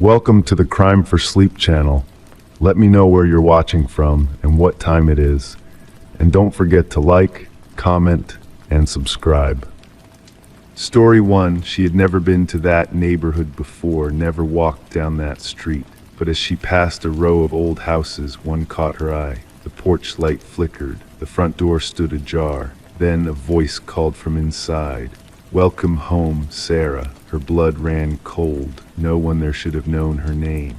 Welcome to the Crime for Sleep channel. Let me know where you're watching from and what time it is. And don't forget to like, comment, and subscribe. Story 1. She had never been to that neighborhood before, never walked down that street. But as she passed a row of old houses, one caught her eye. The porch light flickered. The front door stood ajar. Then a voice called from inside. "Welcome home, Sarah." Her blood ran cold. No one there should have known her name.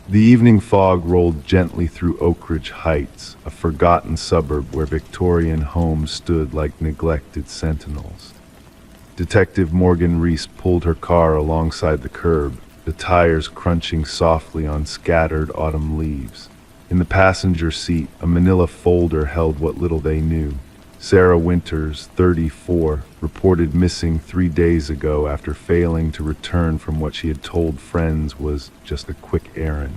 The evening fog rolled gently through Oak Ridge Heights, a forgotten suburb where Victorian homes stood like neglected sentinels. Detective Morgan Reese pulled her car alongside the curb, the tires crunching softly on scattered autumn leaves. In the passenger seat, a manila folder held what little they knew. Sarah Winters, 34, reported missing 3 days ago after failing to return from what she had told friends was just a quick errand.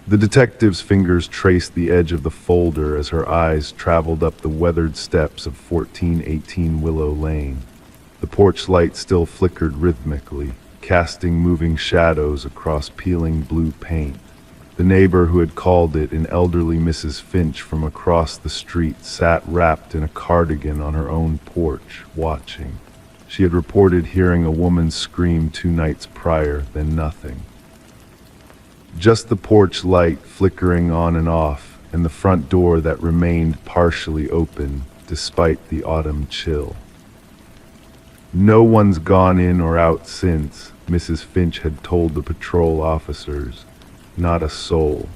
The detective's fingers traced the edge of the folder as her eyes traveled up the weathered steps of 1418 Willow Lane. The porch light still flickered rhythmically, casting moving shadows across peeling blue paint. The neighbor who had called it, an elderly Mrs. Finch from across the street, sat wrapped in a cardigan on her own porch, watching. She had reported hearing a woman scream 2 nights prior, then nothing. Just the porch light flickering on and off, and the front door that remained partially open, despite the autumn chill. "No one's gone in or out since," Mrs. Finch had told the patrol officers. "Not a soul."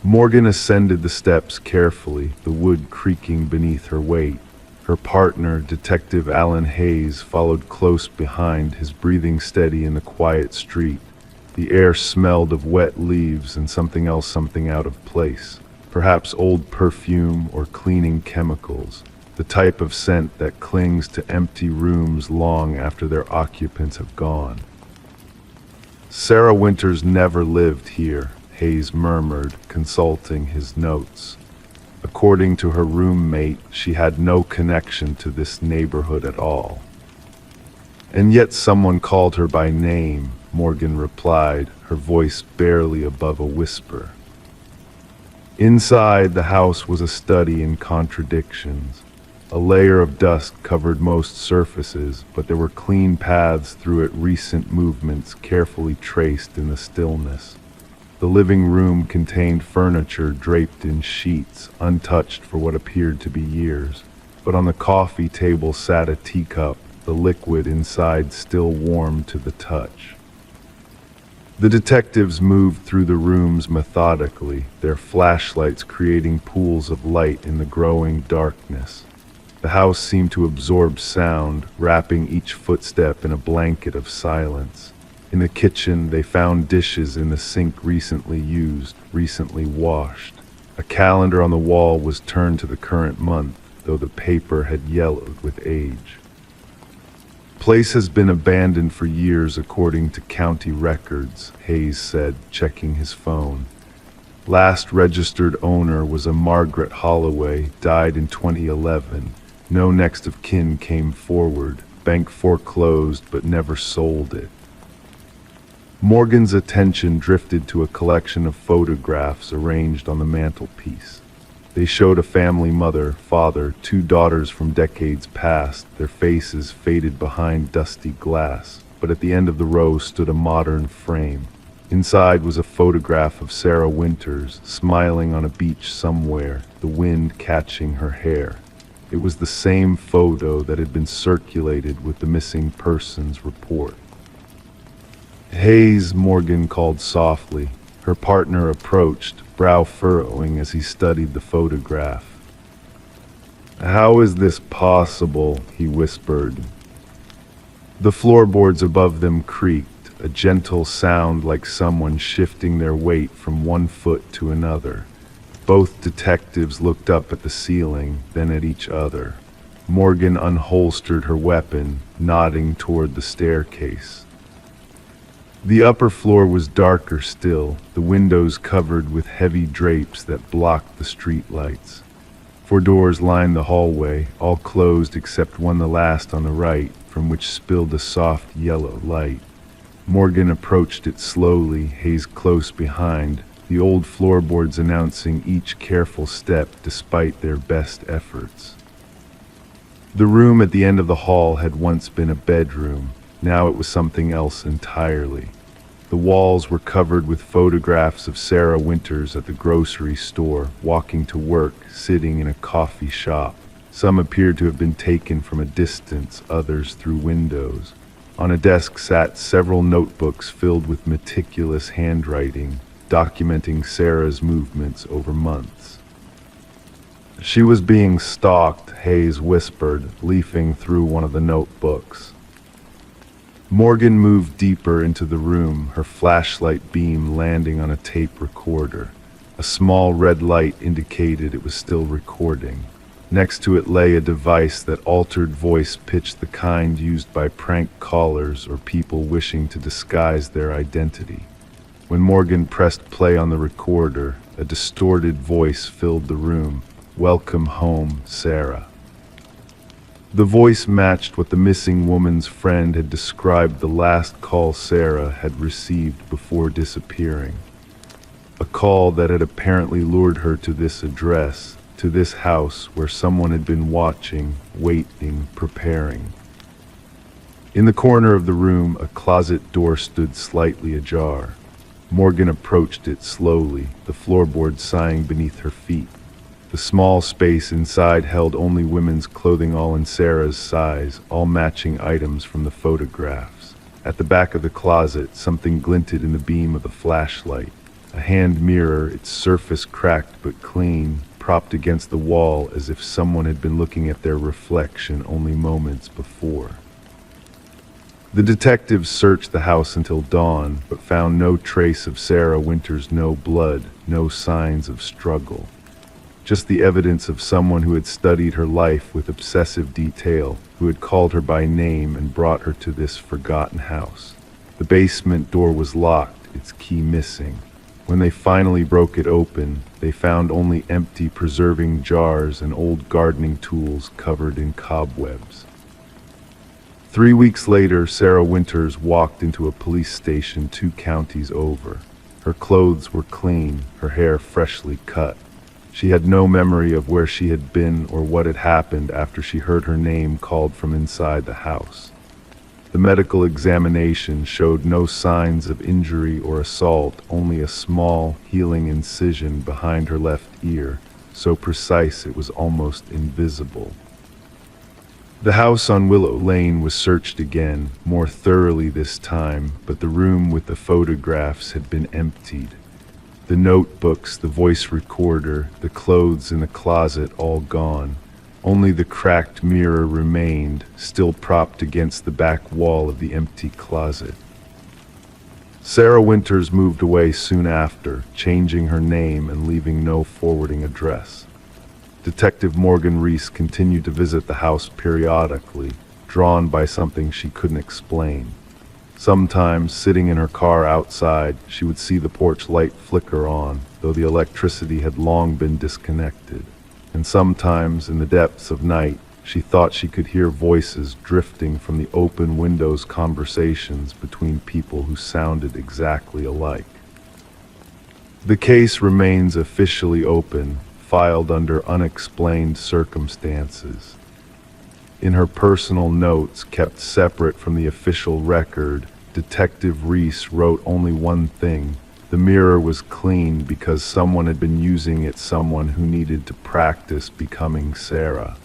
Morgan ascended the steps carefully, the wood creaking beneath her weight. Her partner, Detective Alan Hayes, followed close behind, his breathing steady in the quiet street. The air smelled of wet leaves and something out of place, perhaps old perfume or cleaning chemicals, the type of scent that clings to empty rooms long after their occupants have gone. "Sarah Winters never lived here," Hayes murmured, consulting his notes. According to her roommate, she had no connection to this neighborhood at all. "And yet someone called her by name," Morgan replied, her voice barely above a whisper. Inside, the house was a study in contradictions. A layer of dust covered most surfaces, but there were clean paths through it, recent movements carefully traced in the stillness. The living room contained furniture draped in sheets, untouched for what appeared to be years. But on the coffee table sat a teacup, the liquid inside still warm to the touch. The detectives moved through the rooms methodically, their flashlights creating pools of light in the growing darkness. The house seemed to absorb sound, wrapping each footstep in a blanket of silence. In the kitchen, they found dishes in the sink recently used, recently washed. A calendar on the wall was turned to the current month, though the paper had yellowed with age. "Place has been abandoned for years according to county records," Hayes said, checking his phone. "Last registered owner was a Margaret Holloway, died in 2011. No next of kin came forward. Bank foreclosed but never sold it." Morgan's attention drifted to a collection of photographs arranged on the mantelpiece. They showed a family mother, father, 2 daughters from decades past, their faces faded behind dusty glass, but at the end of the row stood a modern frame. Inside was a photograph of Sarah Winters, smiling on a beach somewhere, the wind catching her hair. It was the same photo that had been circulated with the missing persons report. "Hayes," Morgan called softly. Her partner approached, brow furrowing as he studied the photograph. "How is this possible?" he whispered. The floorboards above them creaked, a gentle sound like someone shifting their weight from one foot to another. Both detectives looked up at the ceiling, then at each other. Morgan unholstered her weapon, nodding toward the staircase. The upper floor was darker still, the windows covered with heavy drapes that blocked the street lights. 4 doors lined the hallway, all closed except one, the last on the right, from which spilled a soft yellow light. Morgan approached it slowly, Hayes close behind, the old floorboards announcing each careful step despite their best efforts. The room at the end of the hall had once been a bedroom. Now it was something else entirely. The walls were covered with photographs of Sarah Winters at the grocery store, walking to work, sitting in a coffee shop. Some appeared to have been taken from a distance, others through windows. On a desk sat several notebooks filled with meticulous handwriting, documenting Sarah's movements over months. She was being stalked, Hayes whispered, leafing through one of the notebooks. Morgan moved deeper into the room, her flashlight beam landing on a tape recorder. A small red light indicated it was still recording. Next to it lay a device that altered voice pitch, the kind used by prank callers or people wishing to disguise their identity. When Morgan pressed play on the recorder, a distorted voice filled the room. "Welcome home, Sarah." The voice matched what the missing woman's friend had described the last call Sarah had received before disappearing. A call that had apparently lured her to this address, to this house where someone had been watching, waiting, preparing. In the corner of the room, a closet door stood slightly ajar. Morgan approached it slowly, the floorboards sighing beneath her feet. The small space inside held only women's clothing, all in Sarah's size, all matching items from the photographs. At the back of the closet, something glinted in the beam of the flashlight. A hand mirror, its surface cracked but clean, propped against the wall as if someone had been looking at their reflection only moments before. The detectives searched the house until dawn, but found no trace of Sarah Winters, no blood, no signs of struggle. Just the evidence of someone who had studied her life with obsessive detail, who had called her by name and brought her to this forgotten house. The basement door was locked, its key missing. When they finally broke it open, they found only empty preserving jars and old gardening tools covered in cobwebs. 3 weeks later, Sarah Winters walked into a police station 2 counties over. Her clothes were clean, her hair freshly cut. She had no memory of where she had been or what had happened after she heard her name called from inside the house. The medical examination showed no signs of injury or assault, only a small, healing incision behind her left ear, so precise it was almost invisible. The house on Willow Lane was searched again, more thoroughly this time, but the room with the photographs had been emptied. The notebooks, the voice recorder, the clothes in the closet all gone. Only the cracked mirror remained, still propped against the back wall of the empty closet. Sarah Winters moved away soon after, changing her name and leaving no forwarding address. Detective Morgan Reese continued to visit the house periodically, drawn by something she couldn't explain. Sometimes, sitting in her car outside, she would see the porch light flicker on, though the electricity had long been disconnected. And sometimes, in the depths of night, she thought she could hear voices drifting from the open windows, conversations between people who sounded exactly alike. The case remains officially open, filed under unexplained circumstances. In her personal notes, kept separate from the official record, Detective Reese wrote only one thing: the mirror was clean because someone had been using it, someone who needed to practice becoming Sarah.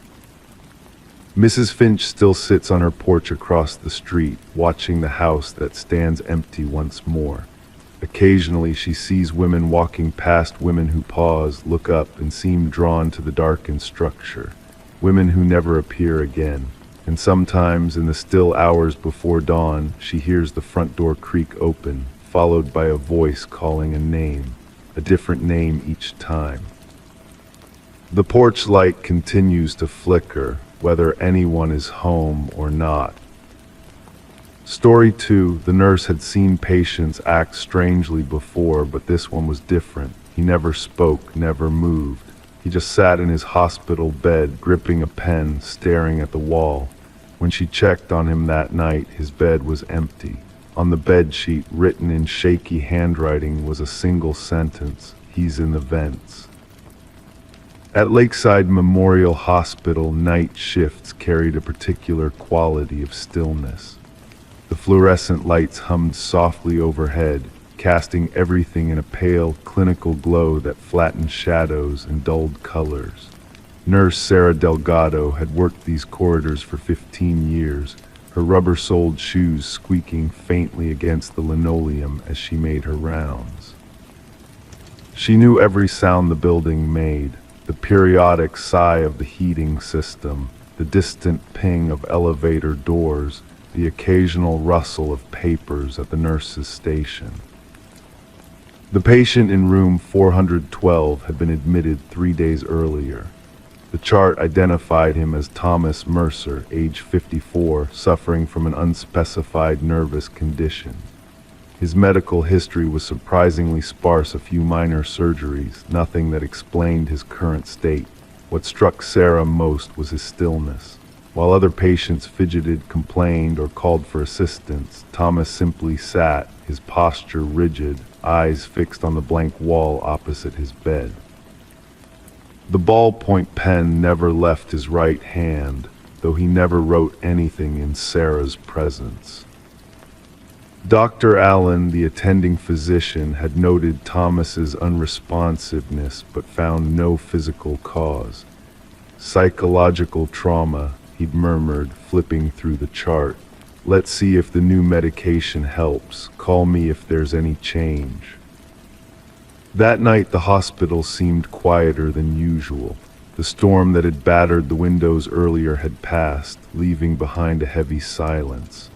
Mrs. Finch still sits on her porch across the street, watching the house that stands empty once more. Occasionally she sees women walking past, women who pause, look up, and seem drawn to the darkened structure. Women who never appear again. And sometimes, in the still hours before dawn, she hears the front door creak open, followed by a voice calling a name, a different name each time. The porch light continues to flicker, whether anyone is home or not. Story 2. The nurse had seen patients act strangely before, but this one was different. He never spoke, never moved. He just sat in his hospital bed, gripping a pen, staring at the wall. When she checked on him that night, his bed was empty. On the bedsheet, written in shaky handwriting, was a single sentence: "He's in the vents." At Lakeside Memorial Hospital, night shifts carried a particular quality of stillness. The fluorescent lights hummed softly overhead, casting everything in a pale, clinical glow that flattened shadows and dulled colors. Nurse Sarah Delgado had worked these corridors for 15 years, her rubber-soled shoes squeaking faintly against the linoleum as she made her rounds. She knew every sound the building made: the periodic sigh of the heating system, the distant ping of elevator doors, the occasional rustle of papers at the nurse's station. The patient in room 412 had been admitted 3 days earlier. The chart identified him as Thomas Mercer, age 54, suffering from an unspecified nervous condition. His medical history was surprisingly sparse: a few minor surgeries, nothing that explained his current state. What struck Sarah most was his stillness. While other patients fidgeted, complained, or called for assistance, Thomas simply sat, his posture rigid, eyes fixed on the blank wall opposite his bed. The ballpoint pen never left his right hand, though he never wrote anything in Sarah's presence. Dr. Allen, the attending physician, had noted Thomas's unresponsiveness but found no physical cause. "Psychological trauma," he'd murmured, flipping through the chart. "Let's see if the new medication helps. Call me if there's any change." That night the hospital seemed quieter than usual. The storm that had battered the windows earlier had passed, leaving behind a heavy silence.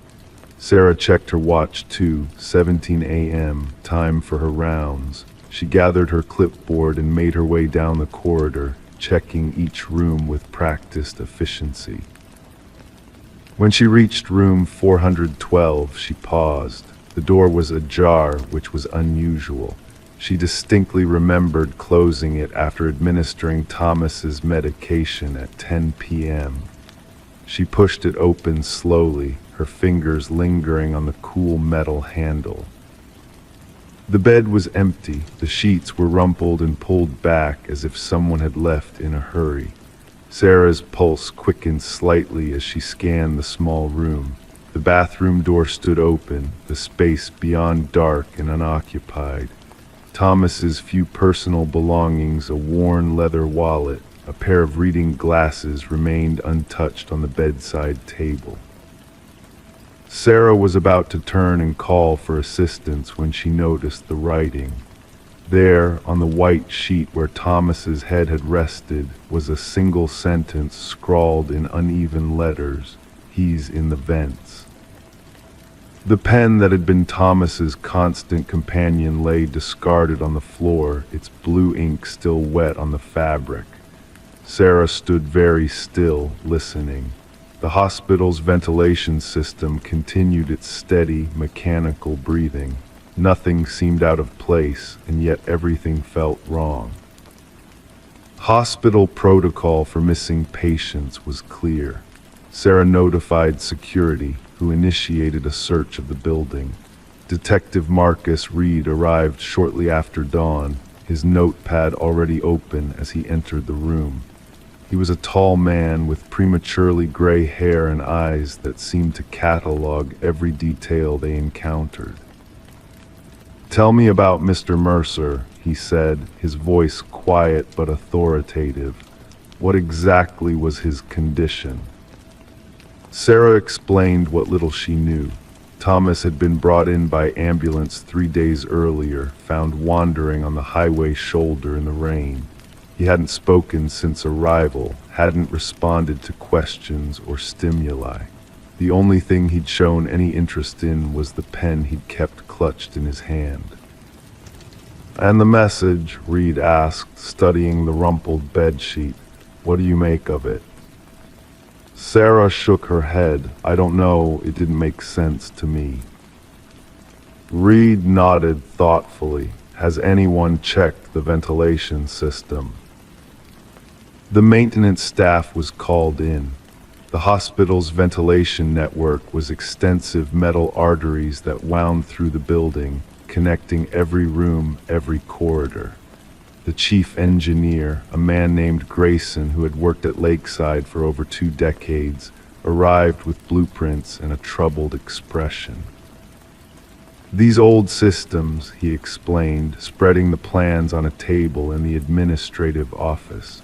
Sarah checked her watch too: 17 a.m., time for her rounds. She gathered her clipboard and made her way down the corridor, checking each room with practiced efficiency. When she reached room 412, she paused. The door was ajar, which was unusual. She distinctly remembered closing it after administering Thomas's medication at 10 p.m. She pushed it open slowly, her fingers lingering on the cool metal handle. The bed was empty. The sheets were rumpled and pulled back as if someone had left in a hurry. Sarah's pulse quickened slightly as she scanned the small room. The bathroom door stood open, the space beyond dark and unoccupied. Thomas's few personal belongings, a worn leather wallet, a pair of reading glasses, remained untouched on the bedside table. Sarah was about to turn and call for assistance when she noticed the writing. There, on the white sheet where Thomas's head had rested, was a single sentence scrawled in uneven letters: "He's in the vents." The pen that had been Thomas's constant companion lay discarded on the floor, its blue ink still wet on the fabric. Sarah stood very still, listening. The hospital's ventilation system continued its steady, mechanical breathing. Nothing seemed out of place, and yet everything felt wrong. Hospital protocol for missing patients was clear. Sarah notified security, who initiated a search of the building. Detective Marcus Reed arrived shortly after dawn, his notepad already open as he entered the room. He was a tall man with prematurely gray hair and eyes that seemed to catalog every detail they encountered. "Tell me about Mr. Mercer," he said, his voice quiet but authoritative. "What exactly was his condition?" Sarah explained what little she knew. Thomas had been brought in by ambulance 3 days earlier, found wandering on the highway shoulder in the rain. He hadn't spoken since arrival, hadn't responded to questions or stimuli. The only thing he'd shown any interest in was the pen he'd kept clutched in his hand. "And the message?" Reed asked, studying the rumpled bedsheet. "What do you make of it?" Sarah shook her head. "I don't know, it didn't make sense to me." Reed nodded thoughtfully. "Has anyone checked the ventilation system?" The maintenance staff was called in. The hospital's ventilation network was extensive metal arteries that wound through the building, connecting every room, every corridor. The chief engineer, a man named Grayson who had worked at Lakeside for over 2 decades, arrived with blueprints and a troubled expression. "These old systems," he explained, spreading the plans on a table in the administrative office.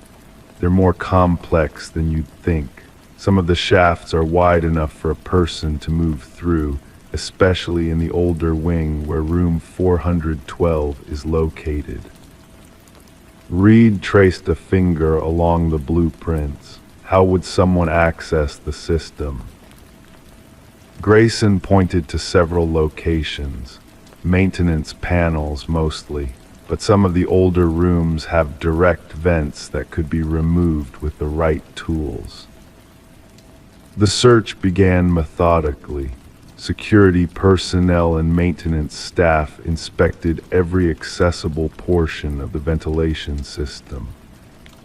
"They're more complex than you'd think. Some of the shafts are wide enough for a person to move through, especially in the older wing where room 412 is located." Reed traced a finger along the blueprints. How would someone access the system? Grayson pointed to several locations, maintenance panels mostly, but some of the older rooms have direct vents that could be removed with the right tools. The search began methodically. Security personnel and maintenance staff inspected every accessible portion of the ventilation system.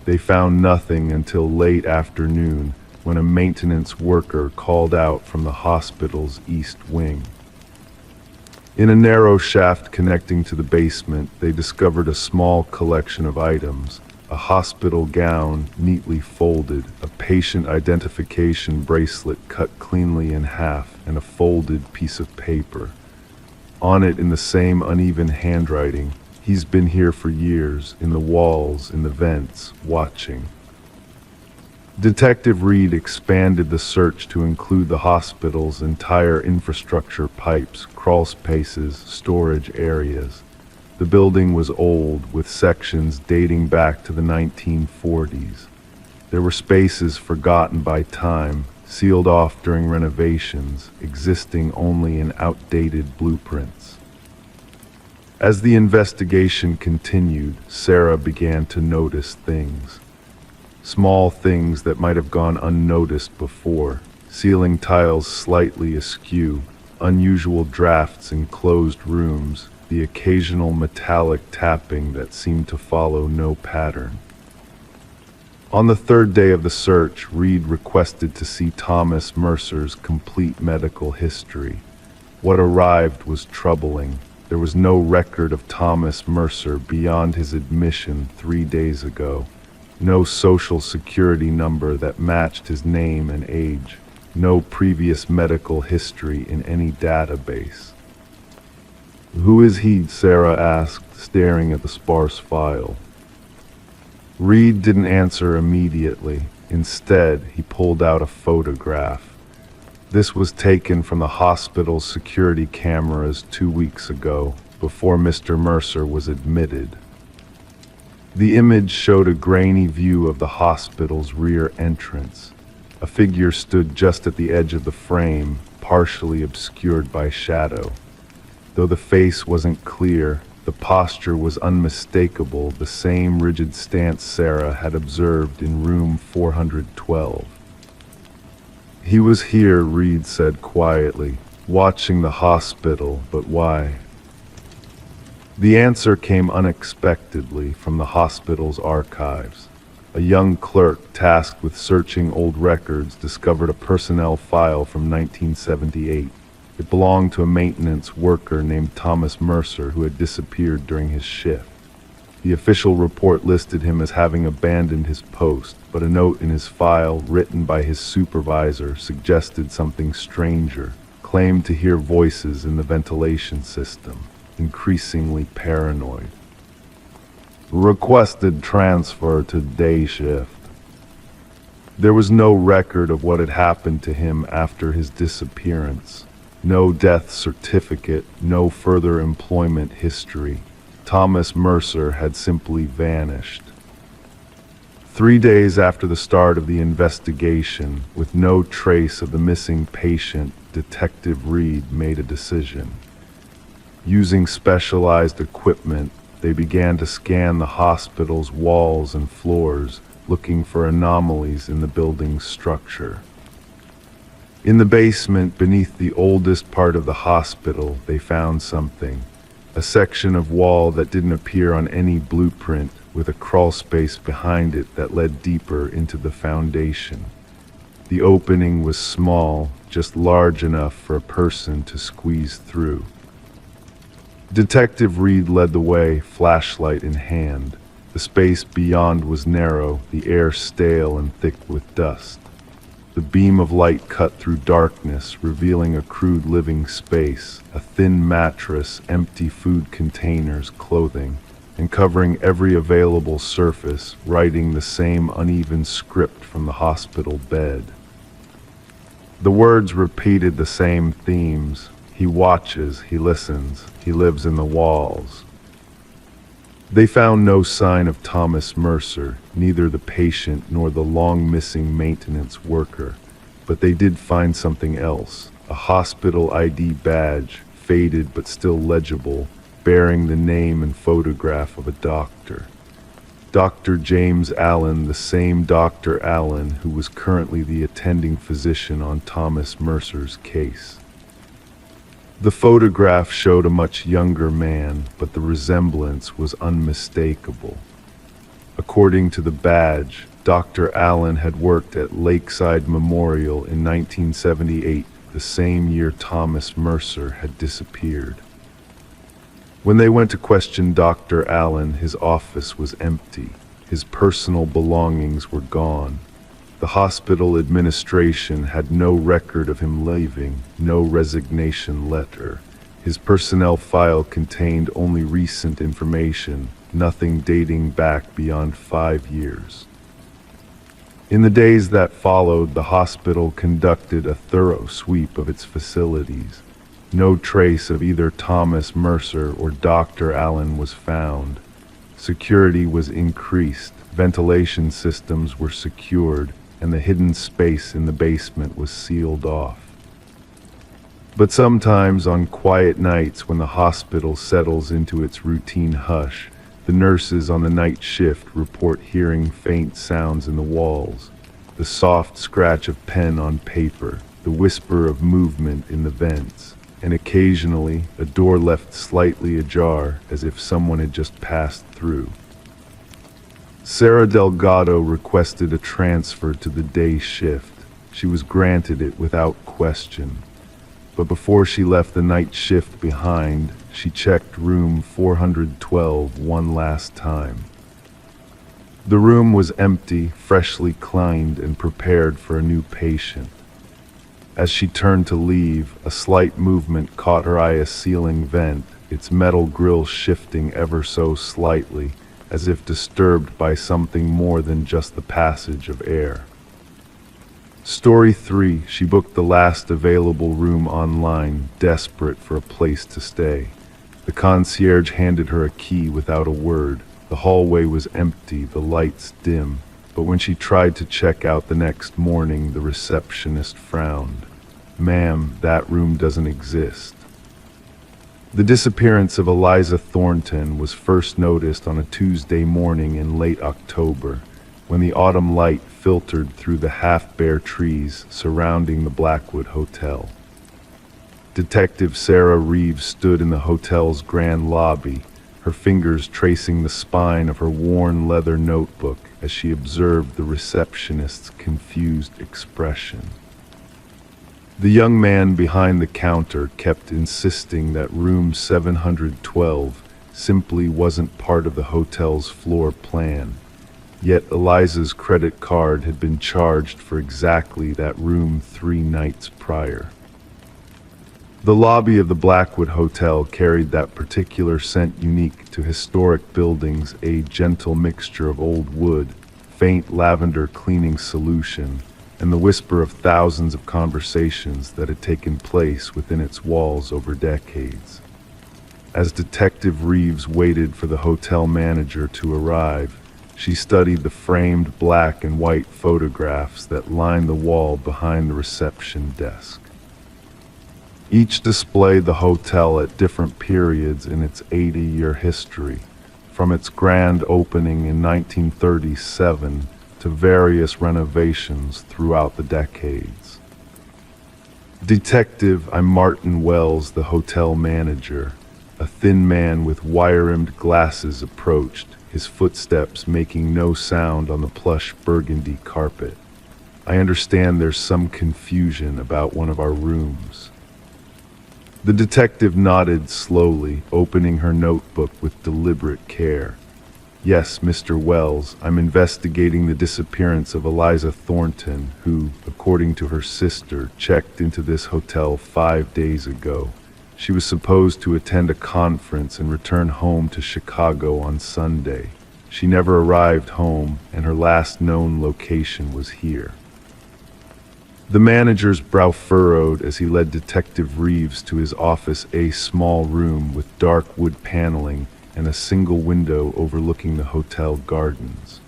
They found nothing until late afternoon when a maintenance worker called out from the hospital's east wing. In a narrow shaft connecting to the basement, they discovered a small collection of items: a hospital gown neatly folded, a patient identification bracelet cut cleanly in half, and a folded piece of paper. On it, in the same uneven handwriting, "He's been here for years, in the walls, in the vents, watching." Detective Reed expanded the search to include the hospital's entire infrastructure: pipes, crawl spaces, storage areas. The building was old, with sections dating back to the 1940s. There were spaces forgotten by time, sealed off during renovations, existing only in outdated blueprints. As the investigation continued, Sarah began to notice things. Small things that might have gone unnoticed before: ceiling tiles slightly askew, unusual drafts in closed rooms, the occasional metallic tapping that seemed to follow no pattern. On the 3rd day of the search, Reed requested to see Thomas Mercer's complete medical history. What arrived was troubling. There was no record of Thomas Mercer beyond his admission 3 days ago. No social security number that matched his name and age. No previous medical history in any database. "Who is he?" Sarah asked, staring at the sparse file. Reed didn't answer immediately. Instead, he pulled out a photograph. This was taken from the hospital's security cameras 2 weeks ago, before Mr. Mercer was admitted. The image showed a grainy view of the hospital's rear entrance. A figure stood just at the edge of the frame, partially obscured by shadow. Though the face wasn't clear, the posture was unmistakable, the same rigid stance Sarah had observed in room 412. "He was here," Reed said quietly, "watching the hospital, but why?" The answer came unexpectedly from the hospital's archives. A young clerk tasked with searching old records discovered a personnel file from 1978. It belonged to a maintenance worker named Thomas Mercer who had disappeared during his shift. The official report listed him as having abandoned his post, but a note in his file, written by his supervisor, suggested something stranger. Claimed to hear voices in the ventilation system, increasingly paranoid. Requested transfer to day shift. There was no record of what had happened to him after his disappearance. No death certificate, no further employment history. Thomas Mercer had simply vanished. 3 days after the start of the investigation, with no trace of the missing patient, Detective Reed made a decision. Using specialized equipment, they began to scan the hospital's walls and floors, looking for anomalies in the building's structure. In the basement, beneath the oldest part of the hospital, they found something. A section of wall that didn't appear on any blueprint, with a crawl space behind it that led deeper into the foundation. The opening was small, just large enough for a person to squeeze through. Detective Reed led the way, flashlight in hand. The space beyond was narrow, the air stale and thick with dust. The beam of light cut through darkness, revealing a crude living space, a thin mattress, empty food containers, clothing, and covering every available surface, writing the same uneven script from the hospital bed. The words repeated the same themes. He watches, he listens, he lives in the walls. They found no sign of Thomas Mercer, neither the patient nor the long-missing maintenance worker, but they did find something else, a hospital ID badge, faded but still legible, bearing the name and photograph of a doctor. Dr. James Allen, the same Dr. Allen who was currently the attending physician on Thomas Mercer's case. The photograph showed a much younger man, but the resemblance was unmistakable. According to the badge, Dr. Allen had worked at Lakeside Memorial in 1978, the same year Thomas Mercer had disappeared. When they went to question Dr. Allen, his office was empty. His personal belongings were gone. The hospital administration had no record of him leaving, no resignation letter. His personnel file contained only recent information, nothing dating back beyond 5 years. In the days that followed, the hospital conducted a thorough sweep of its facilities. No trace of either Thomas Mercer or Dr. Allen was found. Security was increased, ventilation systems were secured, and the hidden space in the basement was sealed off. But sometimes on quiet nights when the hospital settles into its routine hush, the nurses on the night shift report hearing faint sounds in the walls, the soft scratch of pen on paper, the whisper of movement in the vents, and occasionally a door left slightly ajar as if someone had just passed through. Sarah Delgado requested a transfer to the day shift. She was granted it without question. But before she left the night shift behind, she checked room 412 one last time. The room was empty, freshly cleaned and prepared for a new patient. As she turned to leave, a slight movement caught her eye, a ceiling vent, its metal grill shifting ever so slightly, as if disturbed by something more than just the passage of air. Story 3, she booked the last available room online, desperate for a place to stay. The concierge handed her a key without a word. The hallway was empty, the lights dim, but when she tried to check out the next morning, the receptionist frowned. "Ma'am, that room doesn't exist." The disappearance of Eliza Thornton was first noticed on a Tuesday morning in late October, when the autumn light filtered through the half-bare trees surrounding the Blackwood Hotel. Detective Sarah Reeves stood in the hotel's grand lobby, her fingers tracing the spine of her worn leather notebook as she observed the receptionist's confused expression. The young man behind the counter kept insisting that room 712 simply wasn't part of the hotel's floor plan, yet Eliza's credit card had been charged for exactly that room 3 nights prior. The lobby of the Blackwood Hotel carried that particular scent unique to historic buildings, a gentle mixture of old wood, faint lavender cleaning solution, and the whisper of thousands of conversations that had taken place within its walls over decades. As Detective Reeves waited for the hotel manager to arrive, she studied the framed black and white photographs that lined the wall behind the reception desk. Each displayed the hotel at different periods in its 80-year history, from its grand opening in 1937 to various renovations throughout the decades. "Detective, I'm Martin Wells, the hotel manager." A thin man with wire-rimmed glasses approached, his footsteps making no sound on the plush burgundy carpet. I understand there's some confusion about one of our rooms." The detective nodded slowly, opening her notebook with deliberate care. "Yes, Mr. Wells, I'm investigating the disappearance of Eliza Thornton, who, according to her sister, checked into this hotel 5 days ago. She was supposed to attend a conference and return home to Chicago on Sunday. She never arrived home, and her last known location was here." The manager's brow furrowed as he led Detective Reeves to his office, a small room with dark wood paneling and a single window overlooking the hotel gardens.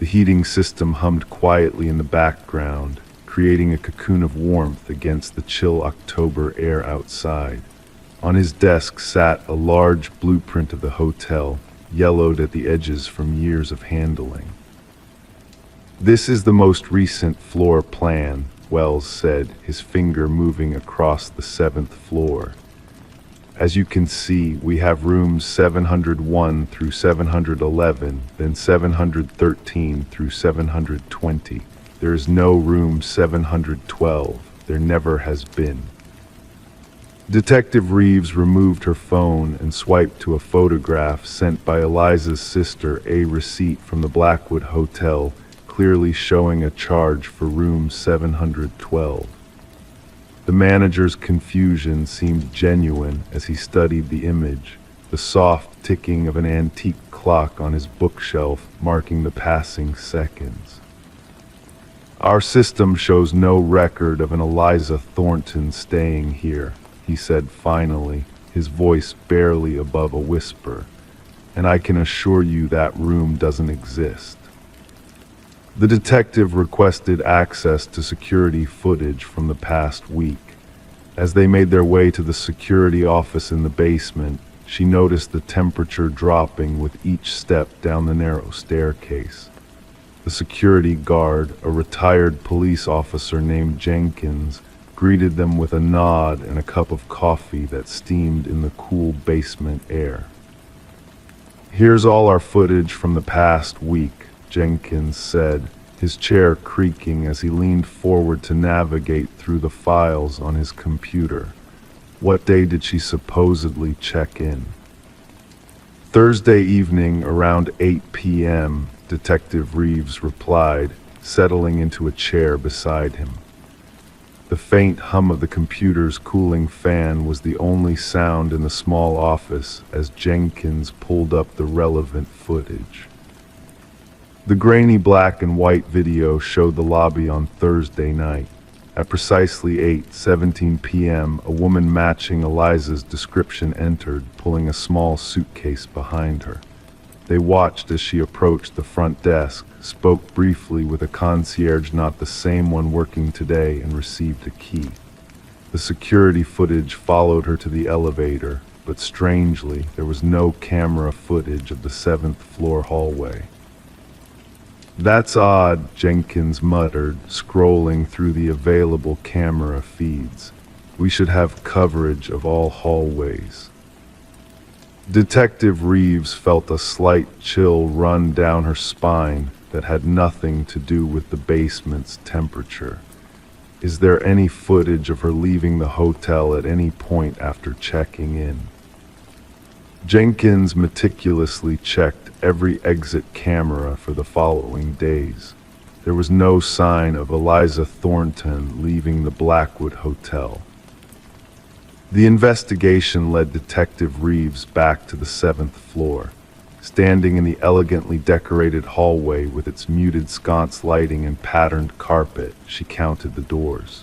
The heating system hummed quietly in the background, creating a cocoon of warmth against the chill October air outside. On his desk sat a large blueprint of the hotel, yellowed at the edges from years of handling. "This is the most recent floor plan," Wells said, his finger moving across the 7th floor. "As you can see, we have rooms 701 through 711, then 713 through 720. There is no room 712. There never has been." Detective Reeves removed her phone and swiped to a photograph sent by Eliza's sister, a receipt from the Blackwood Hotel, clearly showing a charge for room 712. The manager's confusion seemed genuine as he studied the image, the soft ticking of an antique clock on his bookshelf marking the passing seconds. "Our system shows no record of an Eliza Thornton staying here," he said finally, his voice barely above a whisper, "and I can assure you that room doesn't exist." The detective requested access to security footage from the past week. As they made their way to the security office in the basement, she noticed the temperature dropping with each step down the narrow staircase. The security guard, a retired police officer named Jenkins, greeted them with a nod and a cup of coffee that steamed in the cool basement air. "Here's all our footage from the past week," Jenkins said, his chair creaking as he leaned forward to navigate through the files on his computer. "What day did she supposedly check in?" "Thursday evening around 8 p.m., Detective Reeves replied, settling into a chair beside him. The faint hum of the computer's cooling fan was the only sound in the small office as Jenkins pulled up the relevant footage. The grainy black and white video showed the lobby on Thursday night. At precisely 8:17 p.m., a woman matching Eliza's description entered, pulling a small suitcase behind her. They watched as she approached the front desk, spoke briefly with a concierge not the same one working today, and received a key. The security footage followed her to the elevator, but strangely, there was no camera footage of the 7th floor hallway. "That's odd," Jenkins muttered, scrolling through the available camera feeds. "We should have coverage of all hallways." Detective Reeves felt a slight chill run down her spine that had nothing to do with the basement's temperature. Is there any footage of her leaving the hotel at any point after checking in? Jenkins meticulously checked every exit camera for the following days. There was no sign of Eliza Thornton leaving the Blackwood Hotel. The investigation led Detective Reeves back to the 7th floor. Standing in the elegantly decorated hallway with its muted sconce lighting and patterned carpet, she counted the doors.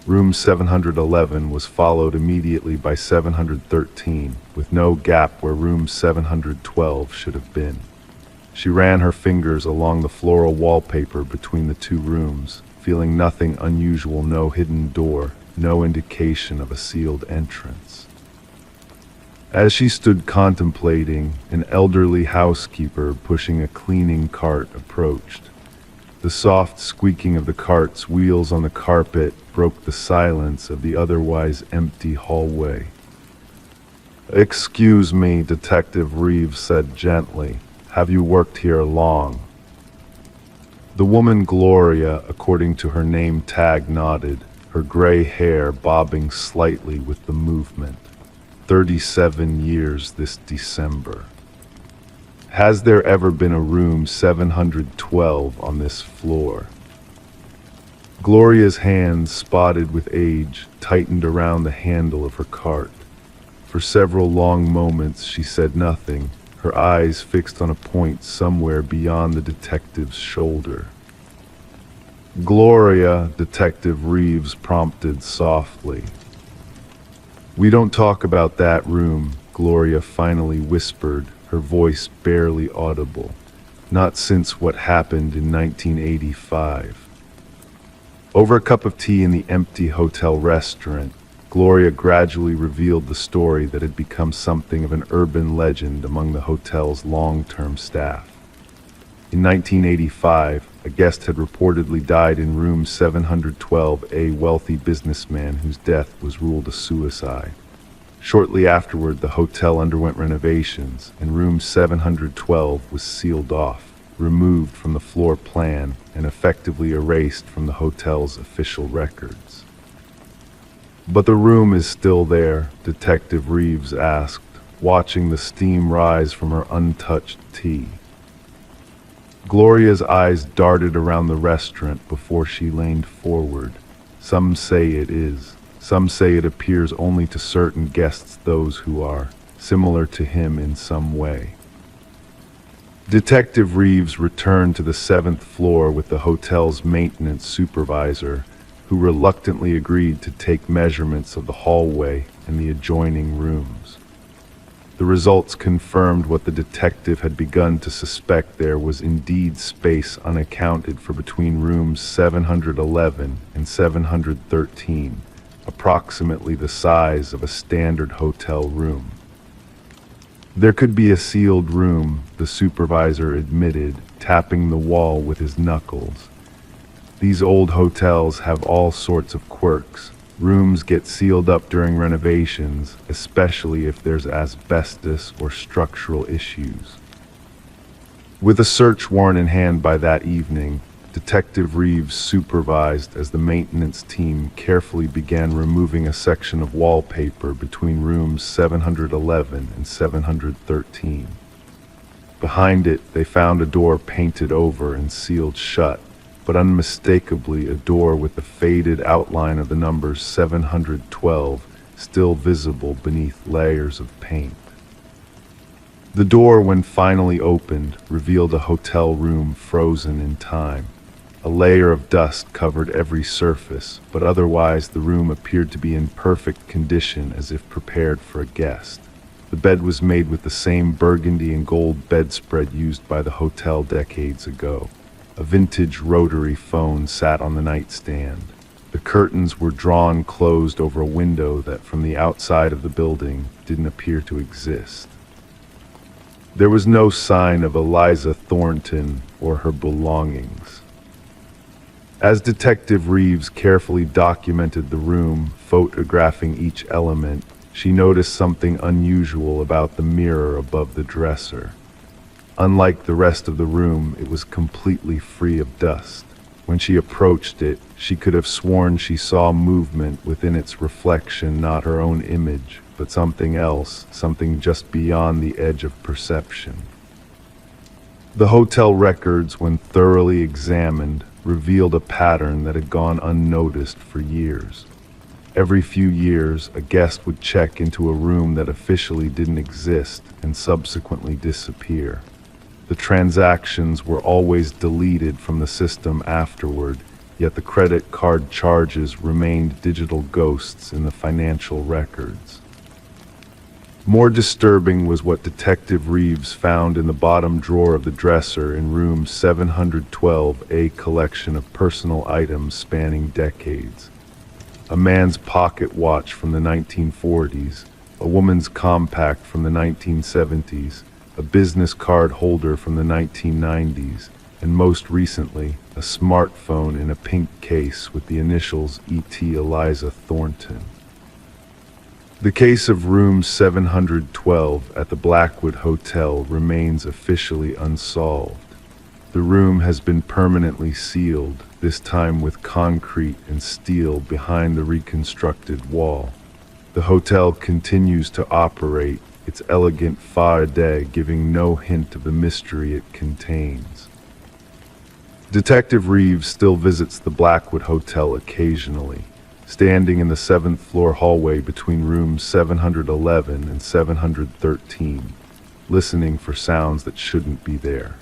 Room 711 was followed immediately by 713, with no gap where room 712 should have been. She ran her fingers along the floral wallpaper between the two rooms, feeling nothing unusual, no hidden door, no indication of a sealed entrance. As she stood contemplating, an elderly housekeeper pushing a cleaning cart approached. The soft squeaking of the cart's wheels on the carpet broke the silence of the otherwise empty hallway. "Excuse me," Detective Reeves said gently. "Have you worked here long?" The woman Gloria, according to her name tag, nodded, her gray hair bobbing slightly with the movement. 37 years this December. Has there ever been a room 712 on this floor? Gloria's hands, spotted with age, tightened around the handle of her cart. For several long moments she said nothing, her eyes fixed on a point somewhere beyond the detective's shoulder. "Gloria," Detective Reeves prompted softly. "We don't talk about that room," Gloria finally whispered, her voice barely audible. "Not since what happened in 1985. Over a cup of tea in the empty hotel restaurant, Gloria gradually revealed the story that had become something of an urban legend among the hotel's long-term staff. In 1985, a guest had reportedly died in room 712, a wealthy businessman whose death was ruled a suicide. Shortly afterward, the hotel underwent renovations, and room 712 was sealed off, removed from the floor plan, and effectively erased from the hotel's official records. "But the room is still there?" Detective Reeves asked, watching the steam rise from her untouched tea. Gloria's eyes darted around the restaurant before she leaned forward. "Some say it is. Some say it appears only to certain guests, those who are similar to him in some way." Detective Reeves returned to the 7th floor with the hotel's maintenance supervisor, who reluctantly agreed to take measurements of the hallway and the adjoining rooms. The results confirmed what the detective had begun to suspect: there was indeed space unaccounted for between rooms 711 and 713, approximately the size of a standard hotel room. "There could be a sealed room," the supervisor admitted, tapping the wall with his knuckles. "These old hotels have all sorts of quirks. Rooms get sealed up during renovations, especially if there's asbestos or structural issues." With a search warrant in hand by that evening, Detective Reeves supervised as the maintenance team carefully began removing a section of wallpaper between rooms 711 and 713. Behind it, they found a door painted over and sealed shut, but unmistakably a door with the faded outline of the numbers 712 still visible beneath layers of paint. The door, when finally opened, revealed a hotel room frozen in time. A layer of dust covered every surface, but otherwise the room appeared to be in perfect condition, as if prepared for a guest. The bed was made with the same burgundy and gold bedspread used by the hotel decades ago. A vintage rotary phone sat on the nightstand. The curtains were drawn closed over a window that, from the outside of the building, didn't appear to exist. There was no sign of Eliza Thornton or her belongings. As Detective Reeves carefully documented the room, photographing each element, she noticed something unusual about the mirror above the dresser. Unlike the rest of the room, it was completely free of dust. When she approached it, she could have sworn she saw movement within its reflection, not her own image, but something else, something just beyond the edge of perception. The hotel records, when thoroughly examined, revealed a pattern that had gone unnoticed for years. Every few years, a guest would check into a room that officially didn't exist and subsequently disappear. The transactions were always deleted from the system afterward, yet the credit card charges remained digital ghosts in the financial records. More disturbing was what Detective Reeves found in the bottom drawer of the dresser in room 712, a collection of personal items spanning decades. A man's pocket watch from the 1940s, a woman's compact from the 1970s, a business card holder from the 1990s, and most recently, a smartphone in a pink case with the initials E.T. Eliza Thornton. The case of room 712 at the Blackwood Hotel remains officially unsolved. The room has been permanently sealed, this time with concrete and steel behind the reconstructed wall. The hotel continues to operate, its elegant facade giving no hint of the mystery it contains. Detective Reeves still visits the Blackwood Hotel occasionally, standing in the 7th floor hallway between rooms 711 and 713, listening for sounds that shouldn't be there.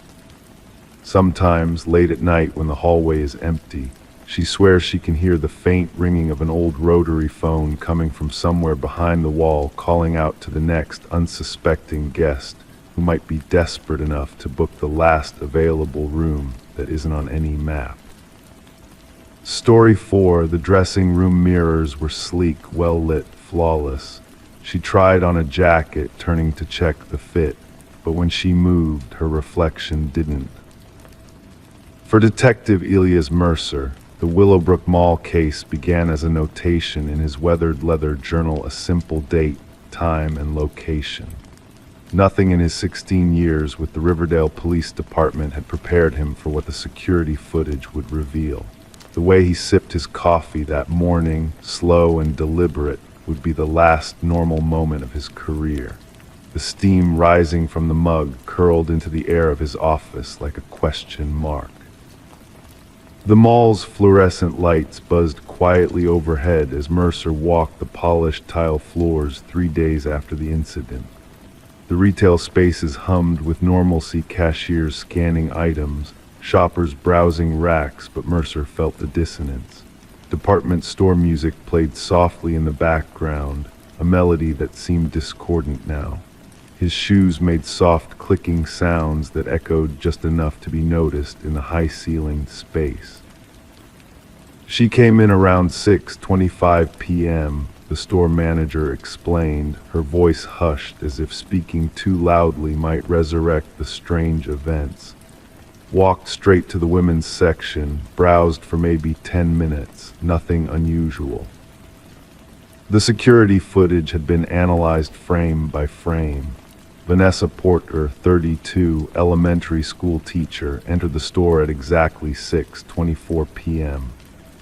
Sometimes, late at night when the hallway is empty, she swears she can hear the faint ringing of an old rotary phone coming from somewhere behind the wall, calling out to the next unsuspecting guest who might be desperate enough to book the last available room that isn't on any map. Story 4, the dressing room mirrors were sleek, well-lit, flawless. She tried on a jacket, turning to check the fit, but when she moved, her reflection didn't. For Detective Elias Mercer, the Willowbrook Mall case began as a notation in his weathered leather journal, a simple date, time, and location. Nothing in his 16 years with the Riverdale Police Department had prepared him for what the security footage would reveal. The way he sipped his coffee that morning, slow and deliberate, would be the last normal moment of his career. The steam rising from the mug curled into the air of his office like a question mark. The mall's fluorescent lights buzzed quietly overhead as Mercer walked the polished tile floors 3 days after the incident. The retail spaces hummed with normalcy, cashiers scanning items, shoppers browsing racks, but Mercer felt the dissonance. Department store music played softly in the background, a melody that seemed discordant now. His shoes made soft clicking sounds that echoed just enough to be noticed in the high-ceilinged space. She came in around 6:25 p.m., the store manager explained, her voice hushed as if speaking too loudly might resurrect the strange events. Walked straight to the women's section, browsed for maybe 10 minutes, nothing unusual. The security footage had been analyzed frame by frame. Vanessa Porter, 32, elementary school teacher, entered the store at exactly 6:24 p.m.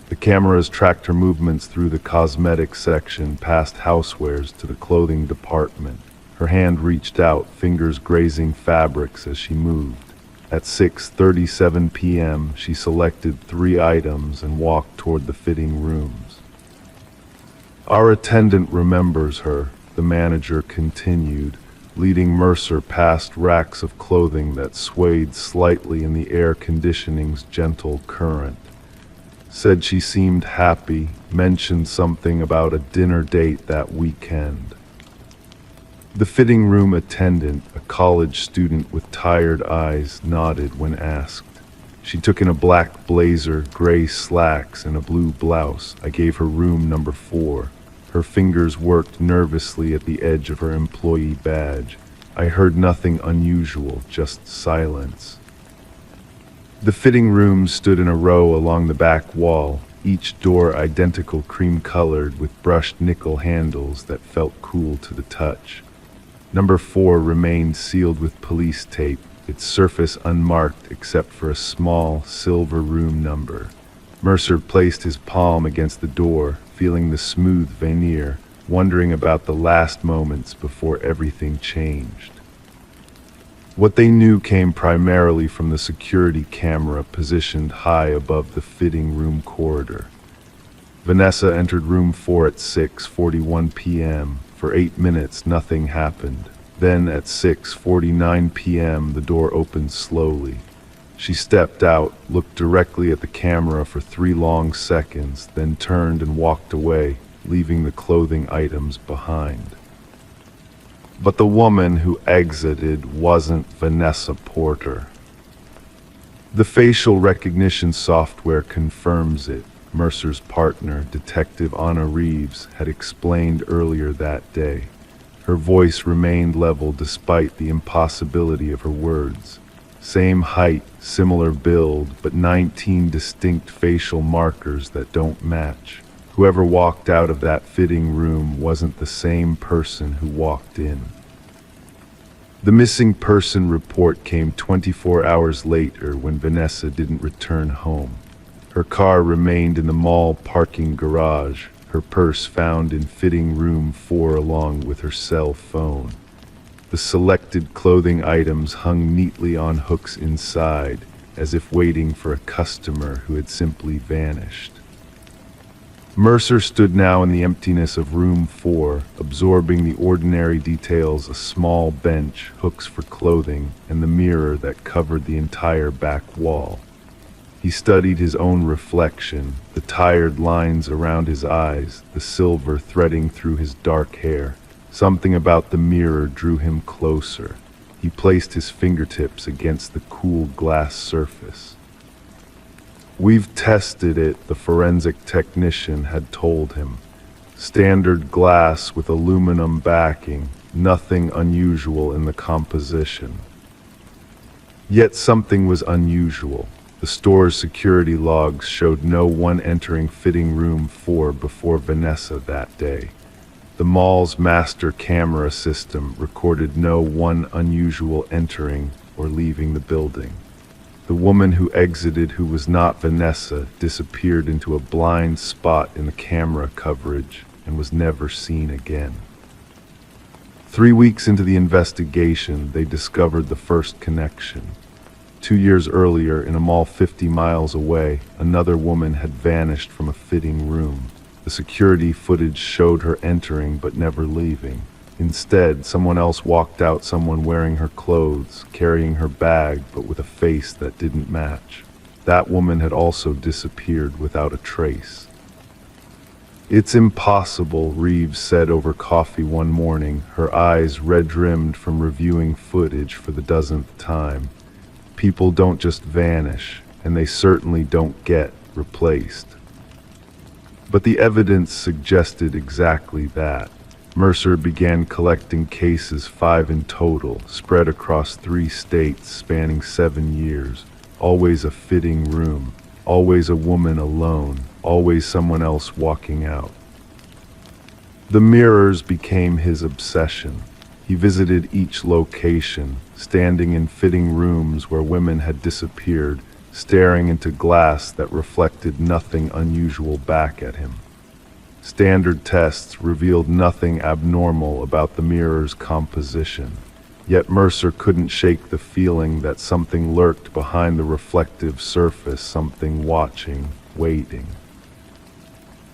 The cameras tracked her movements through the cosmetics section, past housewares to the clothing department. Her hand reached out, fingers grazing fabrics as she moved. At 6:37 p.m., she selected 3 items and walked toward the fitting rooms. Our attendant remembers her, the manager continued, leading Mercer past racks of clothing that swayed slightly in the air conditioning's gentle current. Said she seemed happy, mentioned something about a dinner date that weekend. The fitting room attendant, a college student with tired eyes, nodded when asked. She took in a black blazer, gray slacks, and a blue blouse. I gave her room number 4. Her fingers worked nervously at the edge of her employee badge. I heard nothing unusual, just silence. The fitting rooms stood in a row along the back wall, each door identical cream-colored with brushed nickel handles that felt cool to the touch. Number 4 remained sealed with police tape, its surface unmarked except for a small silver room number. Mercer placed his palm against the door, feeling the smooth veneer, wondering about the last moments before everything changed. What they knew came primarily from the security camera positioned high above the fitting room corridor. Vanessa entered room 4 at 6:41 p.m. For 8 minutes, nothing happened. Then at 6:49 p.m., the door opened slowly. She stepped out, looked directly at the camera for 3 long seconds, then turned and walked away, leaving the clothing items behind. But the woman who exited wasn't Vanessa Porter. The facial recognition software confirms it. Mercer's partner, Detective Anna Reeves, had explained earlier that day. Her voice remained level despite the impossibility of her words. Same height, similar build, but 19 distinct facial markers that don't match. Whoever walked out of that fitting room wasn't the same person who walked in. The missing person report came 24 hours later when Vanessa didn't return home. Her car remained in the mall parking garage, her purse found in fitting room 4 along with her cell phone. The selected clothing items hung neatly on hooks inside, as if waiting for a customer who had simply vanished. Mercer stood now in the emptiness of room 4, absorbing the ordinary details: a small bench, hooks for clothing, and the mirror that covered the entire back wall. He studied his own reflection, the tired lines around his eyes, the silver threading through his dark hair. Something about the mirror drew him closer. He placed his fingertips against the cool glass surface. "We've tested it," the forensic technician had told him. "Standard glass with aluminum backing, nothing unusual in the composition." Yet something was unusual. The store's security logs showed no one entering fitting room 4 before Vanessa that day. The mall's master camera system recorded no one unusual entering or leaving the building. The woman who exited, who was not Vanessa, disappeared into a blind spot in the camera coverage and was never seen again. 3 weeks into the investigation, they discovered the first connection. 2 years earlier, in a mall 50 miles away, another woman had vanished from a fitting room. The security footage showed her entering but never leaving. Instead, someone else walked out, someone wearing her clothes, carrying her bag, but with a face that didn't match. That woman had also disappeared without a trace. "It's impossible," Reeves said over coffee one morning, her eyes red-rimmed from reviewing footage for the dozenth time. "People don't just vanish, and they certainly don't get replaced." But the evidence suggested exactly that. Mercer began collecting cases, 5 in total, spread across 3 states spanning 7 years. Always a fitting room, always a woman alone, always someone else walking out. The mirrors became his obsession. He visited each location, standing in fitting rooms where women had disappeared, staring into glass that reflected nothing unusual back at him. Standard tests revealed nothing abnormal about the mirror's composition, yet Mercer couldn't shake the feeling that something lurked behind the reflective surface, something watching, waiting.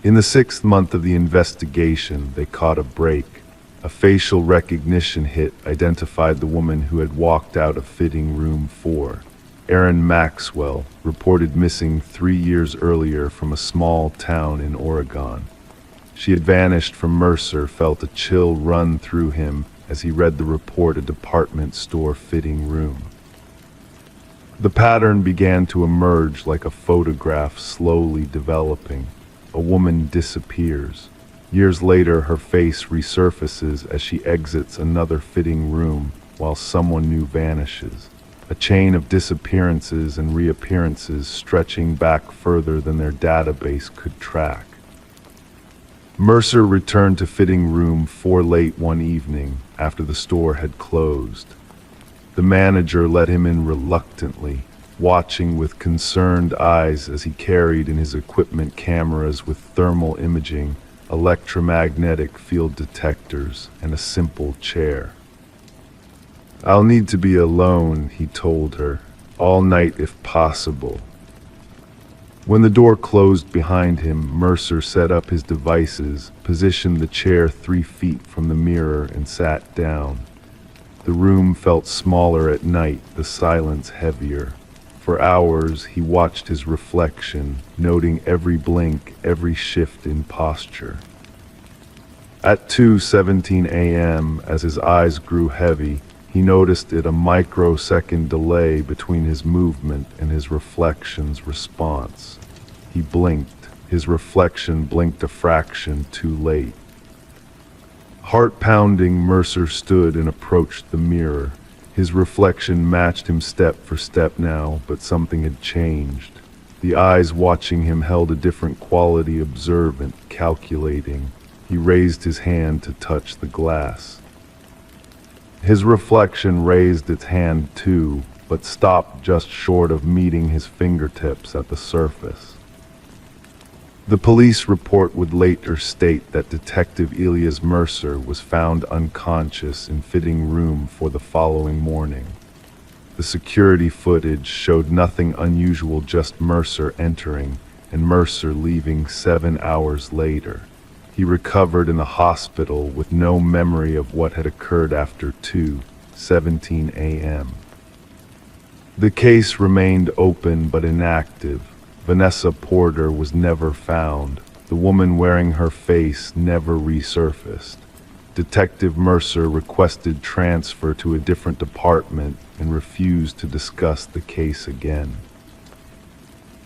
In the 6th month of the investigation, they caught a break. A facial recognition hit identified the woman who had walked out of fitting room 4. Erin Maxwell, reported missing 3 years earlier from a small town in Oregon. She had vanished from Mercer, felt a chill run through him as he read the report, a department store fitting room. The pattern began to emerge like a photograph slowly developing. A woman disappears. Years later, her face resurfaces as she exits another fitting room while someone new vanishes. A chain of disappearances and reappearances stretching back further than their database could track. Mercer returned to fitting room 4 late one evening after the store had closed. The manager let him in reluctantly, watching with concerned eyes as he carried in his equipment cameras with thermal imaging, electromagnetic field detectors, and a simple chair. "I'll need to be alone," he told her, "all night if possible." When the door closed behind him, Mercer set up his devices, positioned the chair 3 feet from the mirror, and sat down. The room felt smaller at night, the silence heavier. For hours, he watched his reflection, noting every blink, every shift in posture. At 2:17 a.m., as his eyes grew heavy, he noticed a microsecond delay between his movement and his reflection's response. He blinked. His reflection blinked a fraction too late. Heart pounding, Mercer stood and approached the mirror. His reflection matched him step for step now, but something had changed. The eyes watching him held a different quality, observant, calculating. He raised his hand to touch the glass. His reflection raised its hand too, but stopped just short of meeting his fingertips at the surface. The police report would later state that Detective Elias Mercer was found unconscious in fitting room for the following morning. The security footage showed nothing unusual, just Mercer entering and Mercer leaving 7 hours later. He recovered in the hospital with no memory of what had occurred after 2:17 a.m. The case remained open but inactive. Vanessa Porter was never found. The woman wearing her face never resurfaced. Detective Mercer requested transfer to a different department and refused to discuss the case again.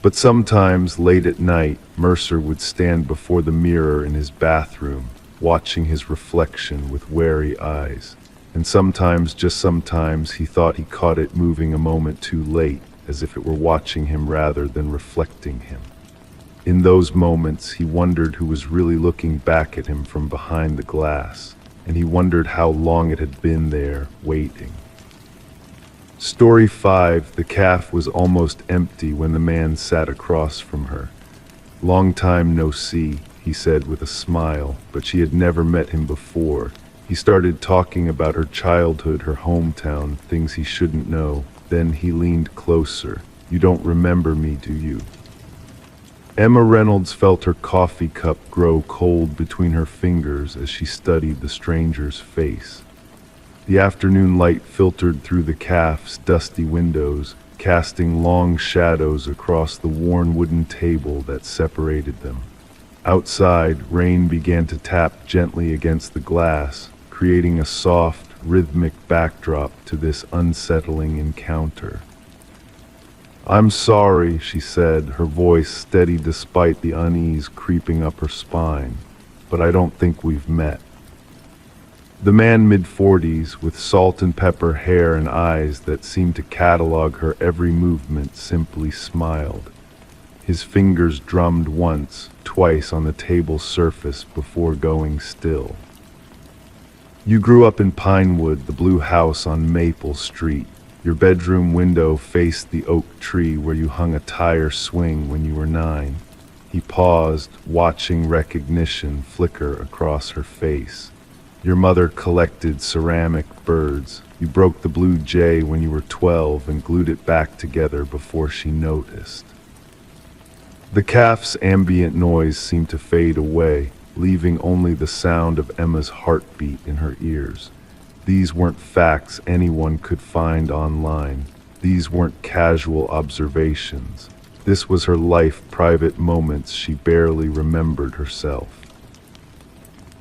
But sometimes, late at night, Mercer would stand before the mirror in his bathroom, watching his reflection with wary eyes. And sometimes, just sometimes, he thought he caught it moving a moment too late, as if it were watching him rather than reflecting him. In those moments, he wondered who was really looking back at him from behind the glass, and he wondered how long it had been there, waiting. Story 5. The cafe was almost empty when the man sat across from her. "Long time no see," he said with a smile, but she had never met him before. He started talking about her childhood, her hometown, things he shouldn't know. Then he leaned closer. "You don't remember me, do you?" Emma Reynolds felt her coffee cup grow cold between her fingers as she studied the stranger's face. The afternoon light filtered through the cafe's dusty windows, casting long shadows across the worn wooden table that separated them. Outside, rain began to tap gently against the glass, creating a soft, rhythmic backdrop to this unsettling encounter. "I'm sorry," she said, her voice steady despite the unease creeping up her spine, "but I don't think we've met." The man, mid-40s, with salt and pepper hair and eyes that seemed to catalog her every movement, simply smiled. His fingers drummed once, twice on the table's surface before going still. "You grew up in Pinewood, the blue house on Maple Street. Your bedroom window faced the oak tree where you hung a tire swing when you were 9. He paused, watching recognition flicker across her face. "Your mother collected ceramic birds. You broke the blue jay when you were 12 and glued it back together before she noticed." The cafe's ambient noise seemed to fade away, leaving only the sound of Emma's heartbeat in her ears. These weren't facts anyone could find online. These weren't casual observations. This was her life, private moments she barely remembered herself.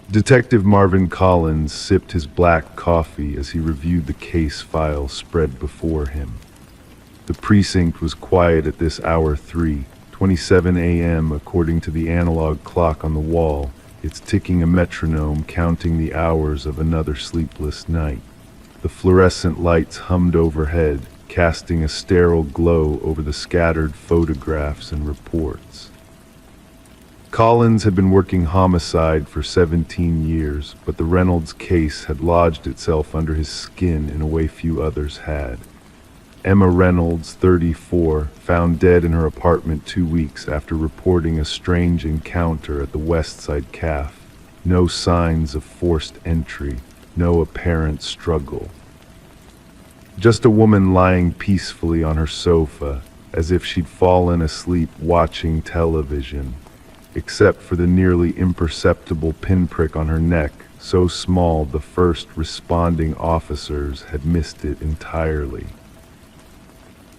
Detective Marvin Collins sipped his black coffee as he reviewed the case file spread before him. The precinct was quiet at this hour, 3:27 a.m. according to the analog clock on the wall, its ticking a metronome counting the hours of another sleepless night. The fluorescent lights hummed overhead, casting a sterile glow over the scattered photographs and reports. Collins had been working homicide for 17 years, but the Reynolds case had lodged itself under his skin in a way few others had. Emma Reynolds, 34, found dead in her apartment 2 weeks after reporting a strange encounter at the Westside Cafe. No signs of forced entry, no apparent struggle. Just a woman lying peacefully on her sofa, as if she'd fallen asleep watching television, except for the nearly imperceptible pinprick on her neck, so small the first responding officers had missed it entirely.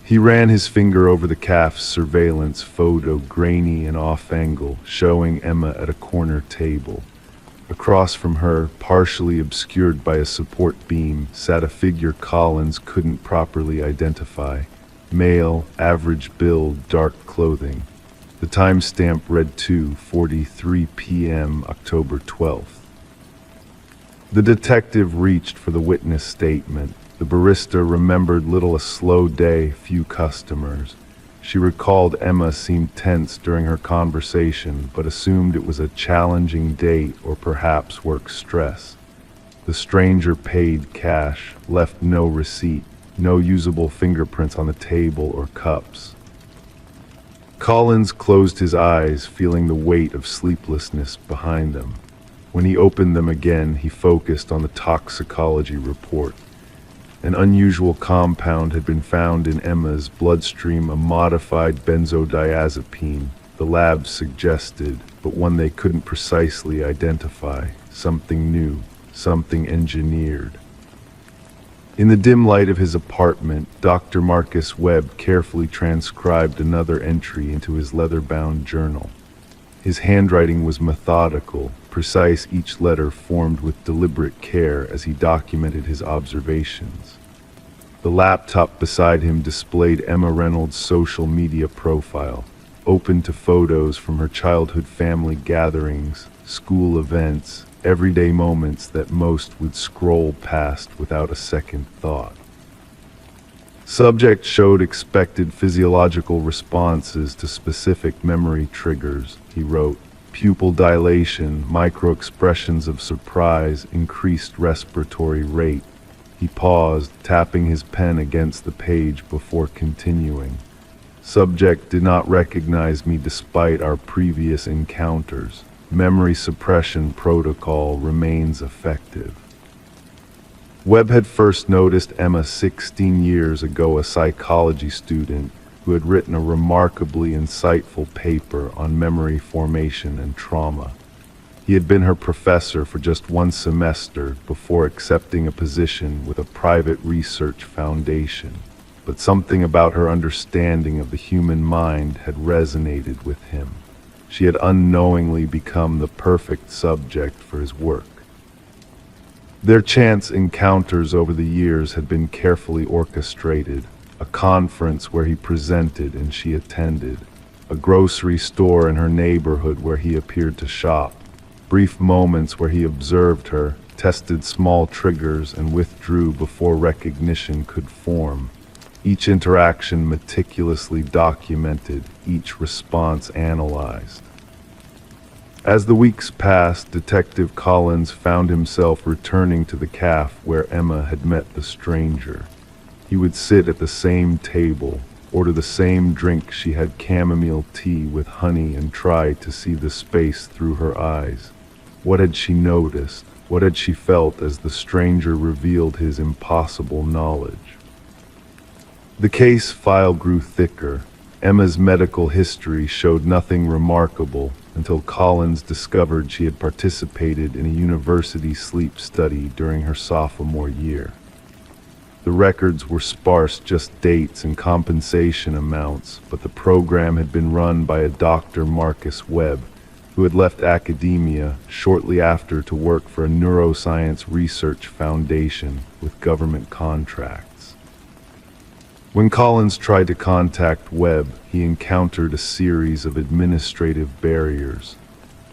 He ran his finger over the cafe's surveillance photo, grainy and off-angle, showing Emma at a corner table. Across from her, partially obscured by a support beam, sat a figure Collins couldn't properly identify. Male, average build, dark clothing. The timestamp read 2:43 p.m., October 12th. The detective reached for the witness statement. The barista remembered little, a slow day, few customers. She recalled Emma seemed tense during her conversation, but assumed it was a challenging date or perhaps work stress. The stranger paid cash, left no receipt, no usable fingerprints on the table or cups. Collins closed his eyes, feeling the weight of sleeplessness behind them. When he opened them again, he focused on the toxicology report. An unusual compound had been found in Emma's bloodstream, a modified benzodiazepine, the lab suggested, but one they couldn't precisely identify. Something new, something engineered. In the dim light of his apartment, Dr. Marcus Webb carefully transcribed another entry into his leather-bound journal. His handwriting was methodical, precise, each letter formed with deliberate care as he documented his observations. The laptop beside him displayed Emma Reynolds' social media profile, open to photos from her childhood family gatherings, school events, everyday moments that most would scroll past without a second thought. Subject showed expected physiological responses to specific memory triggers, he wrote. Pupil dilation, micro-expressions of surprise, increased respiratory rate. He paused, tapping his pen against the page before continuing. Subject did not recognize me despite our previous encounters. Memory suppression protocol remains effective. Webb had first noticed Emma 16 years ago, a psychology student who had written a remarkably insightful paper on memory formation and trauma. He had been her professor for just one semester before accepting a position with a private research foundation, but something about her understanding of the human mind had resonated with him. She had unknowingly become the perfect subject for his work. Their chance encounters over the years had been carefully orchestrated. A conference where he presented and she attended. A grocery store in her neighborhood where he appeared to shop. Brief moments where he observed her, tested small triggers, and withdrew before recognition could form. Each interaction meticulously documented, each response analyzed. As the weeks passed, Detective Collins found himself returning to the cafe where Emma had met the stranger. He would sit at the same table, order the same drink. She had chamomile tea with honey, and try to see the space through her eyes. What had she noticed? What had she felt as the stranger revealed his impossible knowledge? The case file grew thicker. Emma's medical history showed nothing remarkable until Collins discovered she had participated in a university sleep study during her sophomore year. The records were sparse, just dates and compensation amounts, but the program had been run by a Dr. Marcus Webb, who had left academia shortly after to work for a neuroscience research foundation with government contracts. When Collins tried to contact Webb, he encountered a series of administrative barriers.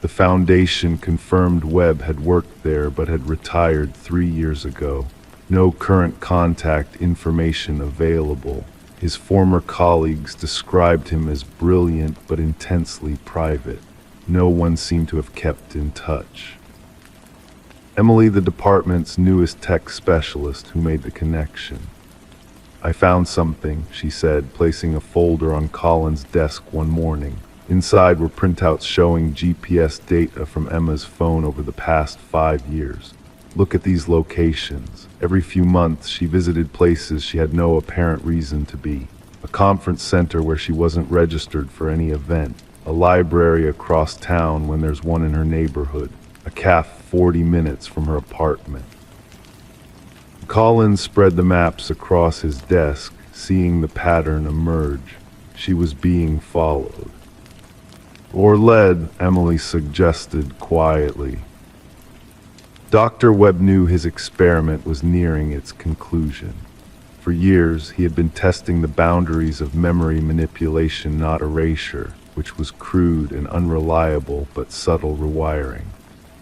The foundation confirmed Webb had worked there but had retired 3 years ago. No current contact information available. His former colleagues described him as brilliant but intensely private. No one seemed to have kept in touch. Emily, the department's newest tech specialist, who made the connection. "I found something," she said, placing a folder on Collins' desk one morning. Inside were printouts showing GPS data from Emma's phone over the past 5 years. "Look at these locations. Every few months she visited places she had no apparent reason to be. A conference center where she wasn't registered for any event. A library across town when there's one in her neighborhood. A cafe 40 minutes from her apartment." Collins spread the maps across his desk, seeing the pattern emerge. She was being followed. "Or led," Emily suggested quietly. Dr. Webb knew his experiment was nearing its conclusion. For years, he had been testing the boundaries of memory manipulation, not erasure, which was crude and unreliable but subtle rewiring,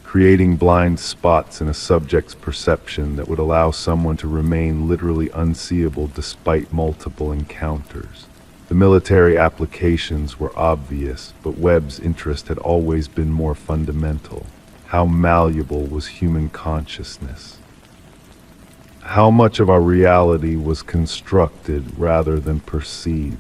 creating blind spots in a subject's perception that would allow someone to remain literally unseeable despite multiple encounters. The military applications were obvious, but Webb's interest had always been more fundamental. How malleable was human consciousness? how much of our reality was constructed rather than perceived.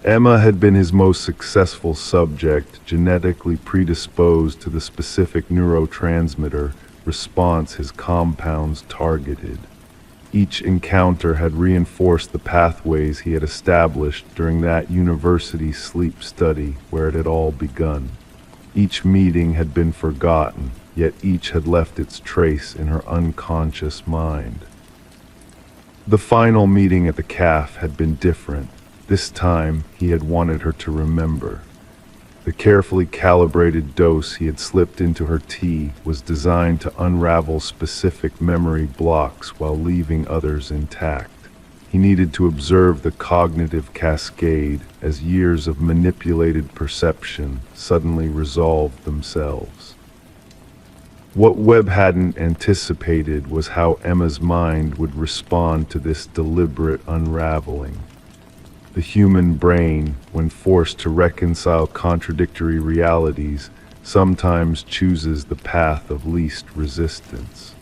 Emma had been his most successful subject, genetically predisposed to the specific neurotransmitter response his compounds targeted. Each encounter had reinforced the pathways he had established during that university sleep study where it had all begun. Each meeting had been forgotten, yet each had left its trace in her unconscious mind. The final meeting at the cafe had been different. This time, he had wanted her to remember. The carefully calibrated dose he had slipped into her tea was designed to unravel specific memory blocks while leaving others intact. He needed to observe the cognitive cascade as years of manipulated perception suddenly resolved themselves. What Webb hadn't anticipated was how Emma's mind would respond to this deliberate unraveling. The human brain, when forced to reconcile contradictory realities, sometimes chooses the path of least resistance.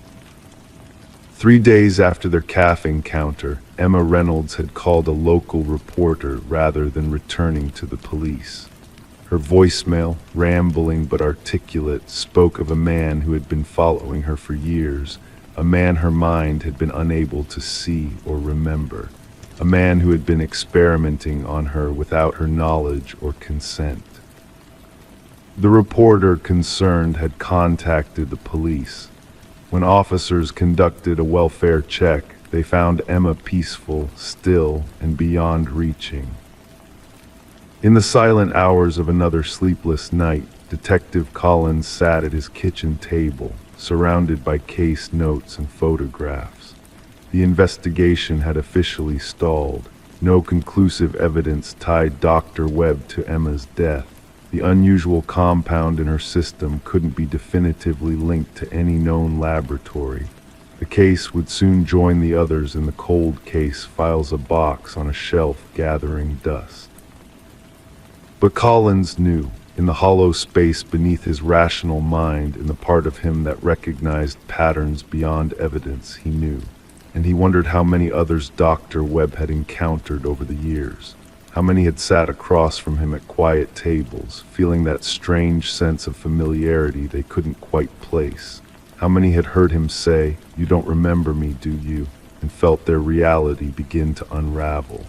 3 days after their cafe encounter, Emma Reynolds had called a local reporter rather than returning to the police. Her voicemail, rambling but articulate, spoke of a man who had been following her for years, a man her mind had been unable to see or remember. A man who had been experimenting on her without her knowledge or consent. The reporter concerned had contacted the police. When officers conducted a welfare check, they found Emma peaceful, still, and beyond reaching. In the silent hours of another sleepless night, Detective Collins sat at his kitchen table, surrounded by case notes and photographs. The investigation had officially stalled. No conclusive evidence tied Dr. Webb to Emma's death. The unusual compound in her system couldn't be definitively linked to any known laboratory. The case would soon join the others in the cold case files, a box on a shelf gathering dust. But Collins knew, in the hollow space beneath his rational mind, in the part of him that recognized patterns beyond evidence, he knew. And he wondered how many others Dr. Webb had encountered over the years. How many had sat across from him at quiet tables, feeling that strange sense of familiarity they couldn't quite place. How many had heard him say, "You don't remember me, do you?" and felt their reality begin to unravel.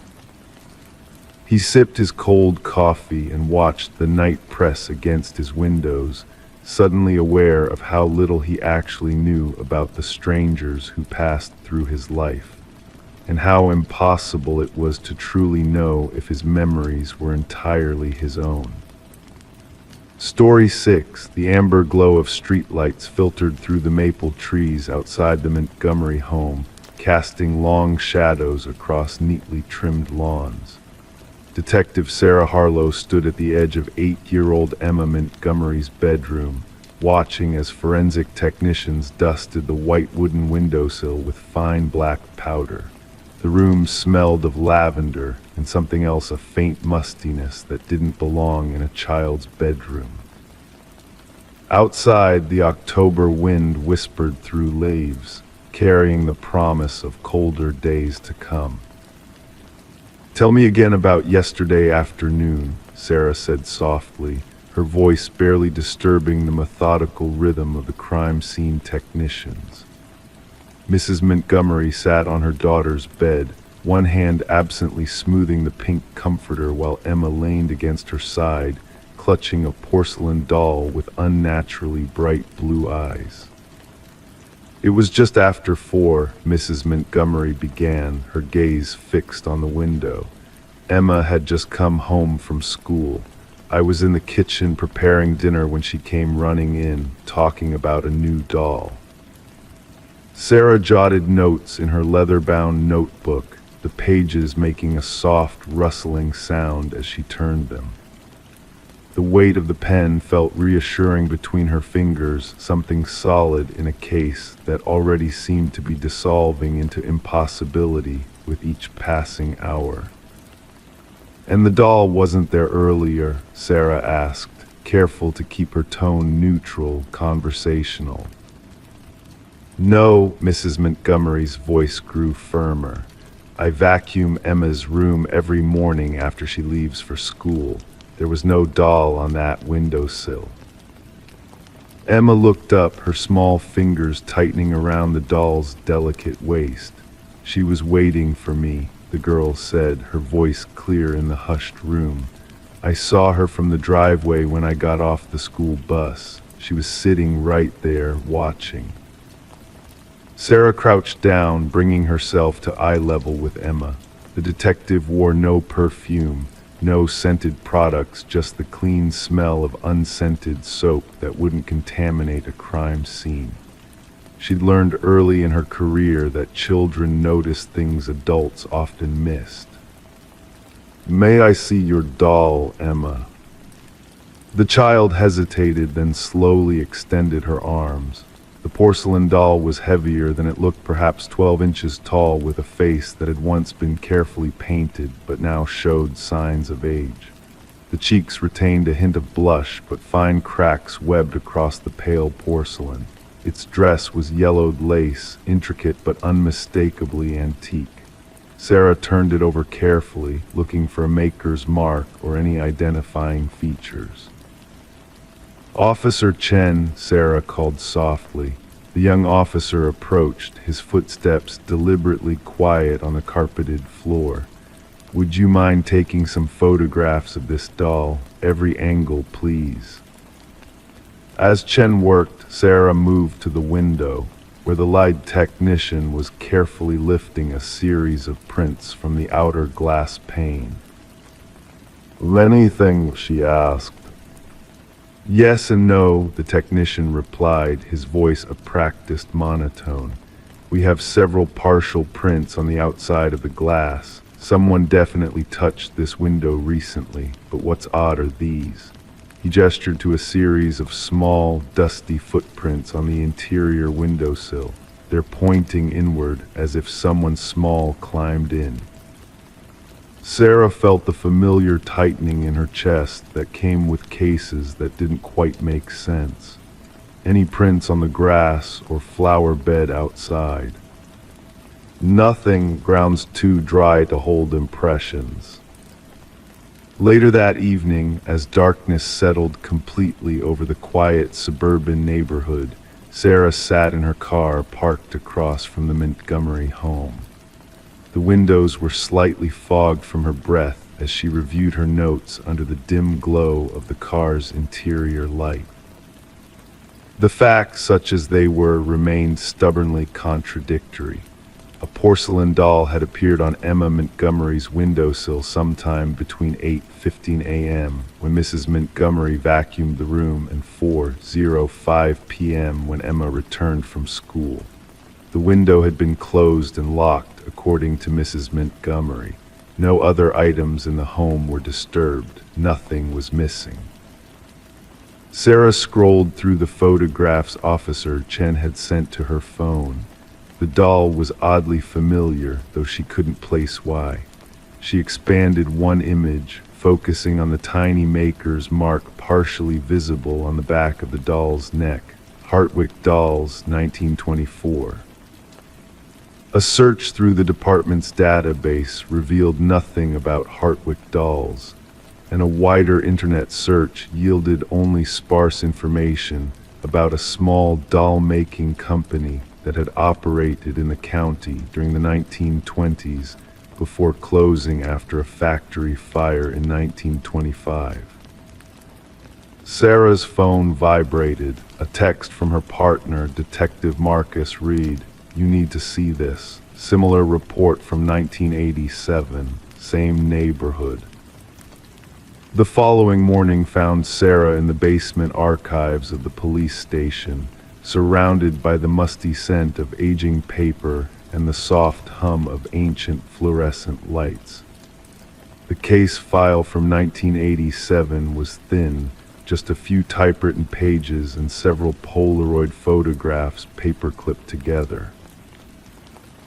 He sipped his cold coffee and watched the night press against his windows, suddenly aware of how little he actually knew about the strangers who passed through his life, and how impossible it was to truly know if his memories were entirely his own. Story 6. The amber glow of streetlights filtered through the maple trees outside the Montgomery home, casting long shadows across neatly trimmed lawns. Detective Sarah Harlow stood at the edge of 8-year-old Emma Montgomery's bedroom, watching as forensic technicians dusted the white wooden windowsill with fine black powder. The room smelled of lavender and something else, a faint mustiness that didn't belong in a child's bedroom. Outside, the October wind whispered through leaves, carrying the promise of colder days to come. "Tell me again about yesterday afternoon," Sarah said softly, her voice barely disturbing the methodical rhythm of the crime scene technicians. Mrs. Montgomery sat on her daughter's bed, one hand absently smoothing the pink comforter while Emma leaned against her side, clutching a porcelain doll with unnaturally bright blue eyes. "It was just after 4, Mrs. Montgomery began, her gaze fixed on the window. "Emma had just come home from school. I was in the kitchen preparing dinner when she came running in, talking about a new doll." Sarah jotted notes in her leather-bound notebook, the pages making a soft, rustling sound as she turned them. The weight of the pen felt reassuring between her fingers, something solid in a case that already seemed to be dissolving into impossibility with each passing hour. "And the doll wasn't there earlier?" Sarah asked, careful to keep her tone neutral, conversational. No, Mrs. Montgomery's voice grew firmer. I vacuum Emma's room every morning after she leaves for school. There was no doll on that windowsill. Emma looked up, her small fingers tightening around the doll's delicate waist. She was waiting for me, the girl said, her voice clear in the hushed room. I saw her from the driveway when I got off the school bus. She was sitting right there, watching. Sarah crouched down, bringing herself to eye level with Emma. The detective wore no perfume, no scented products, just the clean smell of unscented soap that wouldn't contaminate a crime scene. She'd learned early in her career that children notice things adults often missed. "May I see your doll, Emma?" The child hesitated, then slowly extended her arms. The porcelain doll was heavier than it looked, perhaps 12 inches tall, with a face that had once been carefully painted but now showed signs of age. The cheeks retained a hint of blush, but fine cracks webbed across the pale porcelain. Its dress was yellowed lace, intricate but unmistakably antique. Sarah turned it over carefully, looking for a maker's mark or any identifying features. "Officer Chen," Sarah called softly. The young officer approached, his footsteps deliberately quiet on the carpeted floor. "Would you mind taking some photographs of this doll? Every angle, please." As Chen worked, Sarah moved to the window, where the light technician was carefully lifting a series of prints from the outer glass pane. "Anything?" she asked. "Yes and no," the technician replied, his voice a practiced monotone. "We have several partial prints on the outside of the glass. Someone definitely touched this window recently, but what's odd are these." He gestured to a series of small, dusty footprints on the interior windowsill. They're pointing inward, as if someone small climbed in. Sarah felt the familiar tightening in her chest that came with cases that didn't quite make sense. Any prints on the grass or flower bed outside? Nothing, ground's too dry to hold impressions. Later that evening, as darkness settled completely over the quiet suburban neighborhood, Sarah sat in her car parked across from the Montgomery home. The windows were slightly fogged from her breath as she reviewed her notes under the dim glow of the car's interior light. The facts, such as they were, remained stubbornly contradictory. A porcelain doll had appeared on Emma Montgomery's windowsill sometime between 8:15 a.m. when Mrs. Montgomery vacuumed the room and 4:05 p.m. when Emma returned from school. The window had been closed and locked, according to Mrs. Montgomery. No other items in the home were disturbed. Nothing was missing. Sarah scrolled through the photographs Officer Chen had sent to her phone. The doll was oddly familiar, though she couldn't place why. She expanded one image, focusing on the tiny maker's mark partially visible on the back of the doll's neck. Hartwick Dolls, 1924. A search through the department's database revealed nothing about Hartwick Dolls, and a wider internet search yielded only sparse information about a small doll-making company that had operated in the county during the 1920s before closing after a factory fire in 1925. Sarah's phone vibrated. A text from her partner, Detective Marcus, read, "You need to see this. Similar report from 1987, same neighborhood." The following morning found Sarah in the basement archives of the police station, surrounded by the musty scent of aging paper and the soft hum of ancient fluorescent lights. The case file from 1987 was thin, just a few typewritten pages and several Polaroid photographs paper-clipped together.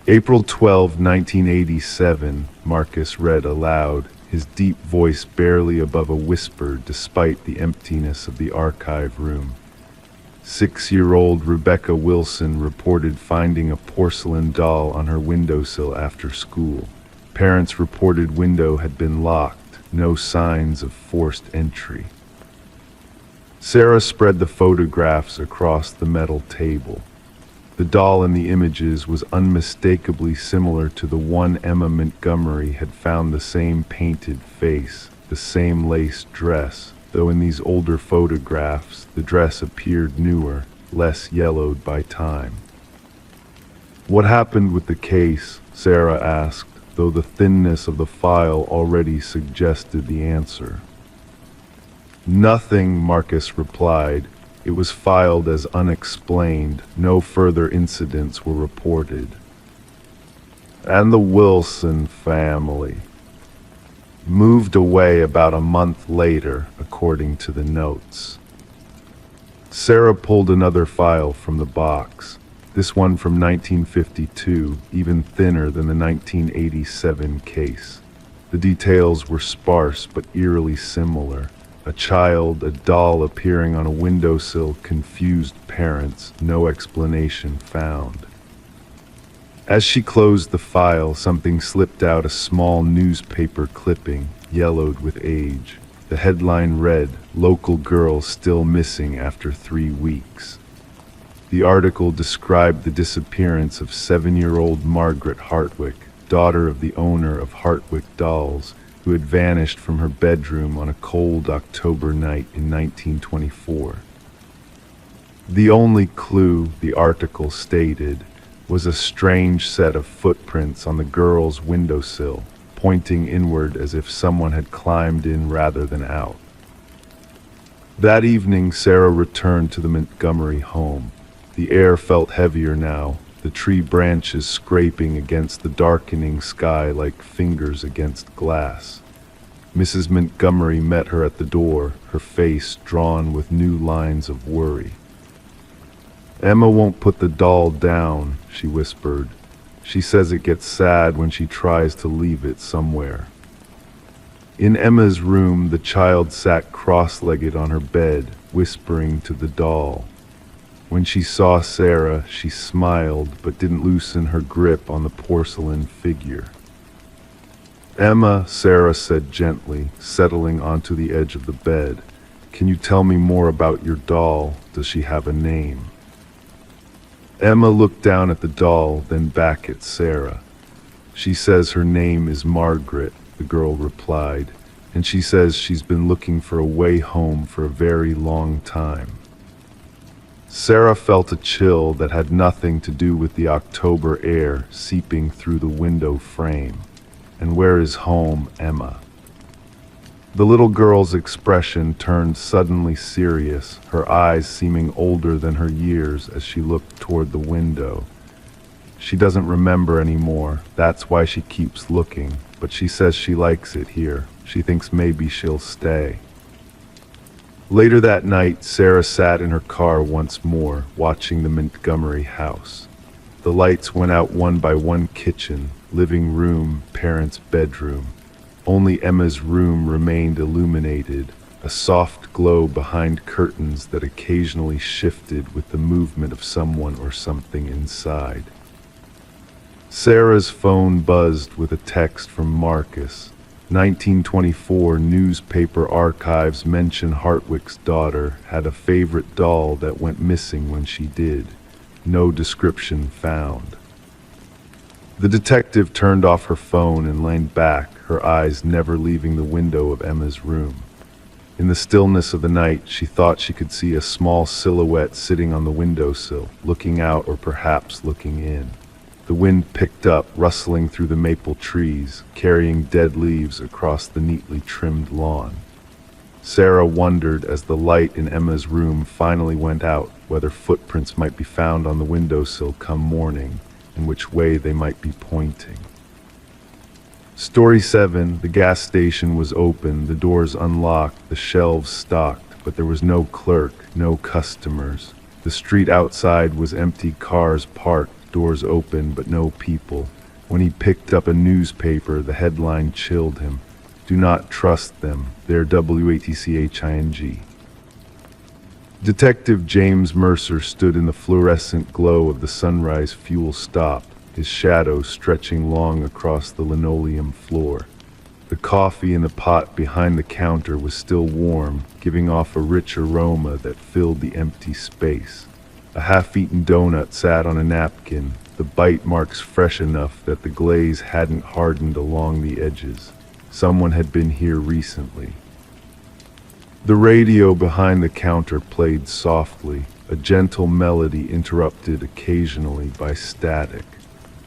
"April 12, 1987, Marcus read aloud, his deep voice barely above a whisper despite the emptiness of the archive room. 6-year-old Rebecca Wilson reported finding a porcelain doll on her windowsill after school. Parents reported window had been locked, no signs of forced entry. Sarah spread the photographs across the metal table. The doll in the images was unmistakably similar to the one Emma Montgomery had found, the same painted face, the same lace dress, though in these older photographs the dress appeared newer, less yellowed by time. "What happened with the case?" Sarah asked, though the thinness of the file already suggested the answer. "Nothing," Marcus replied. "It was filed as unexplained. No further incidents were reported." And the Wilson family moved away about a month later, according to the notes. Sarah pulled another file from the box, this one from 1952, even thinner than the 1987 case. The details were sparse but eerily similar. A child, a doll appearing on a windowsill, confused parents, no explanation found. As she closed the file, something slipped out, a small newspaper clipping, yellowed with age. The headline read, "Local girl still missing after 3 weeks." The article described the disappearance of 7-year-old Margaret Hartwick, daughter of the owner of Hartwick Dolls, who had vanished from her bedroom on a cold October night in 1924. The only clue, the article stated, was a strange set of footprints on the girl's windowsill, pointing inward as if someone had climbed in rather than out. That evening, Sarah returned to the Montgomery home. The air felt heavier now, the tree branches scraping against the darkening sky like fingers against glass. Mrs. Montgomery met her at the door, her face drawn with new lines of worry. "Emma won't put the doll down," she whispered. "She says it gets sad when she tries to leave it somewhere." In Emma's room, the child sat cross-legged on her bed, whispering to the doll. When she saw Sarah, she smiled but didn't loosen her grip on the porcelain figure. "Emma," Sarah said gently, settling onto the edge of the bed, "can you tell me more about your doll? Does she have a name?" Emma looked down at the doll, then back at Sarah. "She says her name is Margaret," the girl replied, "and she says she's been looking for a way home for a very long time." Sarah felt a chill that had nothing to do with the October air seeping through the window frame. And where is home, Emma? The little girl's expression turned suddenly serious, her eyes seeming older than her years as she looked toward the window. She doesn't remember anymore, that's why she keeps looking, but she says she likes it here. She thinks maybe she'll stay. Later that night, Sarah sat in her car once more, watching the Montgomery house. The lights went out one by one: kitchen, living room, parents' bedroom. Only Emma's room remained illuminated, a soft glow behind curtains that occasionally shifted with the movement of someone or something inside. Sarah's phone buzzed with a text from Marcus. 1924 newspaper archives mention Hartwick's daughter had a favorite doll that went missing when she did. No description found. The detective turned off her phone and leaned back, her eyes never leaving the window of Emma's room. In the stillness of the night, she thought she could see a small silhouette sitting on the windowsill, looking out or perhaps looking in. The wind picked up, rustling through the maple trees, carrying dead leaves across the neatly trimmed lawn. Sarah wondered, as the light in Emma's room finally went out, whether footprints might be found on the windowsill come morning, and which way they might be pointing. Story 7. The gas station was open, the doors unlocked, the shelves stocked, but there was no clerk, no customers. The street outside was empty, cars parked, doors open, but no people. When he picked up a newspaper, the headline chilled him. "Do not trust them. They're WATCHING." Detective James Mercer stood in the fluorescent glow of the sunrise fuel stop, his shadow stretching long across the linoleum floor. The coffee in the pot behind the counter was still warm, giving off a rich aroma that filled the empty space. A half-eaten donut sat on a napkin, the bite marks fresh enough that the glaze hadn't hardened along the edges. Someone had been here recently. The radio behind the counter played softly, a gentle melody interrupted occasionally by static.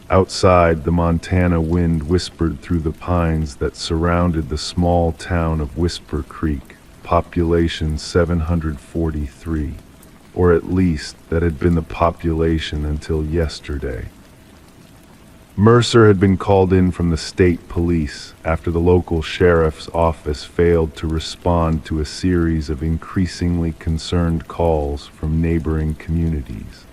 Outside, the Montana wind whispered through the pines that surrounded the small town of Whisper Creek, population 743, or at least that had been the population until yesterday. Mercer had been called in from the state police after the local sheriff's office failed to respond to a series of increasingly concerned calls from neighboring communities.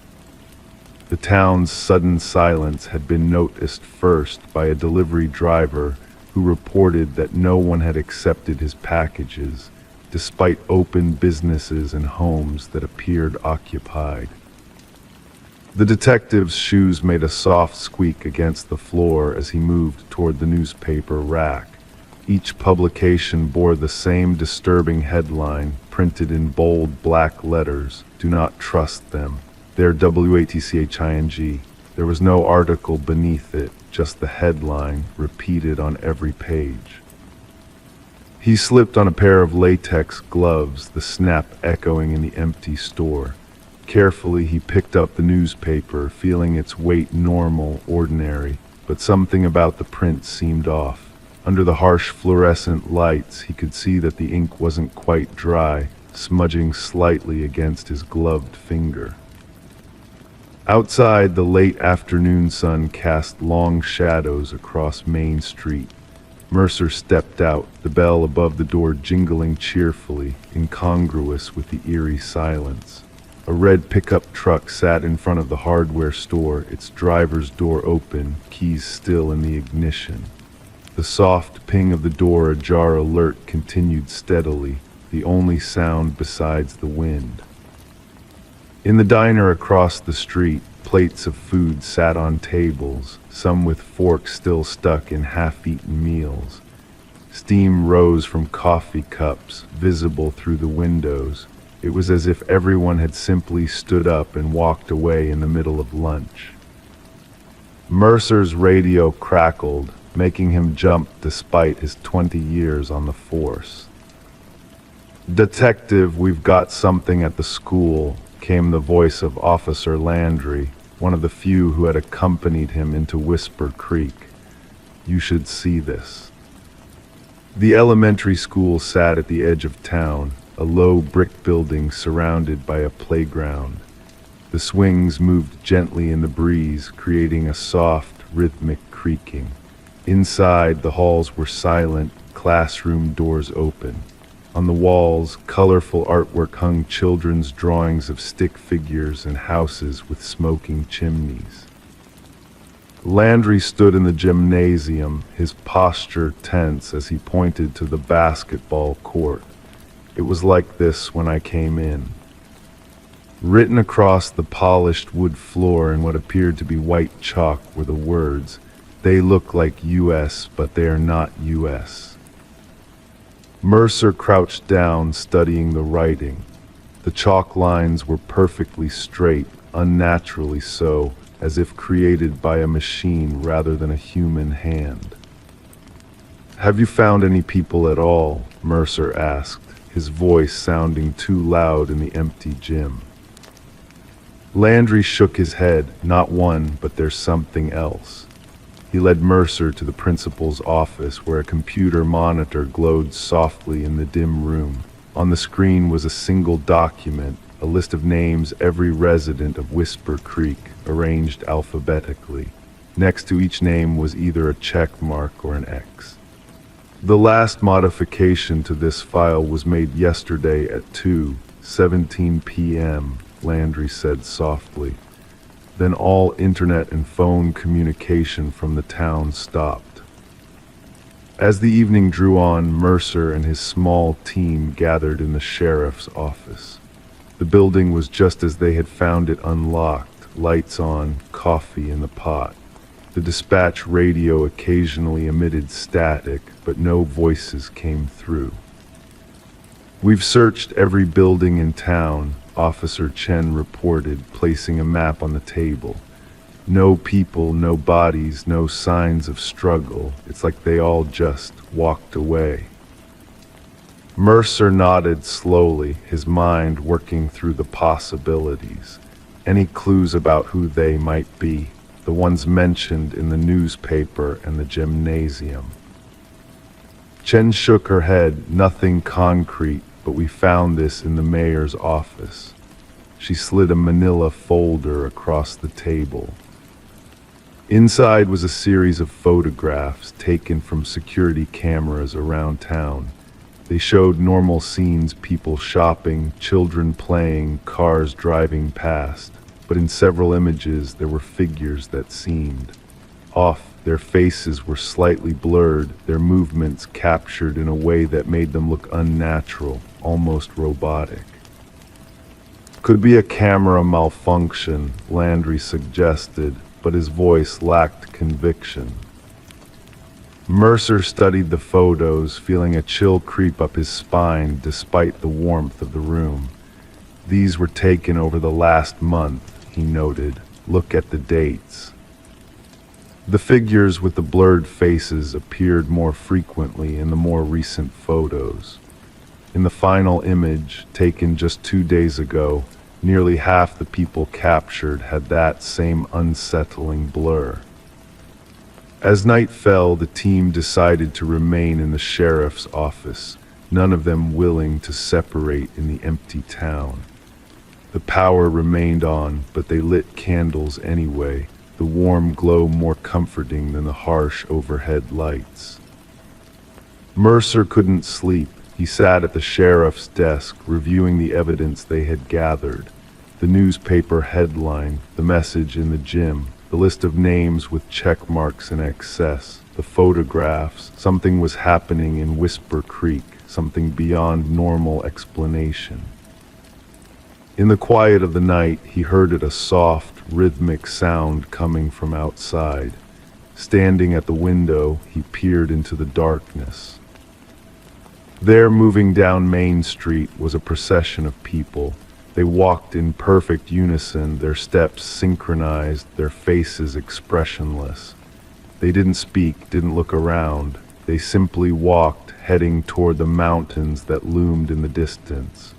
The town's sudden silence had been noticed first by a delivery driver who reported that no one had accepted his packages, despite open businesses and homes that appeared occupied. The detective's shoes made a soft squeak against the floor as he moved toward the newspaper rack. Each publication bore the same disturbing headline, printed in bold black letters: "Do not trust them. They're WATCHING." There was no article beneath it, just the headline, repeated on every page. He slipped on a pair of latex gloves, the snap echoing in the empty store. Carefully, he picked up the newspaper, feeling its weight normal, ordinary, but something about the print seemed off. Under the harsh fluorescent lights, he could see that the ink wasn't quite dry, smudging slightly against his gloved finger. Outside, the late afternoon sun cast long shadows across Main Street. Mercer stepped out, the bell above the door jingling cheerfully, incongruous with the eerie silence. A red pickup truck sat in front of the hardware store, its driver's door open, keys still in the ignition. The soft ping of the door ajar alert continued steadily, the only sound besides the wind. In the diner across the street, plates of food sat on tables, some with forks still stuck in half-eaten meals. Steam rose from coffee cups, visible through the windows. It was as if everyone had simply stood up and walked away in the middle of lunch. Mercer's radio crackled, making him jump despite his 20 years on the force. "Detective, we've got something at the school," came the voice of Officer Landry, one of the few who had accompanied him into Whisper Creek. "You should see this." The elementary school sat at the edge of town, a low brick building surrounded by a playground. The swings moved gently in the breeze, creating a soft, rhythmic creaking. Inside, the halls were silent, classroom doors open. On the walls, colorful artwork hung children's drawings of stick figures and houses with smoking chimneys. Landry stood in the gymnasium, his posture tense as he pointed to the basketball court. "It was like this when I came in." Written across the polished wood floor in what appeared to be white chalk were the words, "They look like US, but they are not US." Mercer crouched down, studying the writing. The chalk lines were perfectly straight, unnaturally so, as if created by a machine rather than a human hand. "Have you found any people at all?" Mercer asked, his voice sounding too loud in the empty gym. Landry shook his head. "Not one, but there's something else." He led Mercer to the principal's office, where a computer monitor glowed softly in the dim room. On the screen was a single document, a list of names every resident of Whisper Creek, arranged alphabetically. Next to each name was either a check mark or an X. "The last modification to this file was made yesterday at 2:17 p.m., Landry said softly. Then all internet and phone communication from the town stopped. As the evening drew on, Mercer and his small team gathered in the sheriff's office. The building was just as they had found it, unlocked, lights on, coffee in the pot. The dispatch radio occasionally emitted static, but no voices came through. "We've searched every building in town," Officer Chen reported, placing a map on the table. "No people, no bodies, no signs of struggle. It's like they all just walked away." Mercer nodded slowly, his mind working through the possibilities. Any clues about who they might be, the ones mentioned in the newspaper and the gymnasium. Chen shook her head. "Nothing concrete, but we found this in the mayor's office." She slid a manila folder across the table. Inside was a series of photographs taken from security cameras around town. They showed normal scenes: people shopping, children playing, cars driving past. But in several images there were figures that seemed off. Their faces were slightly blurred, their movements captured in a way that made them look unnatural, almost robotic. "Could be a camera malfunction," Landry suggested, but his voice lacked conviction. Mercer studied the photos, feeling a chill creep up his spine despite the warmth of the room. "These were taken over the last month," he noted. "Look at the dates." The figures with the blurred faces appeared more frequently in the more recent photos. In the final image, taken just 2 days ago, nearly half the people captured had that same unsettling blur. As night fell, the team decided to remain in the sheriff's office, none of them willing to separate in the empty town. The power remained on, but they lit candles anyway, the warm glow more comforting than the harsh overhead lights. Mercer couldn't sleep. He sat at the sheriff's desk, reviewing the evidence they had gathered. The newspaper headline, the message in the gym, the list of names with check marks in excess, the photographs. Something was happening in Whisper Creek, something beyond normal explanation. In the quiet of the night, he heard it, a soft, rhythmic sound coming from outside. Standing at the window, he peered into the darkness. There, moving down Main Street, was a procession of people. They walked in perfect unison, their steps synchronized, their faces expressionless. They didn't speak, didn't look around. They simply walked, heading toward the mountains that loomed in the distance.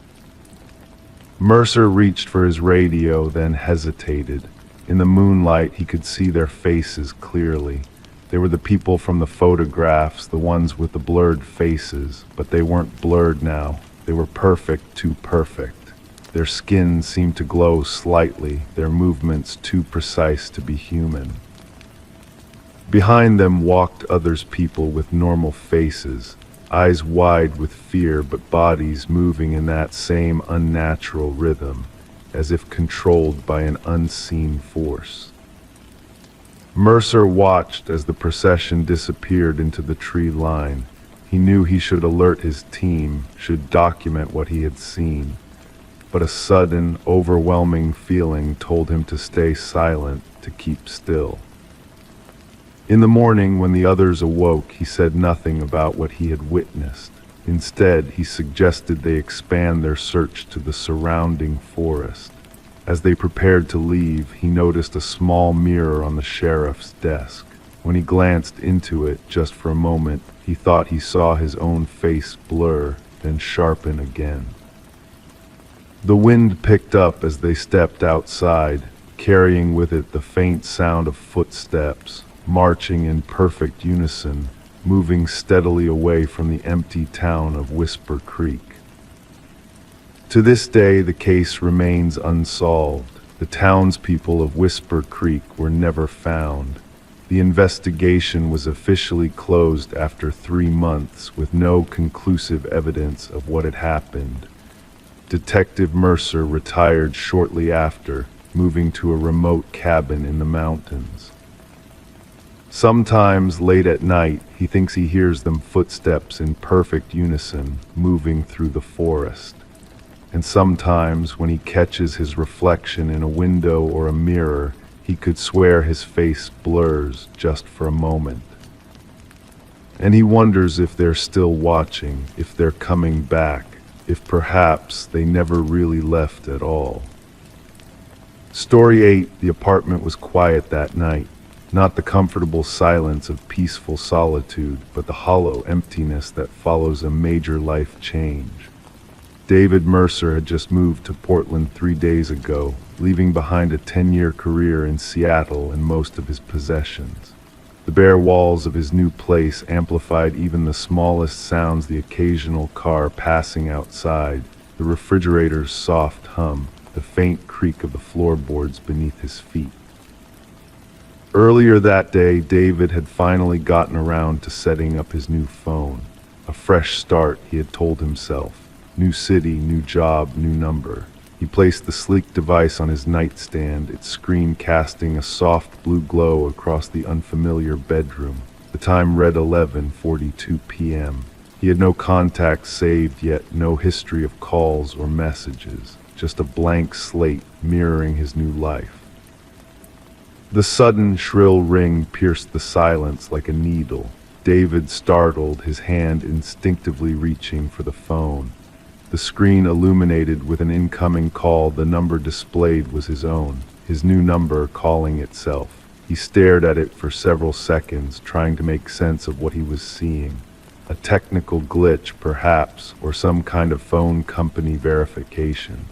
Mercer reached for his radio, then hesitated. In the moonlight, he could see their faces clearly. They were the people from the photographs, the ones with the blurred faces, but they weren't blurred now. They were perfect, too perfect. Their skin seemed to glow slightly, their movements too precise to be human. Behind them walked others, people with normal faces, eyes wide with fear, but bodies moving in that same unnatural rhythm, as if controlled by an unseen force. Mercer watched as the procession disappeared into the tree line. He knew he should alert his team, should document what he had seen. But a sudden, overwhelming feeling told him to stay silent, to keep still. In the morning, when the others awoke, he said nothing about what he had witnessed. Instead, he suggested they expand their search to the surrounding forest. As they prepared to leave, he noticed a small mirror on the sheriff's desk. When he glanced into it, just for a moment, he thought he saw his own face blur, then sharpen again. The wind picked up as they stepped outside, carrying with it the faint sound of footsteps, marching in perfect unison, moving steadily away from the empty town of Whisper Creek. To this day, the case remains unsolved. The townspeople of Whisper Creek were never found. The investigation was officially closed after 3 months, with no conclusive evidence of what had happened. Detective Mercer retired shortly after, moving to a remote cabin in the mountains. Sometimes, late at night, he thinks he hears them footsteps in perfect unison, moving through the forest. and sometimes when he catches his reflection in a window or a mirror, he could swear his face blurs just for a moment. And he wonders if they're still watching, if they're coming back, if perhaps they never really left at all. Story 8, the apartment was quiet that night. Not the comfortable silence of peaceful solitude, but the hollow emptiness that follows a major life change. David Mercer had just moved to Portland 3 days ago, leaving behind a 10-year career in Seattle and most of his possessions. The bare walls of his new place amplified even the smallest sounds, the occasional car passing outside, the refrigerator's soft hum, the faint creak of the floorboards beneath his feet. Earlier that day, David had finally gotten around to setting up his new phone. A fresh start, he had told himself. New city, new job, new number. He placed the sleek device on his nightstand, its screen casting a soft blue glow across the unfamiliar bedroom. The time read 11:42 p.m. He had no contacts saved yet, no history of calls or messages, just a blank slate mirroring his new life. The sudden shrill ring pierced the silence like a needle. David startled, his hand instinctively reaching for the phone. The screen illuminated with an incoming call. The number displayed was his own, his new number calling itself. He stared at it for several seconds, trying to make sense of what he was seeing. A technical glitch, perhaps, or some kind of phone company verification.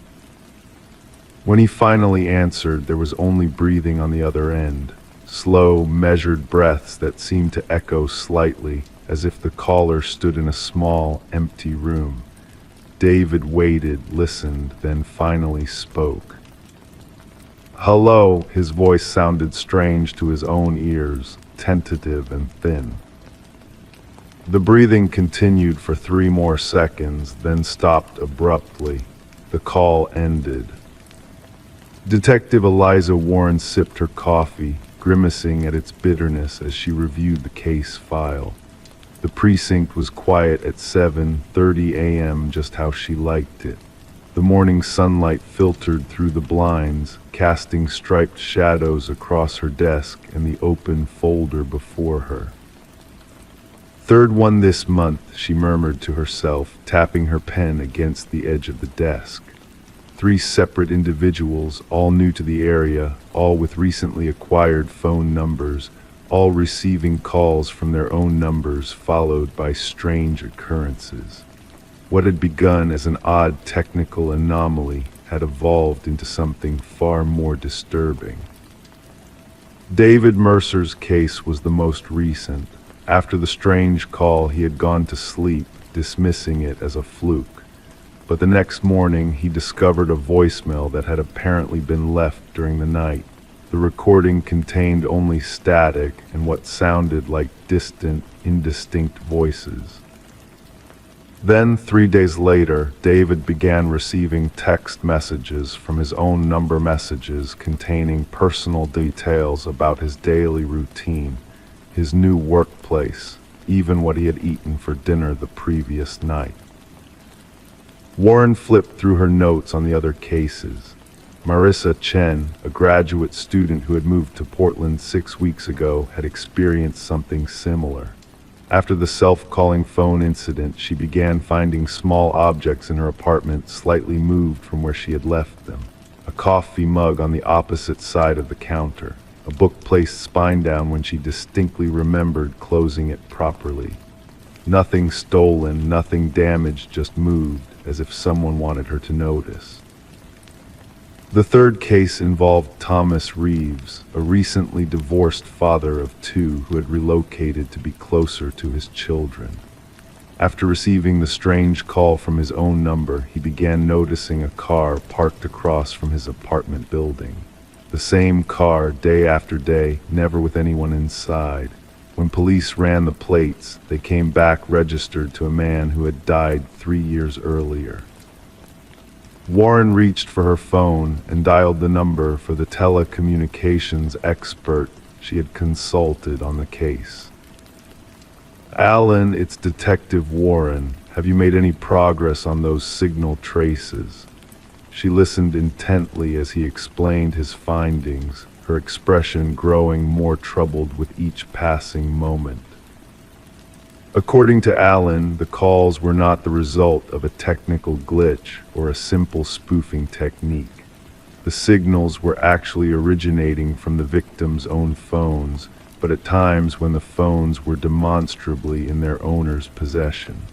When he finally answered, there was only breathing on the other end. Slow, measured breaths that seemed to echo slightly, as if the caller stood in a small, empty room. David waited, listened, then finally spoke. "Hello," his voice sounded strange to his own ears, tentative and thin. The breathing continued for 3 more seconds, then stopped abruptly. The call ended. Detective Eliza Warren sipped her coffee, grimacing at its bitterness as she reviewed the case file. The precinct was quiet at 7:30 a.m., just how she liked it. The morning sunlight filtered through the blinds, casting striped shadows across her desk and the open folder before her. "Third one this month," she murmured to herself, tapping her pen against the edge of the desk. 3 separate individuals, all new to the area, all with recently acquired phone numbers, all receiving calls from their own numbers, followed by strange occurrences. What had begun as an odd technical anomaly had evolved into something far more disturbing. David Mercer's case was the most recent. After the strange call, he had gone to sleep, dismissing it as a fluke. But the next morning, he discovered a voicemail that had apparently been left during the night. The recording contained only static and what sounded like distant, indistinct voices. Then, 3 days later, David began receiving text messages from his own number, messages containing personal details about his daily routine, his new workplace, even what he had eaten for dinner the previous night. Warren flipped through her notes on the other cases. Marissa Chen, a graduate student who had moved to Portland 6 weeks ago, had experienced something similar. After the self-calling phone incident, she began finding small objects in her apartment slightly moved from where she had left them. A coffee mug on the opposite side of the counter, a book placed spine down when she distinctly remembered closing it properly. Nothing stolen, nothing damaged, just moved, as if someone wanted her to notice. The third case involved Thomas Reeves, a recently divorced father of 2 who had relocated to be closer to his children. After receiving the strange call from his own number, he began noticing a car parked across from his apartment building. The same car, day after day, never with anyone inside. When police ran the plates, they came back registered to a man who had died 3 years earlier. Warren reached for her phone and dialed the number for the telecommunications expert she had consulted on the case. "Alan, it's Detective Warren. Have you made any progress on those signal traces? She listened intently as he explained his findings, her expression growing more troubled with each passing moment. According to Allen, the calls were not the result of a technical glitch or a simple spoofing technique. The signals were actually originating from the victims' own phones, but at times when the phones were demonstrably in their owner's possession.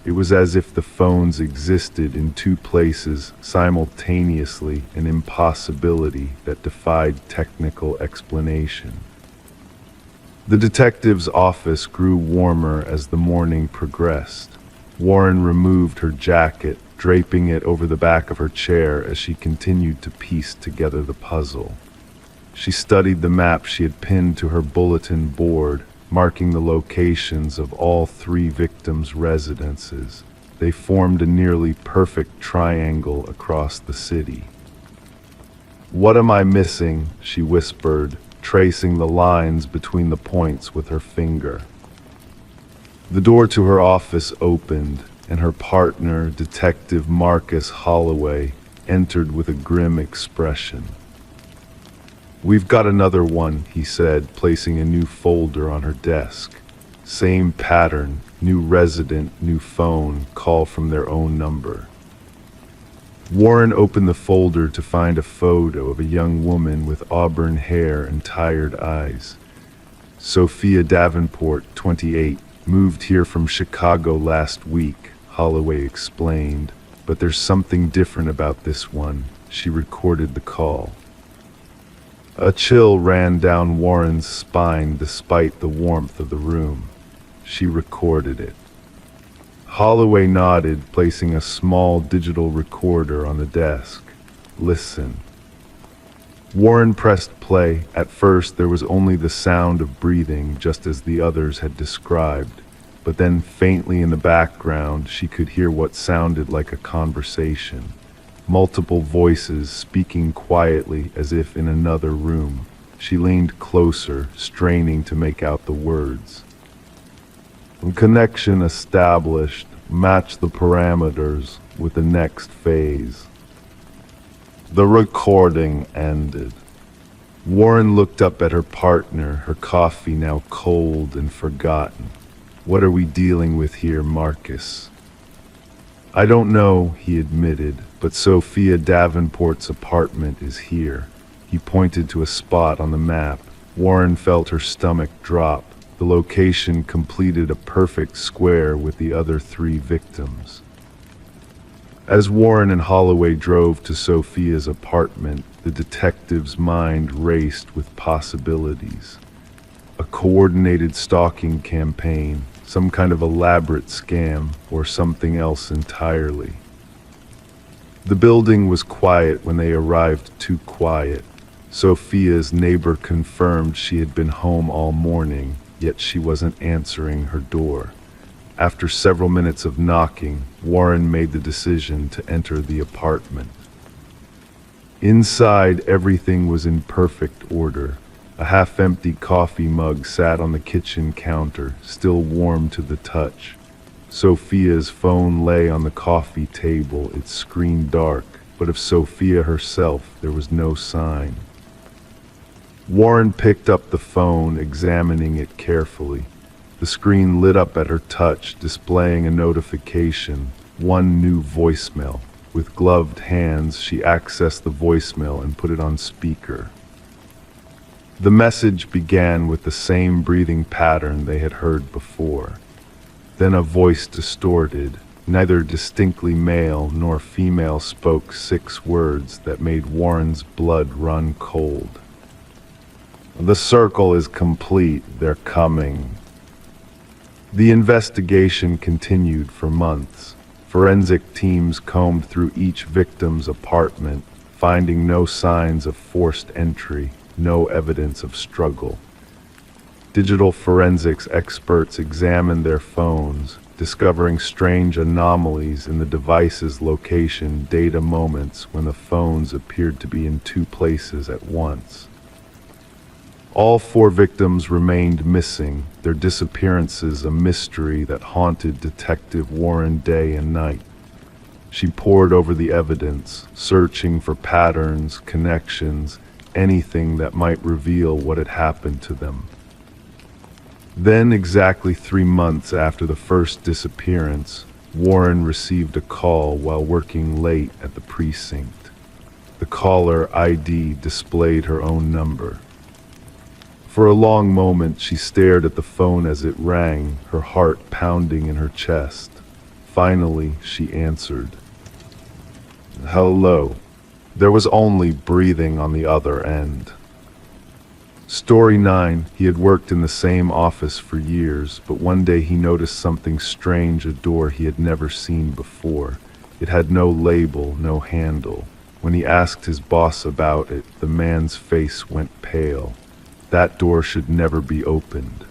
It was as if the phones existed in two places simultaneously, an impossibility that defied technical explanation. The detective's office grew warmer as the morning progressed. Warren removed her jacket, draping it over the back of her chair as she continued to piece together the puzzle. She studied the map she had pinned to her bulletin board, marking the locations of all three victims' residences. They formed a nearly perfect triangle across the city. "What am I missing?" she whispered, tracing the lines between the points with her finger. The door to her office opened, and her partner, Detective Marcus Holloway, entered with a grim expression. "We've got another one," he said, placing a new folder on her desk. Same pattern, new resident, new phone, call from their own number. Warren opened the folder to find a photo of a young woman with auburn hair and tired eyes. Sophia Davenport, 28, moved here from Chicago last week, Holloway explained. But there's something different about this one. She recorded the call. A chill ran down Warren's spine despite the warmth of the room. She recorded it. Holloway nodded, placing a small digital recorder on the desk. "Listen." Warren pressed play. At first, there was only the sound of breathing, just as the others had described. But then, faintly in the background, she could hear what sounded like a conversation. Multiple voices speaking quietly as if in another room. She leaned closer, straining to make out the words. "Connection established. Match the parameters with the next phase." The recording ended. Warren looked up at her partner, her coffee now cold and forgotten. "What are we dealing with here, Marcus?" "I don't know," he admitted, "but Sophia Davenport's apartment is here." He pointed to a spot on the map. Warren felt her stomach drop. The location completed a perfect square with the other three victims. As Warren and Holloway drove to Sophia's apartment, the detective's mind raced with possibilities. A coordinated stalking campaign, some kind of elaborate scam, or something else entirely. The building was quiet when they arrived, too quiet. Sophia's neighbor confirmed she had been home all morning, yet she wasn't answering her door. After several minutes of knocking, Warren made the decision to enter the apartment. Inside, everything was in perfect order. A half-empty coffee mug sat on the kitchen counter, still warm to the touch. Sophia's phone lay on the coffee table, its screen dark, but of Sophia herself there was no sign. Warren picked up the phone, examining it carefully. The screen lit up at her touch, displaying a notification, one new voicemail. With gloved hands, she accessed the voicemail and put it on speaker. The message began with the same breathing pattern they had heard before. Then a voice distorted. Neither distinctly male nor female spoke 6 words that made Warren's blood run cold. "The circle is complete. They're coming." The investigation continued for months. Forensic teams combed through each victim's apartment, finding no signs of forced entry, no evidence of struggle. Digital forensics experts examined their phones, discovering strange anomalies in the device's location data moments when the phones appeared to be in 2 places at once. All 4 victims remained missing, their disappearances a mystery that haunted Detective Warren day and night. She pored over the evidence, searching for patterns, connections, anything that might reveal what had happened to them. Then, exactly 3 months after the first disappearance, Warren received a call while working late at the precinct. The caller ID displayed her own number. For a long moment, she stared at the phone as it rang, her heart pounding in her chest. Finally, she answered. Hello. There was only breathing on the other end. Story 9. He had worked in the same office for years, but one day he noticed something strange, a door he had never seen before. It had no label, no handle. When he asked his boss about it, the man's face went pale. That door should never be opened.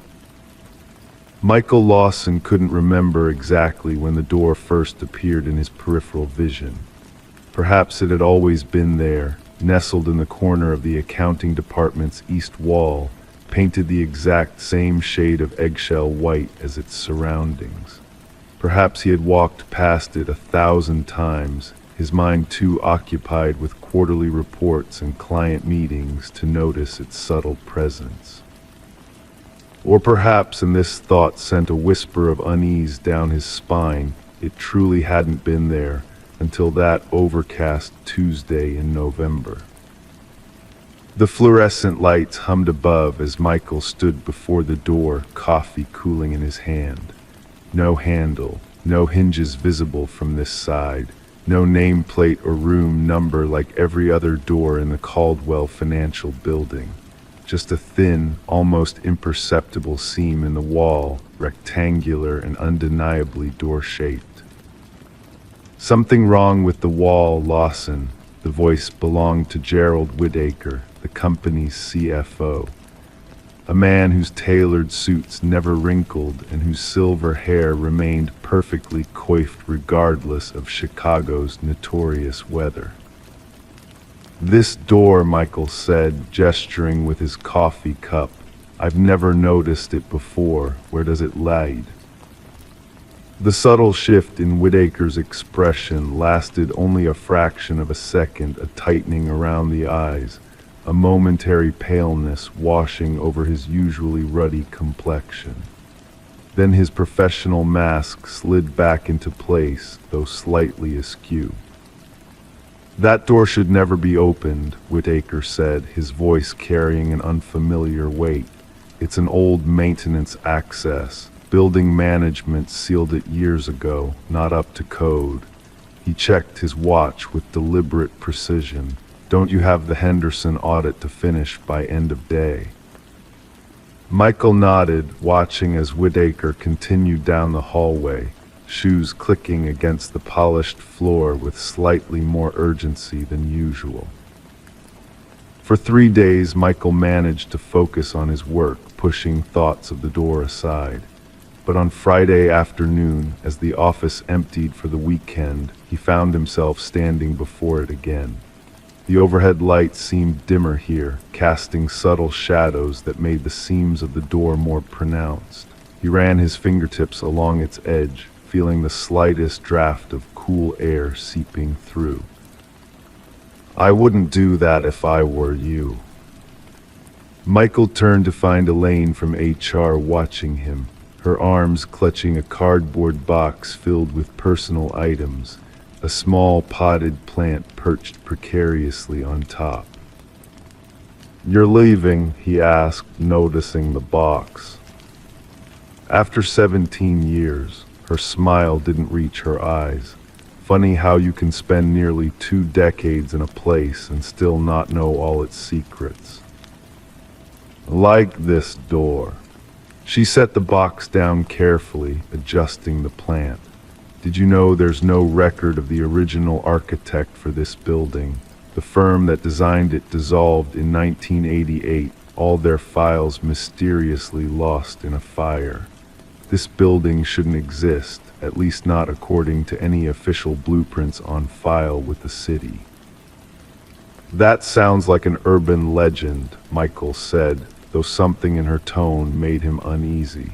Michael Lawson couldn't remember exactly when the door first appeared in his peripheral vision. Perhaps it had always been there, nestled in the corner of the accounting department's east wall, painted the exact same shade of eggshell white as its surroundings. Perhaps he had walked past it 1,000 times, his mind too occupied with quarterly reports and client meetings to notice its subtle presence. Or perhaps, and this thought sent a whisper of unease down his spine, it truly hadn't been there until that overcast Tuesday in November. The fluorescent lights hummed above as Michael stood before the door, coffee cooling in his hand. No handle, no hinges visible from this side, no nameplate or room number like every other door in the Caldwell Financial Building. Just a thin, almost imperceptible seam in the wall, rectangular and undeniably door-shaped. Something wrong with the wall, Lawson. The voice belonged to Gerald Whitaker, the company's CFO. A man whose tailored suits never wrinkled and whose silver hair remained perfectly coiffed regardless of Chicago's notorious weather. This door, Michael said, gesturing with his coffee cup. I've never noticed it before. Where does it lead? The subtle shift in Whitaker's expression lasted only a fraction of a second, a tightening around the eyes, a momentary paleness washing over his usually ruddy complexion. Then his professional mask slid back into place, though slightly askew. That door should never be opened, Whitaker said, his voice carrying an unfamiliar weight. It's an old maintenance access. Building management sealed it years ago, not up to code. He checked his watch with deliberate precision. Don't you have the Henderson audit to finish by end of day? Michael nodded, watching as Whitaker continued down the hallway, shoes clicking against the polished floor with slightly more urgency than usual. For 3 days, Michael managed to focus on his work, pushing thoughts of the door aside. But on Friday afternoon, as the office emptied for the weekend, he found himself standing before it again. The overhead lights seemed dimmer here, casting subtle shadows that made the seams of the door more pronounced. He ran his fingertips along its edge, feeling the slightest draft of cool air seeping through. I wouldn't do that if I were you. Michael turned to find Elaine from HR watching him, her arms clutching a cardboard box filled with personal items, a small potted plant perched precariously on top. You're leaving, he asked, noticing the box. After 17 years, her smile didn't reach her eyes. Funny how you can spend nearly 2 decades in a place and still not know all its secrets. Like this door. She set the box down carefully, adjusting the plant. Did you know there's no record of the original architect for this building? The firm that designed it dissolved in 1988, all their files mysteriously lost in a fire. This building shouldn't exist, at least not according to any official blueprints on file with the city. That sounds like an urban legend, Michael said, though something in her tone made him uneasy.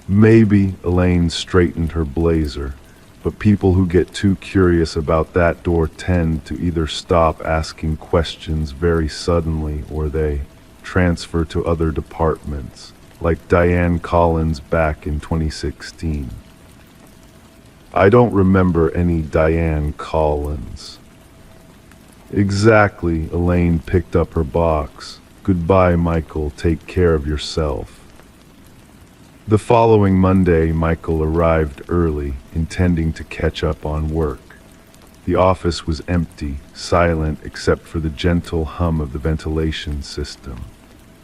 Maybe, Elaine straightened her blazer, but people who get too curious about that door tend to either stop asking questions very suddenly or they transfer to other departments, like Diane Collins back in 2016. I don't remember any Diane Collins. Exactly, Elaine picked up her box. Goodbye, Michael, take care of yourself. The following Monday, Michael arrived early, intending to catch up on work. The office was empty, silent except for the gentle hum of the ventilation system.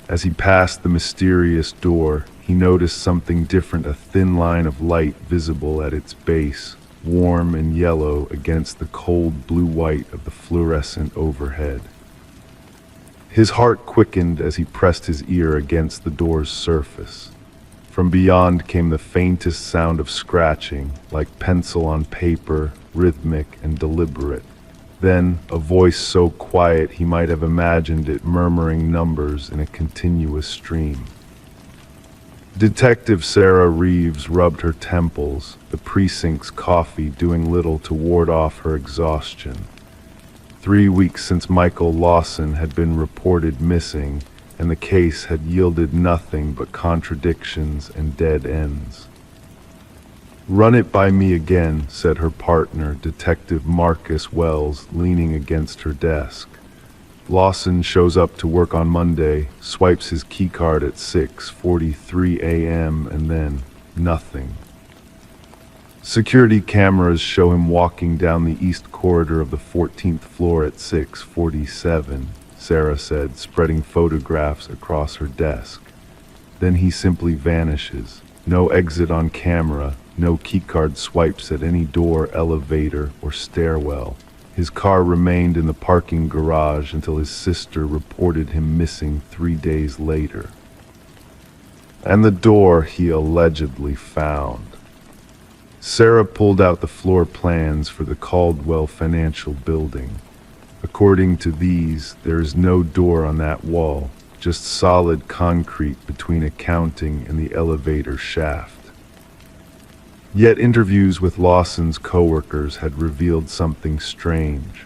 As he passed the mysterious door, he noticed something different, a thin line of light visible at its base, warm and yellow against the cold blue-white of the fluorescent overhead. His heart quickened as he pressed his ear against the door's surface. From beyond came the faintest sound of scratching, like pencil on paper, rhythmic and deliberate. Then, a voice so quiet he might have imagined it murmuring numbers in a continuous stream. Detective Sarah Reeves rubbed her temples, the precinct's coffee doing little to ward off her exhaustion. 3 weeks since Michael Lawson had been reported missing, and the case had yielded nothing but contradictions and dead ends. "Run it by me again," said her partner, Detective Marcus Wells, leaning against her desk. Lawson shows up to work on Monday, swipes his keycard at 6:43 a.m., and then nothing. Security cameras show him walking down the east corridor of the 14th floor at 6:47. Sarah said, spreading photographs across her desk. Then he simply vanishes. No exit on camera, no keycard swipes at any door, elevator, or stairwell. His car remained in the parking garage until his sister reported him missing 3 days later. And the door he allegedly found. Sarah pulled out the floor plans for the Caldwell Financial Building. According to these, there is no door on that wall, just solid concrete between accounting and the elevator shaft. Yet interviews with Lawson's coworkers had revealed something strange.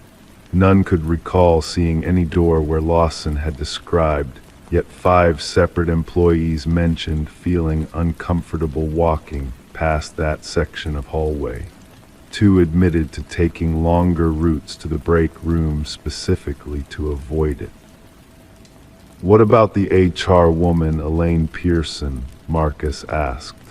None could recall seeing any door where Lawson had described, yet 5 separate employees mentioned feeling uncomfortable walking past that section of hallway. 2 admitted to taking longer routes to the break room specifically to avoid it. "What about the HR woman, Elaine Pearson?" Marcus asked.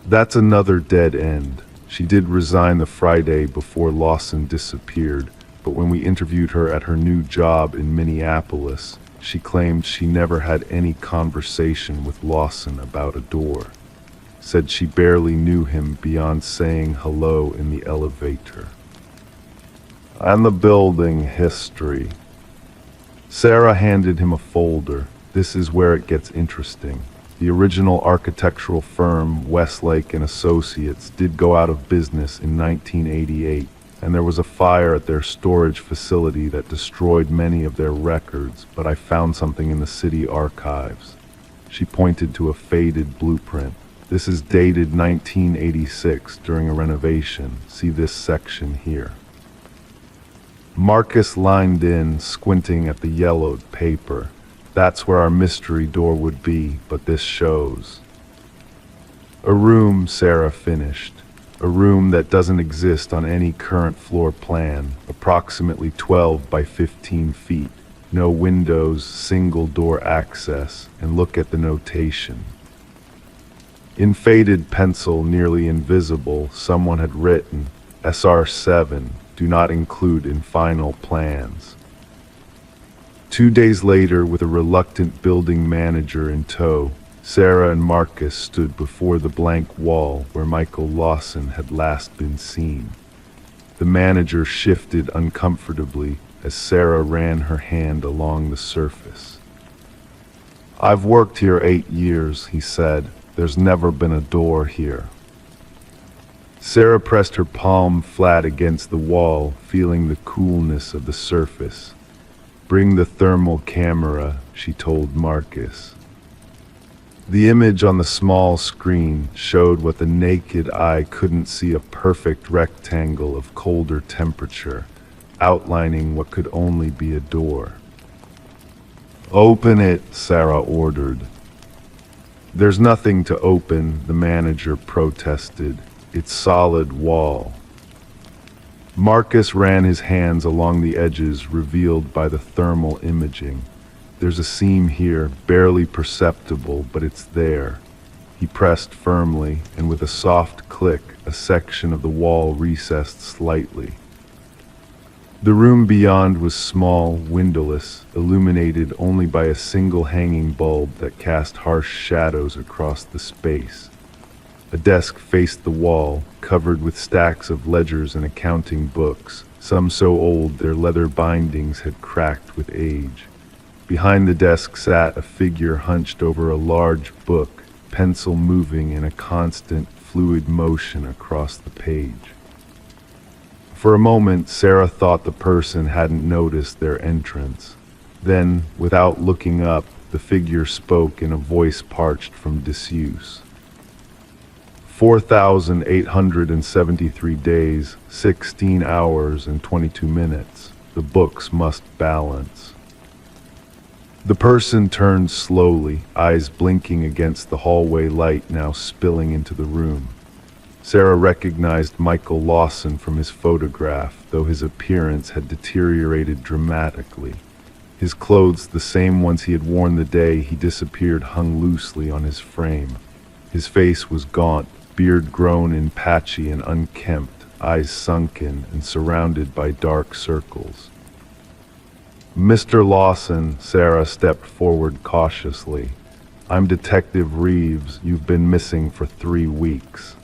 "That's another dead end. She did resign the Friday before Lawson disappeared, but when we interviewed her at her new job in Minneapolis, she claimed she never had any conversation with Lawson about a door. Said she barely knew him beyond saying hello in the elevator." "And the building history." Sarah handed him a folder. "This is where it gets interesting. The original architectural firm, Westlake and Associates, did go out of business in 1988, and there was a fire at their storage facility that destroyed many of their records, but I found something in the city archives." She pointed to a faded blueprint. "This is dated 1986 during a renovation. See this section here." Marcus lined in, squinting at the yellowed paper. "That's where our mystery door would be, but this shows." "A room," Sarah finished. "A room that doesn't exist on any current floor plan, approximately 12 by 15 feet. No windows, single door access, and look at the notation." In faded pencil, nearly invisible, someone had written, "SR7, do not include in final plans." 2 days later, with a reluctant building manager in tow, Sarah and Marcus stood before the blank wall where Michael Lawson had last been seen. The manager shifted uncomfortably as Sarah ran her hand along the surface. "I've worked here 8 years, he said. "There's never been a door here." Sarah pressed her palm flat against the wall, feeling the coolness of the surface. "Bring the thermal camera," she told Marcus. The image on the small screen showed what the naked eye couldn't see, a perfect rectangle of colder temperature, outlining what could only be a door. "Open it," Sarah ordered. "There's nothing to open," the manager protested. "It's solid wall." Marcus ran his hands along the edges revealed by the thermal imaging. "There's a seam here, barely perceptible, but it's there." He pressed firmly, and with a soft click, a section of the wall recessed slightly. The room beyond was small, windowless, illuminated only by a single hanging bulb that cast harsh shadows across the space. A desk faced the wall, covered with stacks of ledgers and accounting books, some so old their leather bindings had cracked with age. Behind the desk sat a figure hunched over a large book, pencil moving in a constant, fluid motion across the page. For a moment, Sarah thought the person hadn't noticed their entrance. Then, without looking up, the figure spoke in a voice parched from disuse. 4,873 days, 16 hours and 22 minutes. The books must balance. The person turned slowly, eyes blinking against the hallway light now spilling into the room. Sarah recognized Michael Lawson from his photograph, though his appearance had deteriorated dramatically. His clothes, the same ones he had worn the day he disappeared, hung loosely on his frame. His face was gaunt, beard grown in patchy and unkempt, eyes sunken and surrounded by dark circles. "Mr. Lawson," Sarah stepped forward cautiously. "I'm Detective Reeves. You've been missing for 3 weeks."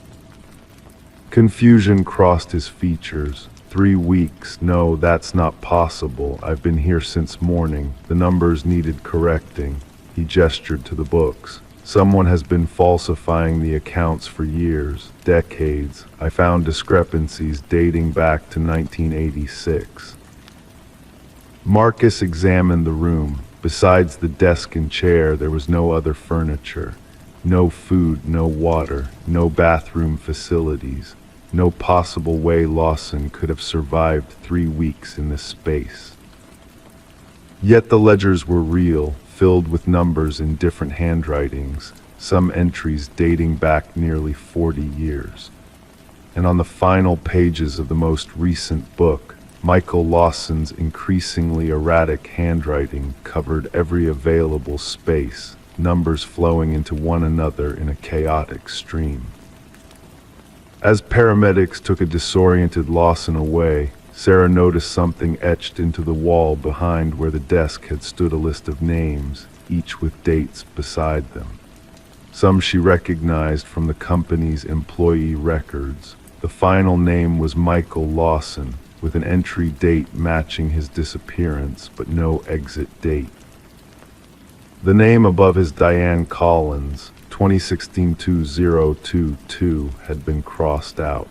Confusion crossed his features. 3 weeks? No, that's not possible. I've been here since morning. The numbers needed correcting. He gestured to the books. Someone has been falsifying the accounts for years, decades. I found discrepancies dating back to 1986. Marcus examined the room. Besides the desk and chair, there was no other furniture. No food, no water, no bathroom facilities. No possible way Lawson could have survived 3 weeks in this space. Yet the ledgers were real, filled with numbers in different handwritings, some entries dating back nearly 40 years. And on the final pages of the most recent book, Michael Lawson's increasingly erratic handwriting covered every available space, numbers flowing into one another in a chaotic stream. As paramedics took a disoriented Lawson away, Sarah noticed something etched into the wall behind where the desk had stood, a list of names, each with dates beside them. Some she recognized from the company's employee records. The final name was Michael Lawson, with an entry date matching his disappearance, but no exit date. The name above is Diane Collins. 2016-2022 had been crossed out.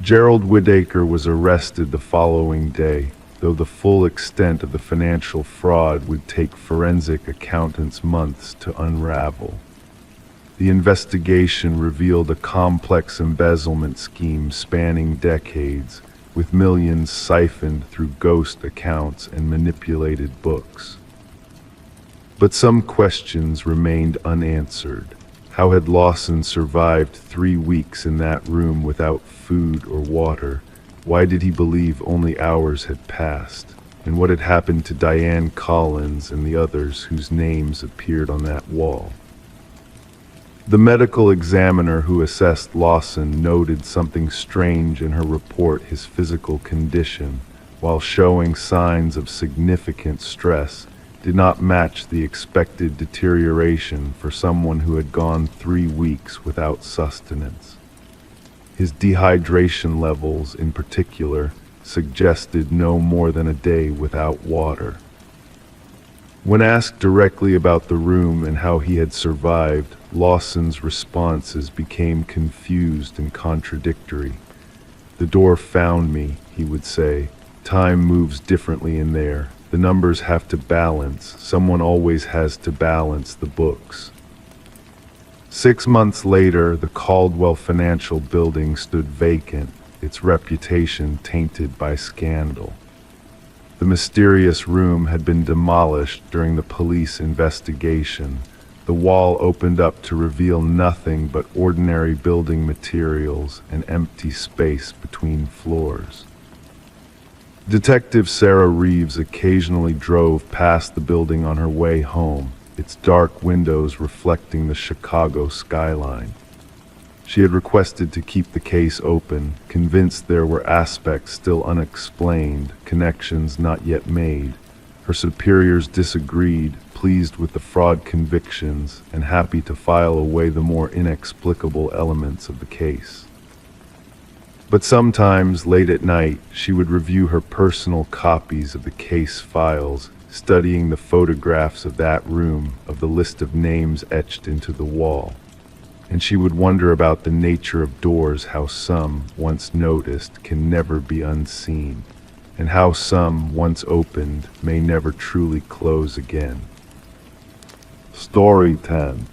Gerald Whittaker was arrested the following day, though the full extent of the financial fraud would take forensic accountants months to unravel. The investigation revealed a complex embezzlement scheme spanning decades, with millions siphoned through ghost accounts and manipulated books. But some questions remained unanswered. How had Lawson survived 3 weeks in that room without food or water? Why did he believe only hours had passed? And what had happened to Diane Collins and the others whose names appeared on that wall? The medical examiner who assessed Lawson noted something strange in her report. His physical condition, while showing signs of significant stress, did not match the expected deterioration for someone who had gone 3 weeks without sustenance. His dehydration levels, in particular, suggested no more than a day without water. When asked directly about the room and how he had survived, Lawson's responses became confused and contradictory. "The door found me," he would say. "Time moves differently in there. The numbers have to balance. Someone always has to balance the books. 6 months later, the Caldwell Financial building stood vacant, its reputation tainted by scandal. The mysterious room had been demolished during the police investigation. The wall opened up to reveal nothing but ordinary building materials and empty space between floors. Detective Sarah Reeves occasionally drove past the building on her way home, its dark windows reflecting the Chicago skyline. She had requested to keep the case open, convinced there were aspects still unexplained, connections not yet made. Her superiors disagreed, pleased with the fraud convictions, and happy to file away the more inexplicable elements of the case. But sometimes, late at night, she would review her personal copies of the case files, studying the photographs of that room, of the list of names etched into the wall. And she would wonder about the nature of doors, how some, once noticed, can never be unseen, and how some, once opened, may never truly close again. Story 10.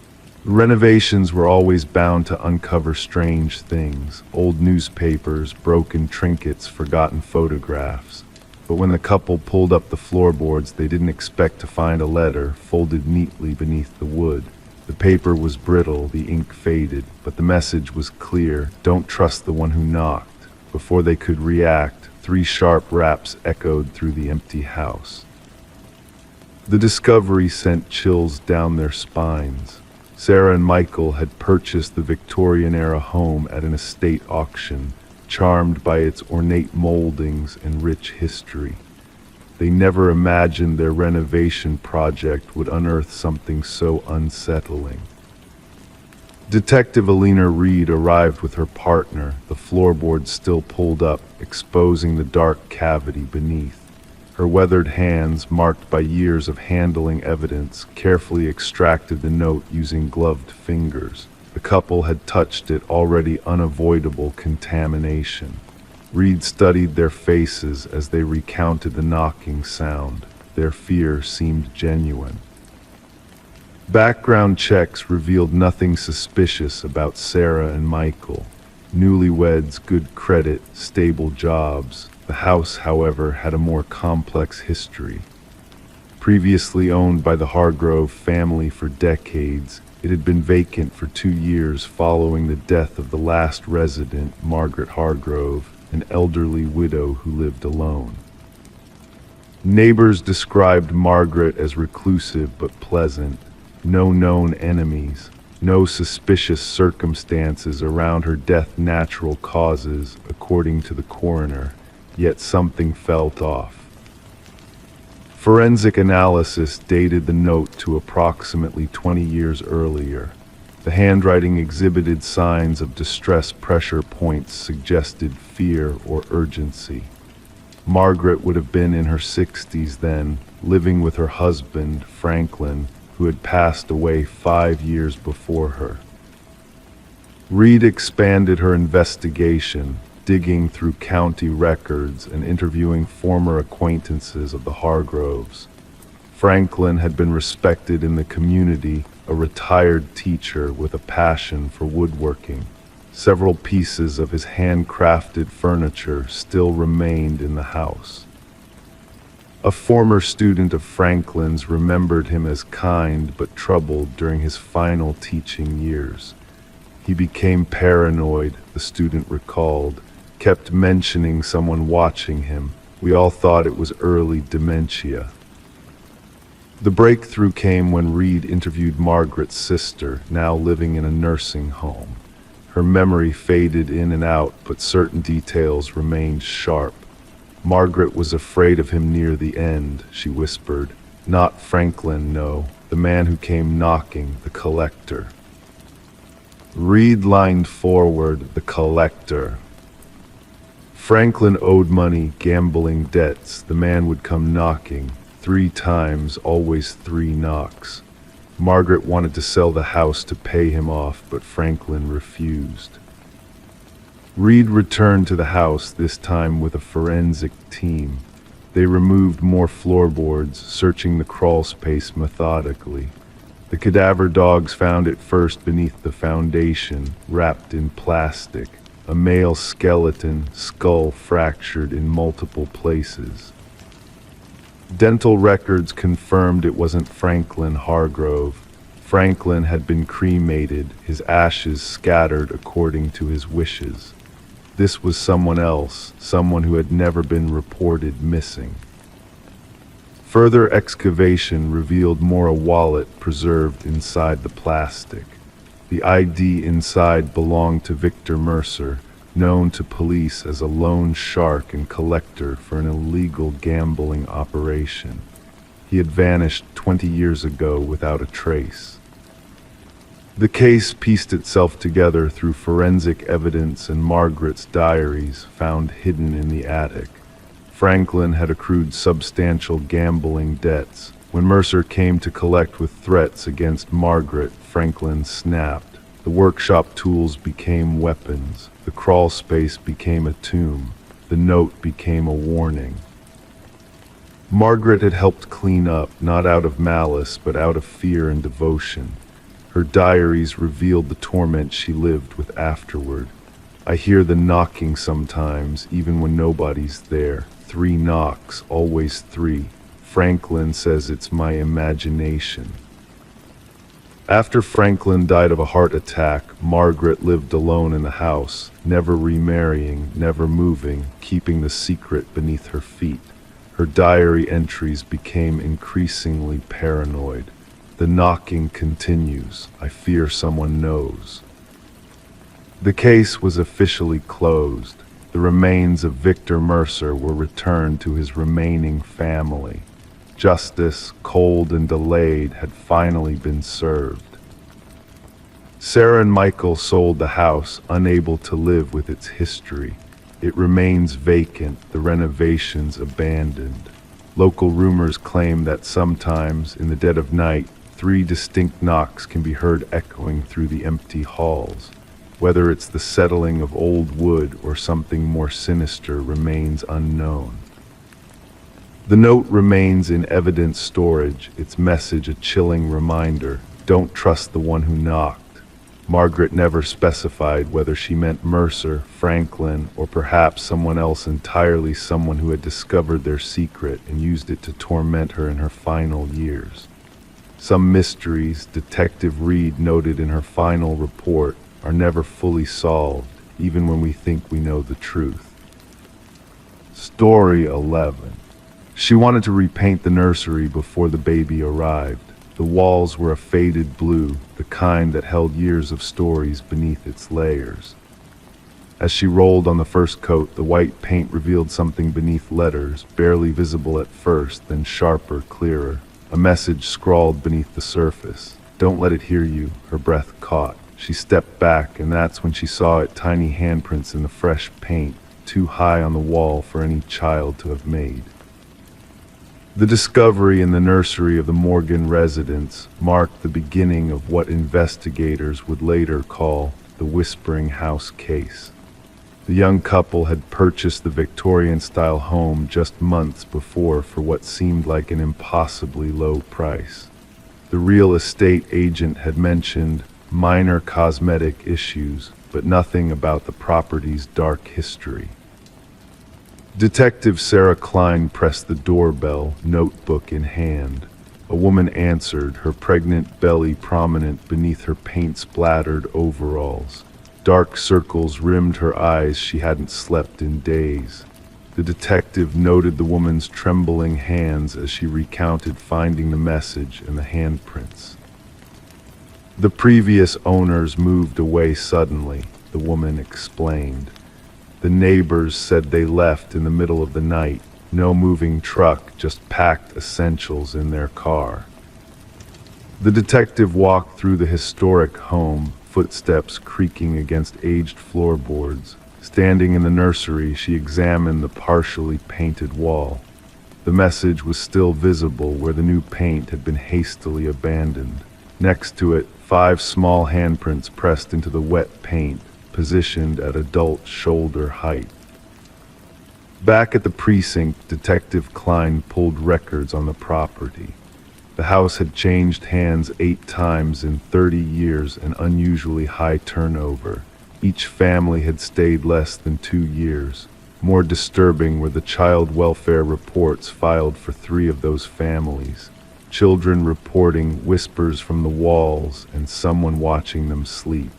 Renovations were always bound to uncover strange things, old newspapers, broken trinkets, forgotten photographs. But when the couple pulled up the floorboards, they didn't expect to find a letter folded neatly beneath the wood. The paper was brittle, the ink faded, but the message was clear: don't trust the one who knocked. Before they could react, 3 sharp raps echoed through the empty house. The discovery sent chills down their spines. Sarah and Michael had purchased the Victorian-era home at an estate auction, charmed by its ornate moldings and rich history. They never imagined their renovation project would unearth something so unsettling. Detective Alina Reed arrived with her partner, the floorboards still pulled up, exposing the dark cavity beneath. Her weathered hands, marked by years of handling evidence, carefully extracted the note using gloved fingers. The couple had touched it, already unavoidable contamination. Reed studied their faces as they recounted the knocking sound. Their fear seemed genuine. Background checks revealed nothing suspicious about Sarah and Michael. Newlyweds, good credit, stable jobs. The house, however, had a more complex history. Previously owned by the Hargrove family for decades, it had been vacant for 2 years following the death of the last resident, Margaret Hargrove, an elderly widow who lived alone. Neighbors described Margaret as reclusive but pleasant, no known enemies, no suspicious circumstances around her death, natural causes, according to the coroner. Yet something felt off. Forensic analysis dated the note to approximately 20 years earlier. The handwriting exhibited signs of distress. Pressure points suggested fear or urgency. Margaret would have been in her 60s then, living with her husband, Franklin, who had passed away 5 years before her. Reed expanded her investigation, digging through county records and interviewing former acquaintances of the Hargroves. Franklin had been respected in the community, a retired teacher with a passion for woodworking. Several pieces of his handcrafted furniture still remained in the house. A former student of Franklin's remembered him as kind but troubled during his final teaching years. He became paranoid, the student recalled, kept mentioning someone watching him. We all thought it was early dementia. The breakthrough came when Reed interviewed Margaret's sister, now living in a nursing home. Her memory faded in and out, but certain details remained sharp. Margaret was afraid of him near the end, she whispered. Not Franklin, no. The man who came knocking, the collector. Reed leaned forward. The collector. Franklin owed money, gambling debts. The man would come knocking. 3 times, always 3 knocks. Margaret wanted to sell the house to pay him off, but Franklin refused. Reed returned to the house, this time with a forensic team. They removed more floorboards, searching the crawl space methodically. The cadaver dogs found it first beneath the foundation, wrapped in plastic, a male skeleton, skull fractured in multiple places. Dental records confirmed it wasn't Franklin Hargrove. Franklin had been cremated, his ashes scattered according to his wishes. This was someone else, someone who had never been reported missing. Further excavation revealed more a wallet preserved inside the plastic. The ID inside belonged to Victor Mercer, known to police as a loan shark and collector for an illegal gambling operation. He had vanished 20 years ago without a trace. The case pieced itself together through forensic evidence and Margaret's diaries found hidden in the attic. Franklin had accrued substantial gambling debts. When Mercer came to collect with threats against Margaret, Franklin snapped. The workshop tools became weapons. The crawl space became a tomb. The note became a warning. Margaret had helped clean up, not out of malice, but out of fear and devotion. Her diaries revealed the torment she lived with afterward. I hear the knocking sometimes, even when nobody's there. 3 knocks, always 3. Franklin says it's my imagination. After Franklin died of a heart attack, Margaret lived alone in the house, never remarrying, never moving, keeping the secret beneath her feet. Her diary entries became increasingly paranoid. The knocking continues. I fear someone knows. The case was officially closed. The remains of Victor Mercer were returned to his remaining family. Justice, cold and delayed, had finally been served. Sarah and Michael sold the house, unable to live with its history. It remains vacant, the renovations abandoned. Local rumors claim that sometimes, in the dead of night, 3 distinct knocks can be heard echoing through the empty halls. Whether it's the settling of old wood or something more sinister remains unknown. The note remains in evidence storage, its message a chilling reminder: don't trust the one who knocked. Margaret never specified whether she meant Mercer, Franklin, or perhaps someone else entirely, someone who had discovered their secret and used it to torment her in her final years. Some mysteries, Detective Reed noted in her final report, are never fully solved, even when we think we know the truth. Story 11. She wanted to repaint the nursery before the baby arrived. The walls were a faded blue, the kind that held years of stories beneath its layers. As she rolled on the first coat, the white paint revealed something beneath letters, barely visible at first, then sharper, clearer. A message scrawled beneath the surface. Don't let it hear you. Her breath caught. She stepped back, and that's when she saw it, tiny handprints in the fresh paint, too high on the wall for any child to have made. The discovery in the nursery of the Morgan residence marked the beginning of what investigators would later call the Whispering House case. The young couple had purchased the Victorian-style home just months before for what seemed like an impossibly low price. The real estate agent had mentioned minor cosmetic issues, but nothing about the property's dark history. Detective Sarah Klein pressed the doorbell, notebook in hand. A woman answered, her pregnant belly prominent beneath her paint-splattered overalls. Dark circles rimmed her eyes. She hadn't slept in days. The detective noted the woman's trembling hands as she recounted finding the message and the handprints. The previous owners moved away suddenly, the woman explained. The neighbors said they left in the middle of the night. No moving truck, just packed essentials in their car. The detective walked through the historic home, footsteps creaking against aged floorboards. Standing in the nursery, she examined the partially painted wall. The message was still visible where the new paint had been hastily abandoned. Next to it, 5 small handprints pressed into the wet paint, positioned at adult shoulder height. Back at the precinct, Detective Klein pulled records on the property. The house had changed hands 8 times in 30 years, an unusually high turnover. Each family had stayed less than 2 years. More disturbing were the child welfare reports filed for 3 of those families. Children reporting whispers from the walls and someone watching them sleep.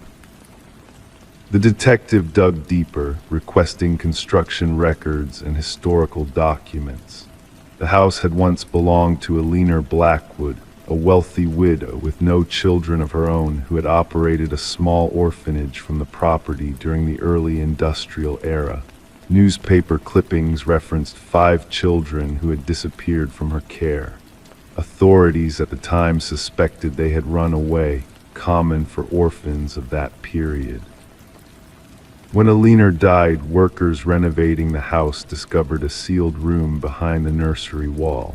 The detective dug deeper, requesting construction records and historical documents. The house had once belonged to Eleanor Blackwood, a wealthy widow with no children of her own who had operated a small orphanage from the property during the early industrial era. Newspaper clippings referenced 5 children who had disappeared from her care. Authorities at the time suspected they had run away, common for orphans of that period. When Eleanor died, workers renovating the house discovered a sealed room behind the nursery wall.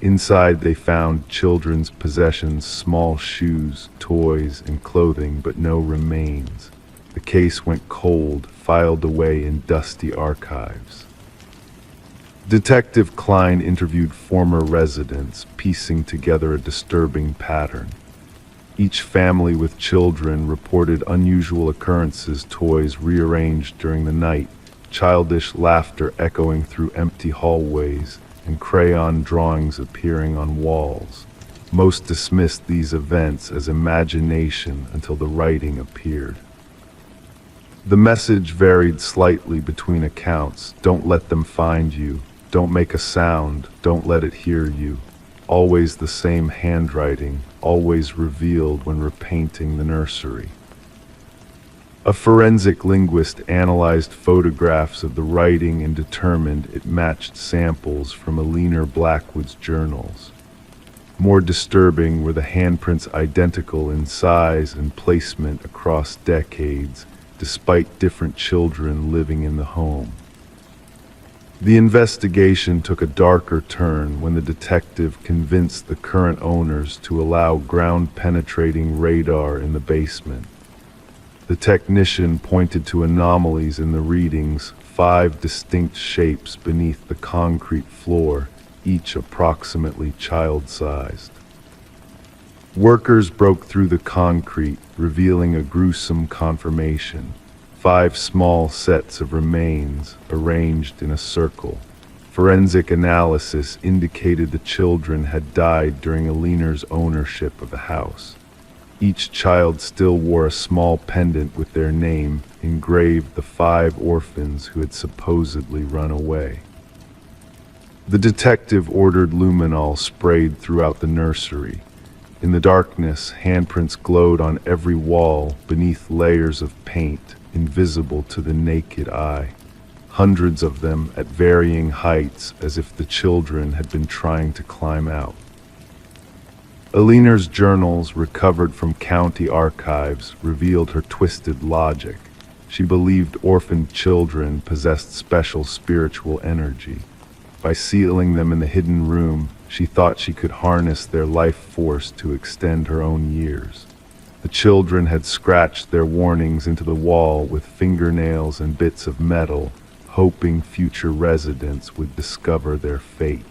Inside they found children's possessions, small shoes, toys, and clothing, but no remains. The case went cold, filed away in dusty archives. Detective Klein interviewed former residents, piecing together a disturbing pattern. Each family with children reported unusual occurrences: toys rearranged during the night, childish laughter echoing through empty hallways, and crayon drawings appearing on walls. Most dismissed these events as imagination until the writing appeared. The message varied slightly between accounts: don't let them find you, don't make a sound, don't let it hear you. Always the same handwriting, always revealed when repainting the nursery. A forensic linguist analyzed photographs of the writing and determined it matched samples from Eleanor Blackwood's journals. More disturbing were the handprints, identical in size and placement across decades, despite different children living in the home. The investigation took a darker turn when the detective convinced the current owners to allow ground-penetrating radar in the basement. The technician pointed to anomalies in the readings, 5 distinct shapes beneath the concrete floor, each approximately child-sized. Workers broke through the concrete, revealing a gruesome confirmation: 5 small sets of remains arranged in a circle. Forensic analysis indicated the children had died during Eleanor's ownership of the house. Each child still wore a small pendant with their name engraved, the 5 orphans who had supposedly run away. The detective ordered luminol sprayed throughout the nursery. In the darkness, handprints glowed on every wall beneath layers of paint, invisible to the naked eye. Hundreds of them at varying heights, as if the children had been trying to climb out. Eleanor's journals, recovered from county archives, revealed her twisted logic. She believed orphaned children possessed special spiritual energy. By sealing them in the hidden room, she thought she could harness their life force to extend her own years. The children had scratched their warnings into the wall with fingernails and bits of metal, hoping future residents would discover their fate.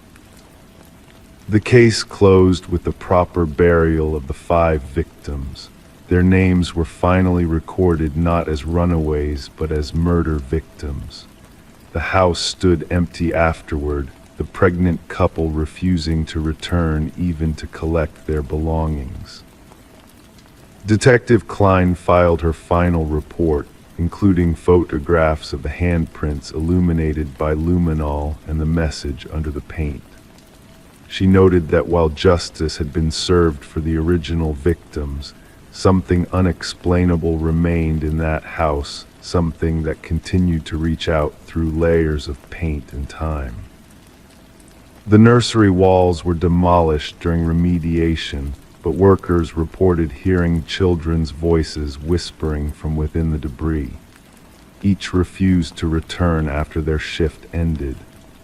The case closed with the proper burial of the 5 victims. Their names were finally recorded not as runaways but as murder victims. The house stood empty afterward, the pregnant couple refusing to return even to collect their belongings. Detective Klein filed her final report, including photographs of the handprints illuminated by luminol and the message under the paint. She noted that while justice had been served for the original victims, something unexplainable remained in that house, something that continued to reach out through layers of paint and time. The nursery walls were demolished during remediation, but workers reported hearing children's voices whispering from within the debris. Each refused to return after their shift ended.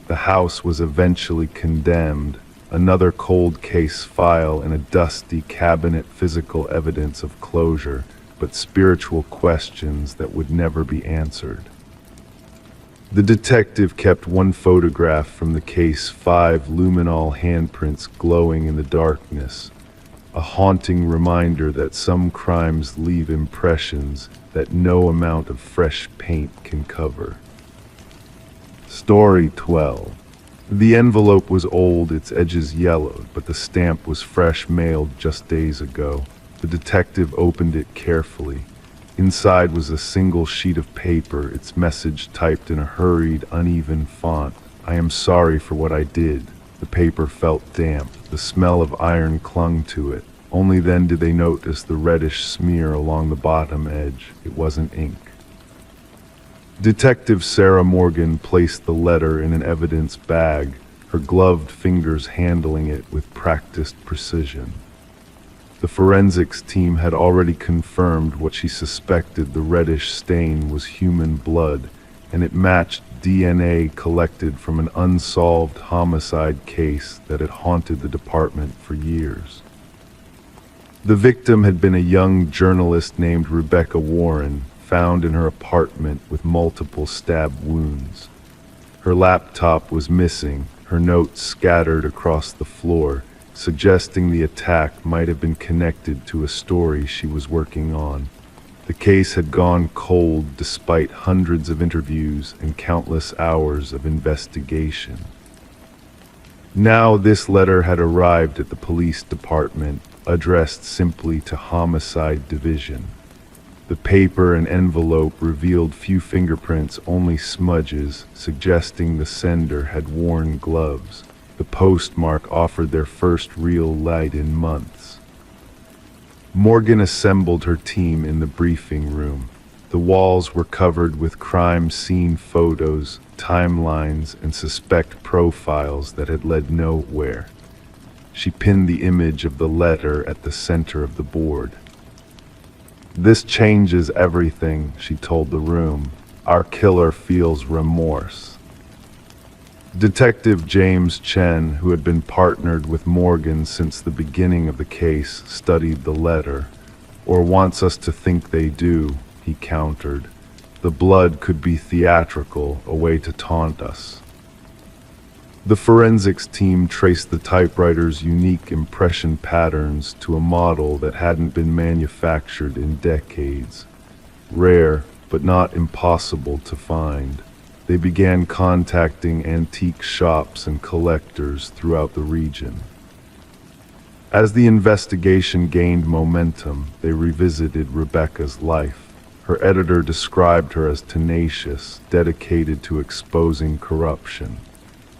The house was eventually condemned, another cold case file in a dusty cabinet, physical evidence of closure, but spiritual questions that would never be answered. The detective kept one photograph from the case, 5 luminol handprints glowing in the darkness, a haunting reminder that some crimes leave impressions that no amount of fresh paint can cover. Story 12. The envelope was old, its edges yellowed, but the stamp was fresh, mailed just days ago. The detective opened it carefully. Inside was a single sheet of paper, its message typed in a hurried, uneven font. "I am sorry for what I did." The paper felt damp. The smell of iron clung to it. Only then did they notice the reddish smear along the bottom edge. It wasn't ink. Detective Sarah Morgan placed the letter in an evidence bag, her gloved fingers handling it with practiced precision. The forensics team had already confirmed what she suspected. The reddish stain was human blood, and it matched DNA collected from an unsolved homicide case that had haunted the department for years. The victim had been a young journalist named Rebecca Warren, found in her apartment with multiple stab wounds. Her laptop was missing, her notes scattered across the floor, suggesting the attack might have been connected to a story she was working on. The case had gone cold despite hundreds of interviews and countless hours of investigation. Now this letter had arrived at the police department, addressed simply to Homicide Division. The paper and envelope revealed few fingerprints, only smudges, suggesting the sender had worn gloves. The postmark offered their first real light in months. Morgan assembled her team in the briefing room. The walls were covered with crime scene photos, timelines, and suspect profiles that had led nowhere. She pinned the image of the letter at the center of the board. "This changes everything," she told the room. "Our killer feels remorse." Detective James Chen, who had been partnered with Morgan since the beginning of the case, studied the letter. "Or wants us to think they do," he countered. "The blood could be theatrical, a way to taunt us." The forensics team traced the typewriter's unique impression patterns to a model that hadn't been manufactured in decades. Rare, but not impossible to find. They began contacting antique shops and collectors throughout the region. As the investigation gained momentum, they revisited Rebecca's life. Her editor described her as tenacious, dedicated to exposing corruption.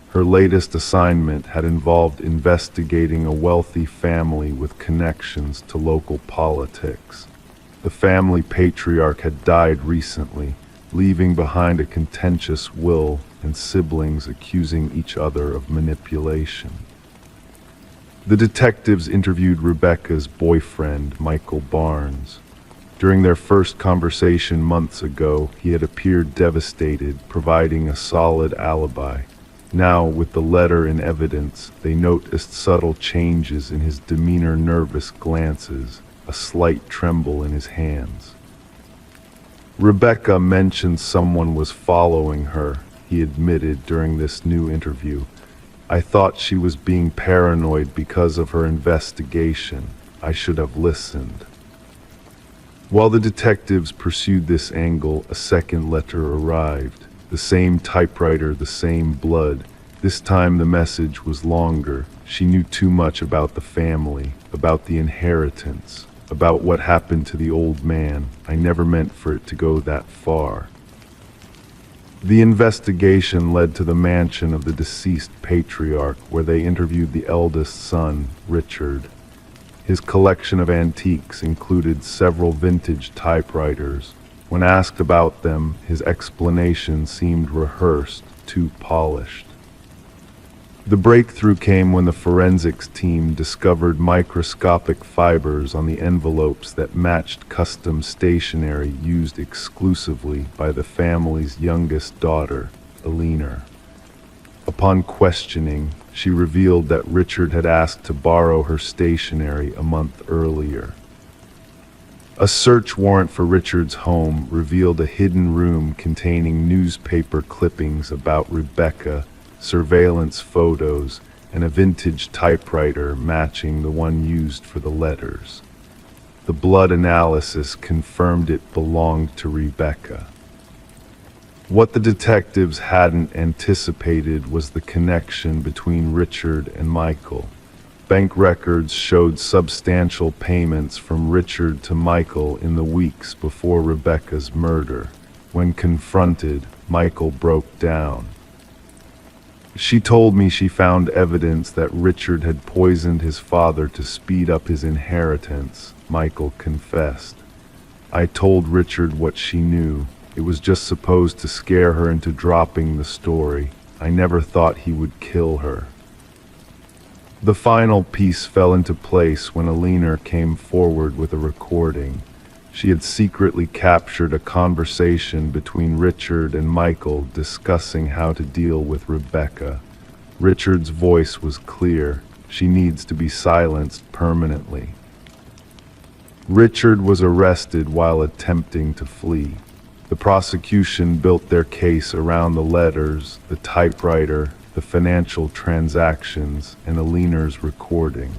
Her latest assignment had involved investigating a wealthy family with connections to local politics. The family patriarch had died recently, leaving behind a contentious will and siblings accusing each other of manipulation. The detectives interviewed Rebecca's boyfriend, Michael Barnes. During their first conversation months ago, he had appeared devastated, providing a solid alibi. Now, with the letter in evidence, they noticed subtle changes in his demeanor, nervous glances, a slight tremble in his hands. Rebecca mentioned someone was following her, he admitted during this new interview. "I thought she was being paranoid because of her investigation. I should have listened." While the detectives pursued this angle, a second letter arrived. The same typewriter, the same blood. This time the message was longer. She knew too much about the family, about the inheritance, about what happened to the old man. "I never meant for it to go that far." The investigation led to the mansion of the deceased patriarch, where they interviewed the eldest son, Richard. His collection of antiques included several vintage typewriters. When asked about them, his explanation seemed rehearsed, too polished. The breakthrough came when the forensics team discovered microscopic fibers on the envelopes that matched custom stationery used exclusively by the family's youngest daughter, Eleanor. Upon questioning, she revealed that Richard had asked to borrow her stationery a month earlier. A search warrant for Richard's home revealed a hidden room containing newspaper clippings about Rebecca, surveillance photos, and a vintage typewriter matching the one used for the letters. The blood analysis confirmed it belonged to Rebecca. What the detectives hadn't anticipated was the connection between Richard and Michael. Bank records showed substantial payments from Richard to Michael in the weeks before Rebecca's murder. When confronted, Michael broke down. She told me she found evidence that Richard had poisoned his father to speed up his inheritance, Michael confessed. I told Richard what she knew. It was just supposed to scare her into dropping the story. I never thought he would kill her. The final piece fell into place when a leaner came forward with a recording. She had secretly captured a conversation between Richard and Michael discussing how to deal with Rebecca. Richard's voice was clear. She needs to be silenced permanently. Richard was arrested while attempting to flee. The prosecution built their case around the letters, the typewriter, the financial transactions, and a leaner's recording.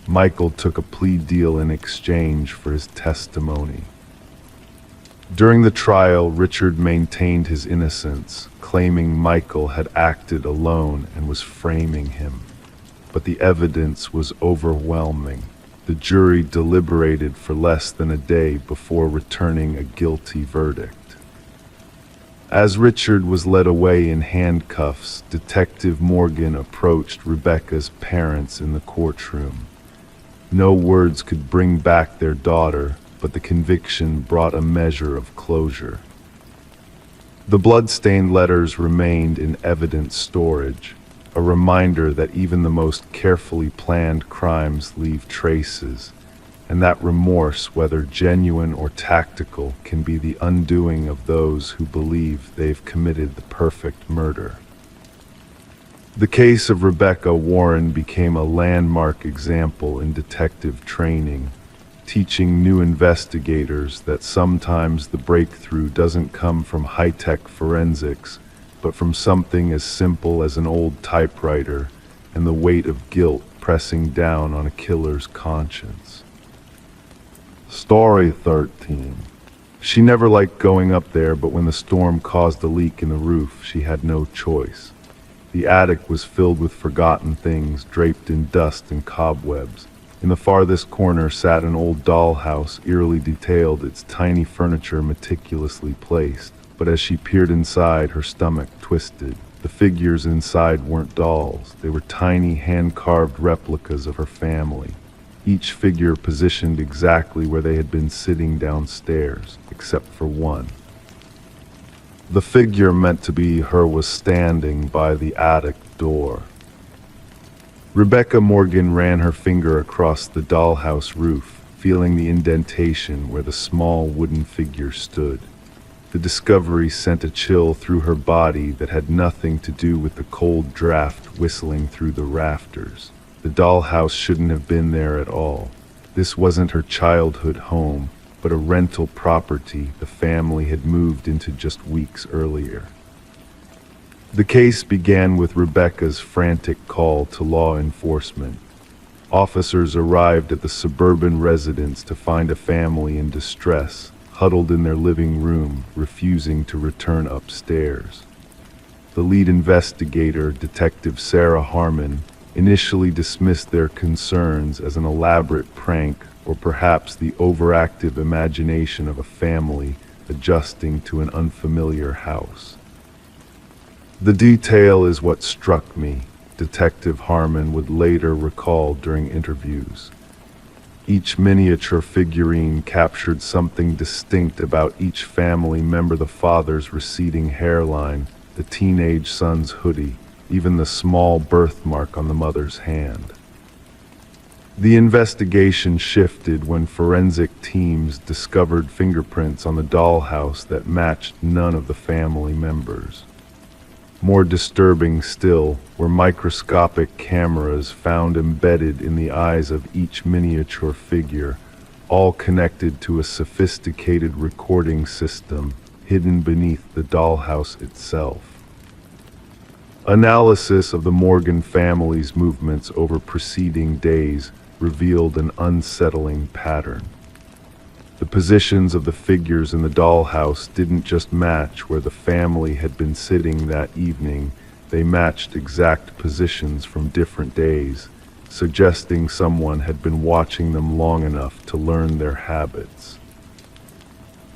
Michael took a plea deal in exchange for his testimony. During the trial, Richard maintained his innocence, claiming Michael had acted alone and was framing him. But the evidence was overwhelming. The jury deliberated for less than a day before returning a guilty verdict. As Richard was led away in handcuffs, Detective Morgan approached Rebecca's parents in the courtroom. No words could bring back their daughter, but the conviction brought a measure of closure. The blood-stained letters remained in evidence storage, a reminder that even the most carefully planned crimes leave traces, and that remorse, whether genuine or tactical, can be the undoing of those who believe they've committed the perfect murder. The case of Rebecca Warren became a landmark example in detective training, teaching new investigators that sometimes the breakthrough doesn't come from high-tech forensics, but from something as simple as an old typewriter and the weight of guilt pressing down on a killer's conscience. Story 13. She never liked going up there, but when the storm caused a leak in the roof, she had no choice. The attic was filled with forgotten things, draped in dust and cobwebs. In the farthest corner sat an old dollhouse, eerily detailed, its tiny furniture meticulously placed. But as she peered inside, her stomach twisted. The figures inside weren't dolls. They were tiny, hand-carved replicas of her family. Each figure positioned exactly where they had been sitting downstairs, except for one. The figure meant to be her was standing by the attic door. Rebecca Morgan ran her finger across the dollhouse roof, feeling the indentation where the small wooden figure stood. The discovery sent a chill through her body that had nothing to do with the cold draft whistling through the rafters. The dollhouse shouldn't have been there at all. This wasn't her childhood home, but a rental property the family had moved into just weeks earlier. The case began with Rebecca's frantic call to law enforcement. Officers arrived at the suburban residence to find a family in distress, huddled in their living room, refusing to return upstairs. The lead investigator, Detective Sarah Harmon, initially dismissed their concerns as an elaborate prank or perhaps the overactive imagination of a family adjusting to an unfamiliar house. The detail is what struck me, Detective Harmon would later recall during interviews. Each miniature figurine captured something distinct about each family member: the father's receding hairline, the teenage son's hoodie, even the small birthmark on the mother's hand. The investigation shifted when forensic teams discovered fingerprints on the dollhouse that matched none of the family members. More disturbing still were microscopic cameras found embedded in the eyes of each miniature figure, all connected to a sophisticated recording system hidden beneath the dollhouse itself. Analysis of the Morgan family's movements over preceding days revealed an unsettling pattern. The positions of the figures in the dollhouse didn't just match where the family had been sitting that evening, they matched exact positions from different days, suggesting someone had been watching them long enough to learn their habits.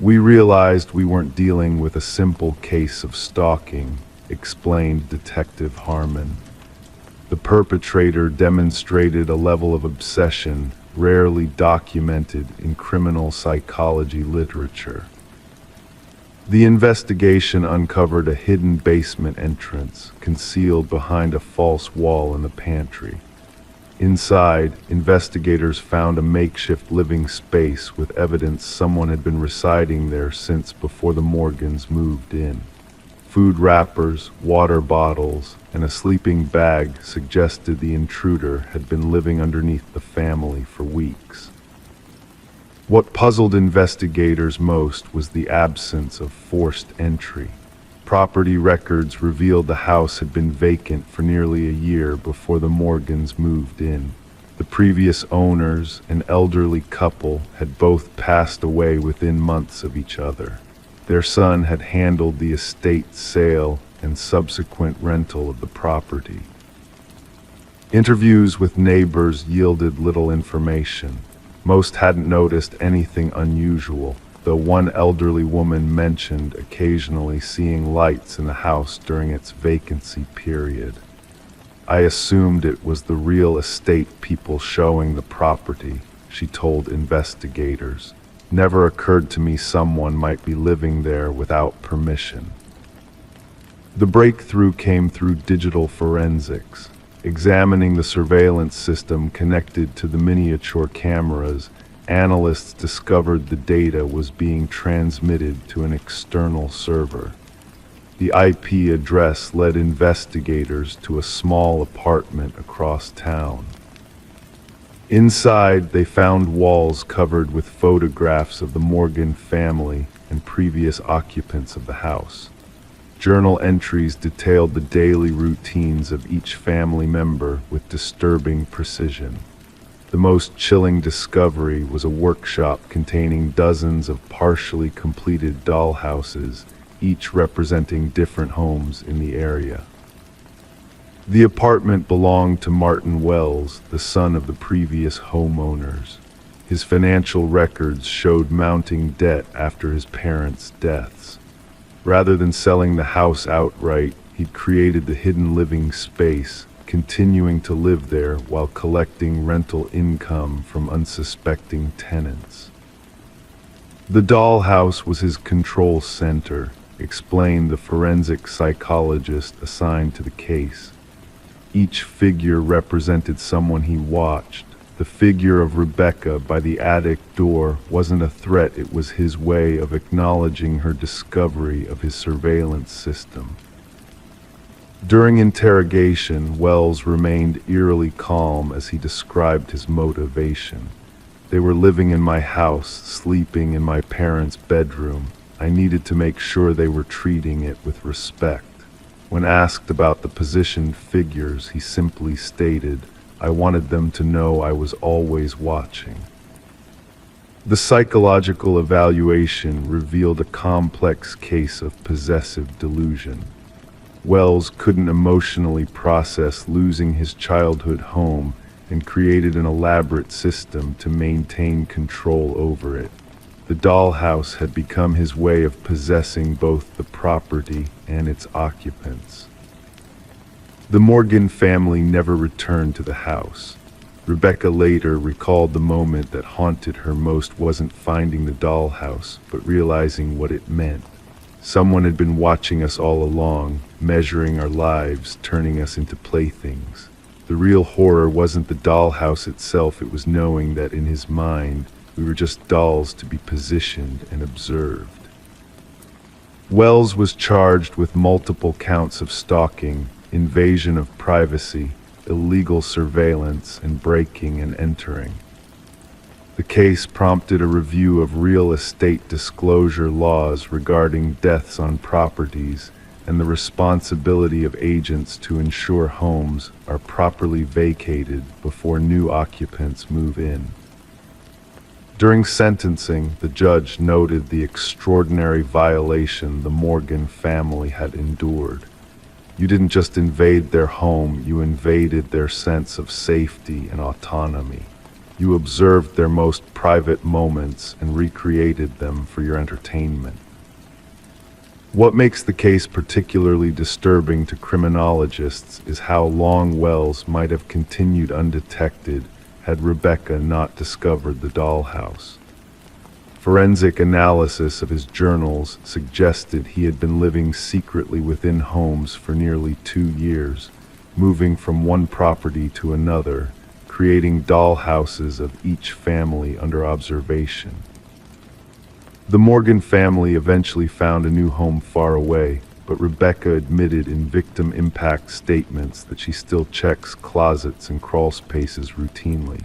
We realized we weren't dealing with a simple case of stalking, explained Detective Harmon. The perpetrator demonstrated a level of obsession rarely documented in criminal psychology literature. The investigation uncovered a hidden basement entrance concealed behind a false wall in the pantry. Inside, investigators found a makeshift living space with evidence someone had been residing there since before the Morgans moved in. Food wrappers, water bottles, and a sleeping bag suggested the intruder had been living underneath the family for weeks. What puzzled investigators most was the absence of forced entry. Property records revealed the house had been vacant for nearly a year before the Morgans moved in. The previous owners, an elderly couple, had both passed away within months of each other. Their son had handled the estate sale and subsequent rental of the property. Interviews with neighbors yielded little information. Most hadn't noticed anything unusual, though one elderly woman mentioned occasionally seeing lights in the house during its vacancy period. I assumed it was the real estate people showing the property, she told investigators. Never occurred to me someone might be living there without permission. The breakthrough came through digital forensics. Examining the surveillance system connected to the miniature cameras, analysts discovered the data was being transmitted to an external server. The IP address led investigators to a small apartment across town. Inside, they found walls covered with photographs of the Morgan family and previous occupants of the house. Journal entries detailed the daily routines of each family member with disturbing precision. The most chilling discovery was a workshop containing dozens of partially completed dollhouses, each representing different homes in the area. The apartment belonged to Martin Wells, the son of the previous homeowners. His financial records showed mounting debt after his parents' deaths. Rather than selling the house outright, he'd created the hidden living space, continuing to live there while collecting rental income from unsuspecting tenants. The dollhouse was his control center, explained the forensic psychologist assigned to the case. Each figure represented someone he watched. The figure of Rebecca by the attic door wasn't a threat, it was his way of acknowledging her discovery of his surveillance system. During interrogation, Wells remained eerily calm as he described his motivation. They were living in my house, sleeping in my parents' bedroom. I needed to make sure they were treating it with respect. When asked about the positioned figures, he simply stated, I wanted them to know I was always watching. The psychological evaluation revealed a complex case of possessive delusion. Wells couldn't emotionally process losing his childhood home and created an elaborate system to maintain control over it. The dollhouse had become his way of possessing both the property and its occupants. The Morgan family never returned to the house. Rebecca later recalled the moment that haunted her most wasn't finding the dollhouse, but realizing what it meant. Someone had been watching us all along, measuring our lives, turning us into playthings. The real horror wasn't the dollhouse itself, it was knowing that in his mind, we were just dolls to be positioned and observed. Wells was charged with multiple counts of stalking, invasion of privacy, illegal surveillance, and breaking and entering. The case prompted a review of real estate disclosure laws regarding deaths on properties and the responsibility of agents to ensure homes are properly vacated before new occupants move in. During sentencing, the judge noted the extraordinary violation the Morgan family had endured. You didn't just invade their home, you invaded their sense of safety and autonomy. You observed their most private moments and recreated them for your entertainment. What makes the case particularly disturbing to criminologists is how long Wells might have continued undetected had Rebecca not discovered the dollhouse. Forensic analysis of his journals suggested he had been living secretly within homes for nearly 2 years, moving from one property to another, creating dollhouses of each family under observation. The Morgan family eventually found a new home far away, but Rebecca admitted in victim impact statements that she still checks closets and crawl spaces routinely.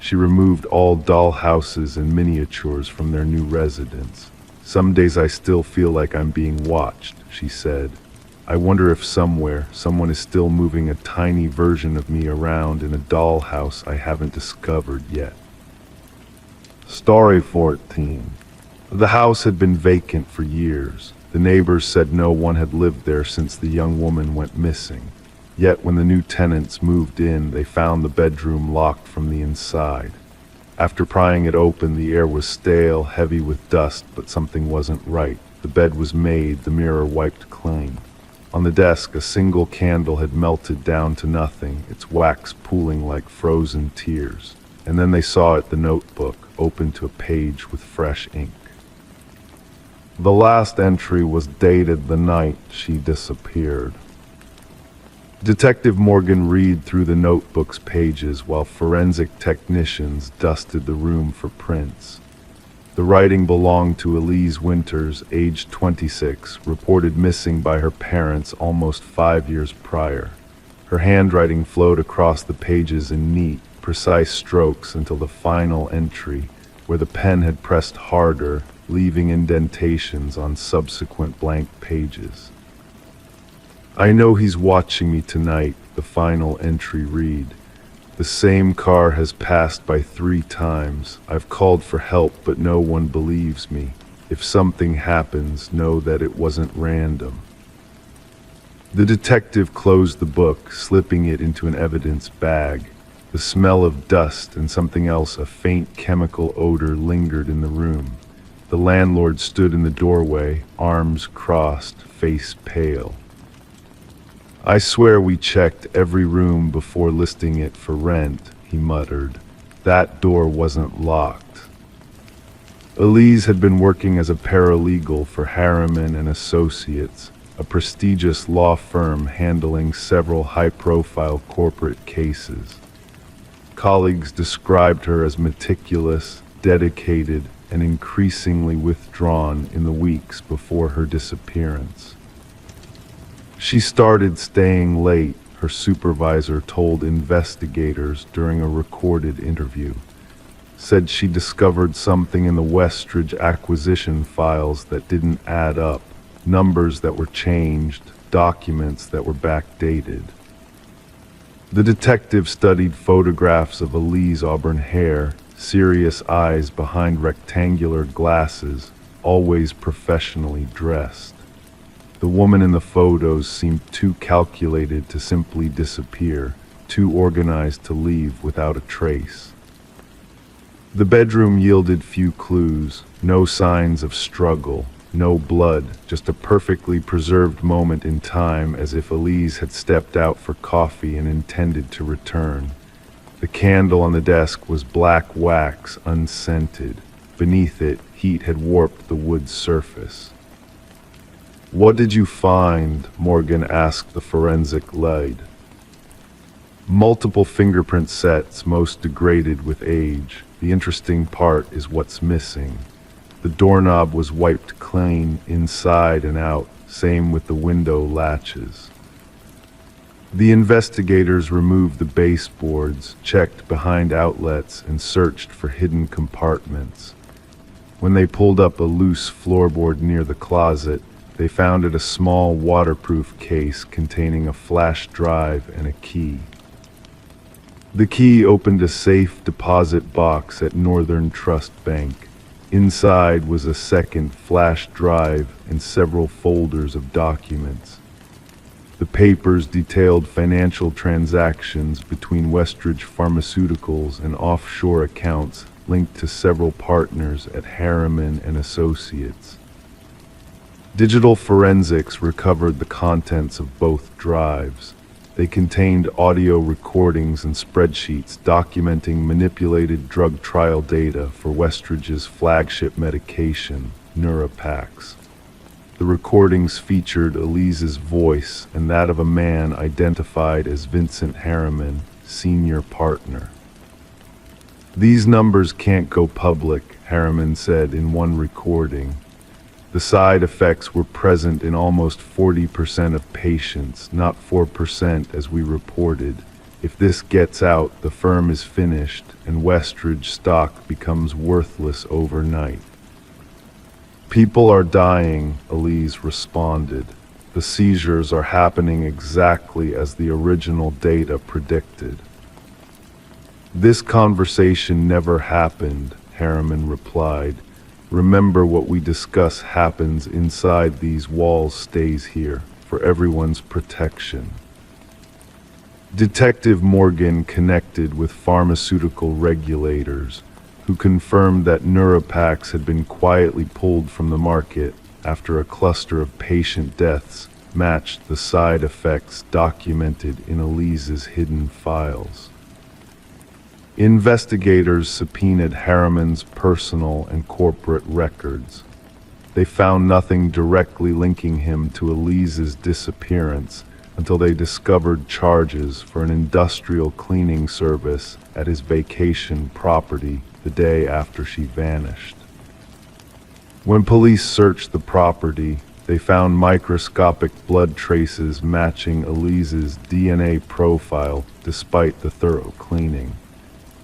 She removed all dollhouses and miniatures from their new residence. "Some days I still feel like I'm being watched," she said. "I wonder if somewhere, someone is still moving a tiny version of me around in a dollhouse I haven't discovered yet." Story 14. The house had been vacant for years. The neighbors said no one had lived there since the young woman went missing. Yet when the new tenants moved in, they found the bedroom locked from the inside. After prying it open, the air was stale, heavy with dust, but something wasn't right. The bed was made, the mirror wiped clean. On the desk, a single candle had melted down to nothing, its wax pooling like frozen tears. And then they saw it, the notebook, open to a page with fresh ink. The last entry was dated the night she disappeared. Detective Morgan read through the notebook's pages while forensic technicians dusted the room for prints. The writing belonged to Elise Winters, age 26, reported missing by her parents almost 5 years prior. Her handwriting flowed across the pages in neat, precise strokes until the final entry, where the pen had pressed harder, leaving indentations on subsequent blank pages. "I know he's watching me tonight," the final entry read. "The same car has passed by 3 times. I've called for help, but no one believes me. If something happens, know that it wasn't random." The detective closed the book, slipping it into an evidence bag. The smell of dust and something else, a faint chemical odor, lingered in the room. The landlord stood in the doorway, arms crossed, face pale. "I swear we checked every room before listing it for rent," he muttered. "That door wasn't locked." Elise had been working as a paralegal for Harriman and Associates, a prestigious law firm handling several high-profile corporate cases. Colleagues described her as meticulous, dedicated, and increasingly withdrawn in the weeks before her disappearance. She started staying late, her supervisor told investigators during a recorded interview. Said she discovered something in the Westridge acquisition files that didn't add up, numbers that were changed, documents that were backdated. The detective studied photographs of Elise auburn hair, serious eyes behind rectangular glasses, always professionally dressed. The woman in the photos seemed too calculated to simply disappear, too organized to leave without a trace. The bedroom yielded few clues, no signs of struggle, no blood, just a perfectly preserved moment in time, as if Elise had stepped out for coffee and intended to return. The candle on the desk was black wax, unscented. Beneath it, heat had warped the wood surface. "What did you find?" Morgan asked the forensic lead. "Multiple fingerprint sets, most degraded with age. The interesting part is what's missing. The doorknob was wiped clean, inside and out, same with the window latches." The investigators removed the baseboards, checked behind outlets, and searched for hidden compartments. When they pulled up a loose floorboard near the closet, they found it a small waterproof case containing a flash drive and a key. The key opened a safe deposit box at Northern Trust Bank. Inside was a second flash drive and several folders of documents. The papers detailed financial transactions between Westridge Pharmaceuticals and offshore accounts linked to several partners at Harriman and Associates. Digital forensics recovered the contents of both drives. They contained audio recordings and spreadsheets documenting manipulated drug trial data for Westridge's flagship medication, Neurapax. The recordings featured Elise's voice and that of a man identified as Vincent Harriman, senior partner. "These numbers can't go public," Harriman said in one recording. "The side effects were present in almost 40% of patients, not 4% as we reported. If this gets out, the firm is finished and Westridge stock becomes worthless overnight." "People are dying," Elise responded. "The seizures are happening exactly as the original data predicted." "This conversation never happened," Harriman replied. "Remember, what we discuss happens inside these walls stays here, for everyone's protection." Detective Morgan connected with pharmaceutical regulators, who confirmed that Neurapax had been quietly pulled from the market after a cluster of patient deaths matched the side effects documented in Elise's hidden files. Investigators subpoenaed Harriman's personal and corporate records. They found nothing directly linking him to Elise's disappearance until they discovered charges for an industrial cleaning service at his vacation property the day after she vanished. When police searched the property, they found microscopic blood traces matching Elise's DNA profile despite the thorough cleaning.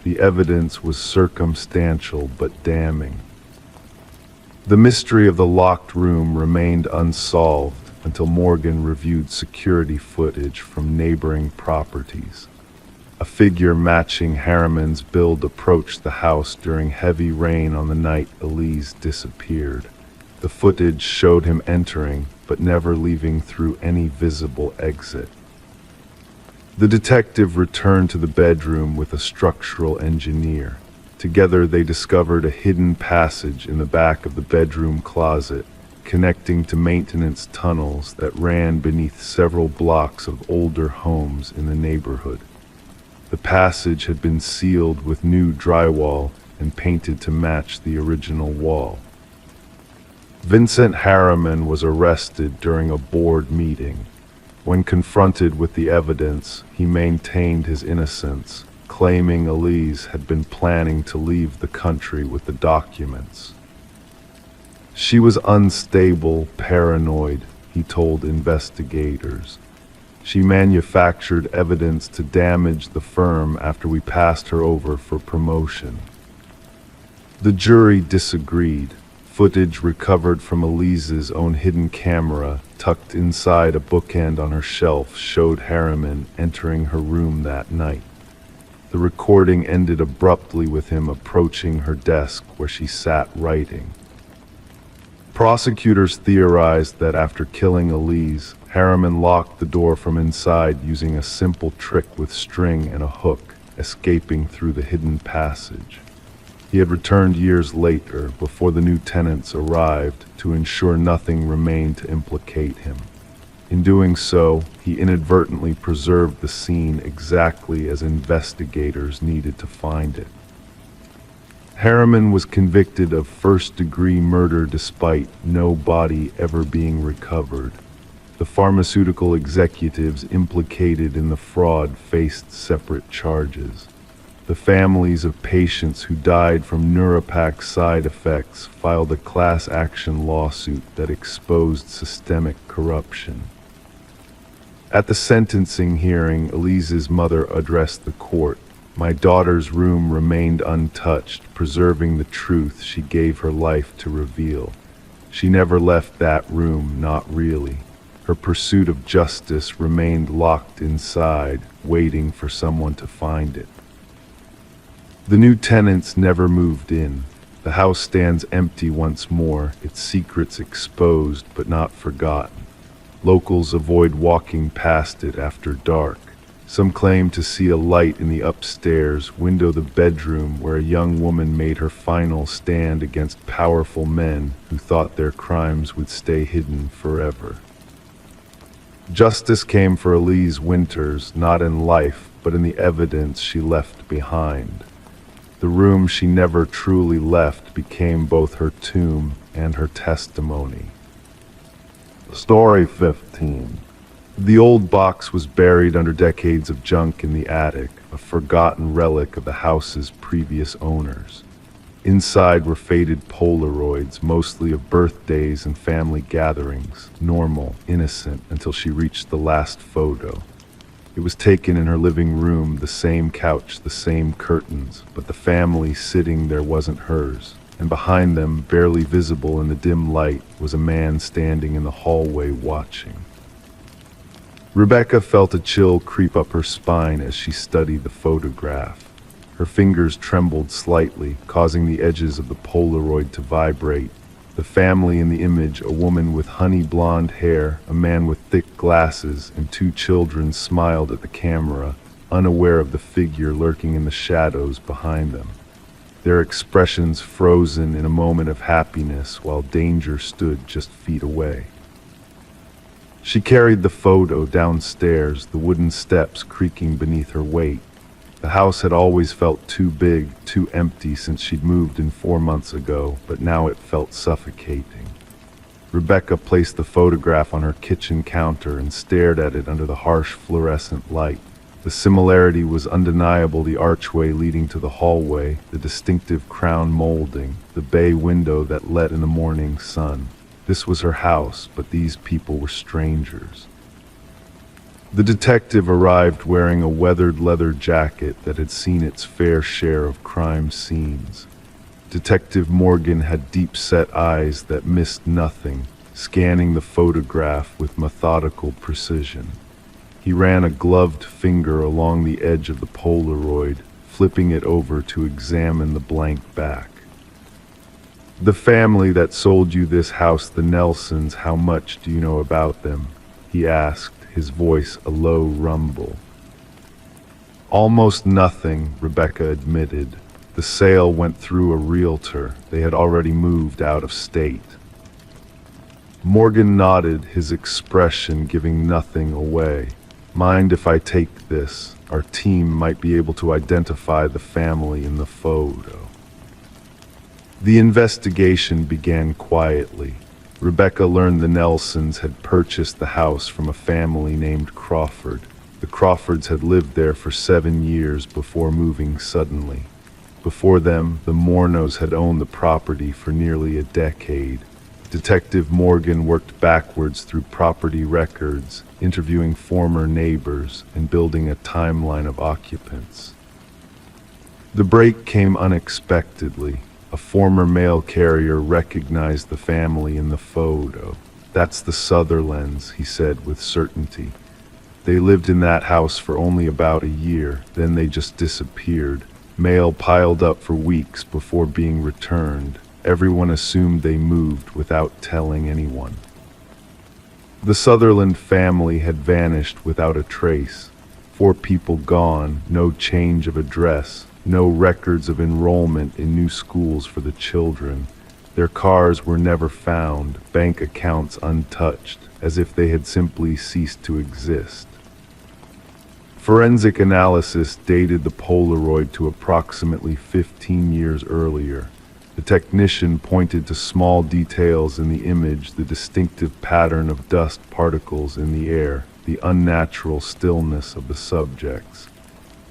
The evidence was circumstantial but damning. The mystery of the locked room remained unsolved until Morgan reviewed security footage from neighboring properties. A figure matching Harriman's build approached the house during heavy rain on the night Elise disappeared. The footage showed him entering, but never leaving through any visible exit. The detective returned to the bedroom with a structural engineer. Together they discovered a hidden passage in the back of the bedroom closet, connecting to maintenance tunnels that ran beneath several blocks of older homes in the neighborhood. The passage had been sealed with new drywall and painted to match the original wall. Vincent Harriman was arrested during a board meeting. When confronted with the evidence, he maintained his innocence, claiming Elise had been planning to leave the country with the documents. "She was unstable, paranoid," he told investigators. "She manufactured evidence to damage the firm after we passed her over for promotion." The jury disagreed. Footage recovered from Elise's own hidden camera, tucked inside a bookend on her shelf, showed Harriman entering her room that night. The recording ended abruptly with him approaching her desk where she sat writing. Prosecutors theorized that after killing Elise, Harriman locked the door from inside using a simple trick with string and a hook, escaping through the hidden passage. He had returned years later, before the new tenants arrived, to ensure nothing remained to implicate him. In doing so, he inadvertently preserved the scene exactly as investigators needed to find it. Harriman was convicted of first-degree murder despite no body ever being recovered. The pharmaceutical executives implicated in the fraud faced separate charges. The families of patients who died from Neurapax side effects filed a class action lawsuit that exposed systemic corruption. At the sentencing hearing, Elise's mother addressed the court. My daughter's room remained untouched, preserving the truth she gave her life to reveal. She never left that room, not really. Her pursuit of justice remained locked inside, waiting for someone to find it. The new tenants never moved in. The house stands empty once more, its secrets exposed but not forgotten. Locals avoid walking past it after dark. Some claim to see a light in the upstairs window, the bedroom where a young woman made her final stand against powerful men who thought their crimes would stay hidden forever. Justice came for Elise Winters, not in life, but in the evidence she left behind. The room she never truly left became both her tomb and her testimony. Story 15. The old box was buried under decades of junk in the attic, a forgotten relic of the house's previous owners. Inside were faded Polaroids, mostly of birthdays and family gatherings, normal, innocent, until she reached the last photo. It was taken in her living room, the same couch, the same curtains, but the family sitting there wasn't hers. And behind them, barely visible in the dim light, was a man standing in the hallway watching. Rebecca felt a chill creep up her spine as she studied the photograph. Her fingers trembled slightly, causing the edges of the Polaroid to vibrate. The family in the image, a woman with honey blonde hair, a man with thick glasses, and two children, smiled at the camera, unaware of the figure lurking in the shadows behind them. Their expressions frozen in a moment of happiness while danger stood just feet away. She carried the photo downstairs, the wooden steps creaking beneath her weight. The house had always felt too big, too empty since she'd moved in 4 months ago, but now it felt suffocating. Rebecca placed the photograph on her kitchen counter and stared at it under the harsh fluorescent light. The similarity was undeniable: the archway leading to the hallway, the distinctive crown molding, the bay window that let in the morning sun. This was her house, but these people were strangers. The detective arrived wearing a weathered leather jacket that had seen its fair share of crime scenes. Detective Morgan had deep-set eyes that missed nothing, scanning the photograph with methodical precision. He ran a gloved finger along the edge of the Polaroid, flipping it over to examine the blank back. "The family that sold you this house, the Nelsons, how much do you know about them?" he asked, his voice a low rumble. "Almost nothing," Rebecca admitted. "The sale went through a realtor. They had already moved out of state." Morgan nodded, his expression giving nothing away. "Mind if I take this? Our team might be able to identify the family in the photo." The investigation began quietly. Rebecca learned the Nelsons had purchased the house from a family named Crawford. The Crawfords had lived there for 7 years before moving suddenly. Before them, the Mornos had owned the property for nearly a decade. Detective Morgan worked backwards through property records, interviewing former neighbors and building a timeline of occupants. The break came unexpectedly. A former mail carrier recognized the family in the photo. "That's the Sutherlands," he said with certainty. "They lived in that house for only about a year, then they just disappeared. Mail piled up for weeks before being returned. Everyone assumed they moved without telling anyone." The Sutherland family had vanished without a trace. 4 people gone, no change of address, no records of enrollment in new schools for the children. Their cars were never found, bank accounts untouched, as if they had simply ceased to exist. Forensic analysis dated the Polaroid to approximately 15 years earlier. The technician pointed to small details in the image: the distinctive pattern of dust particles in the air, the unnatural stillness of the subjects.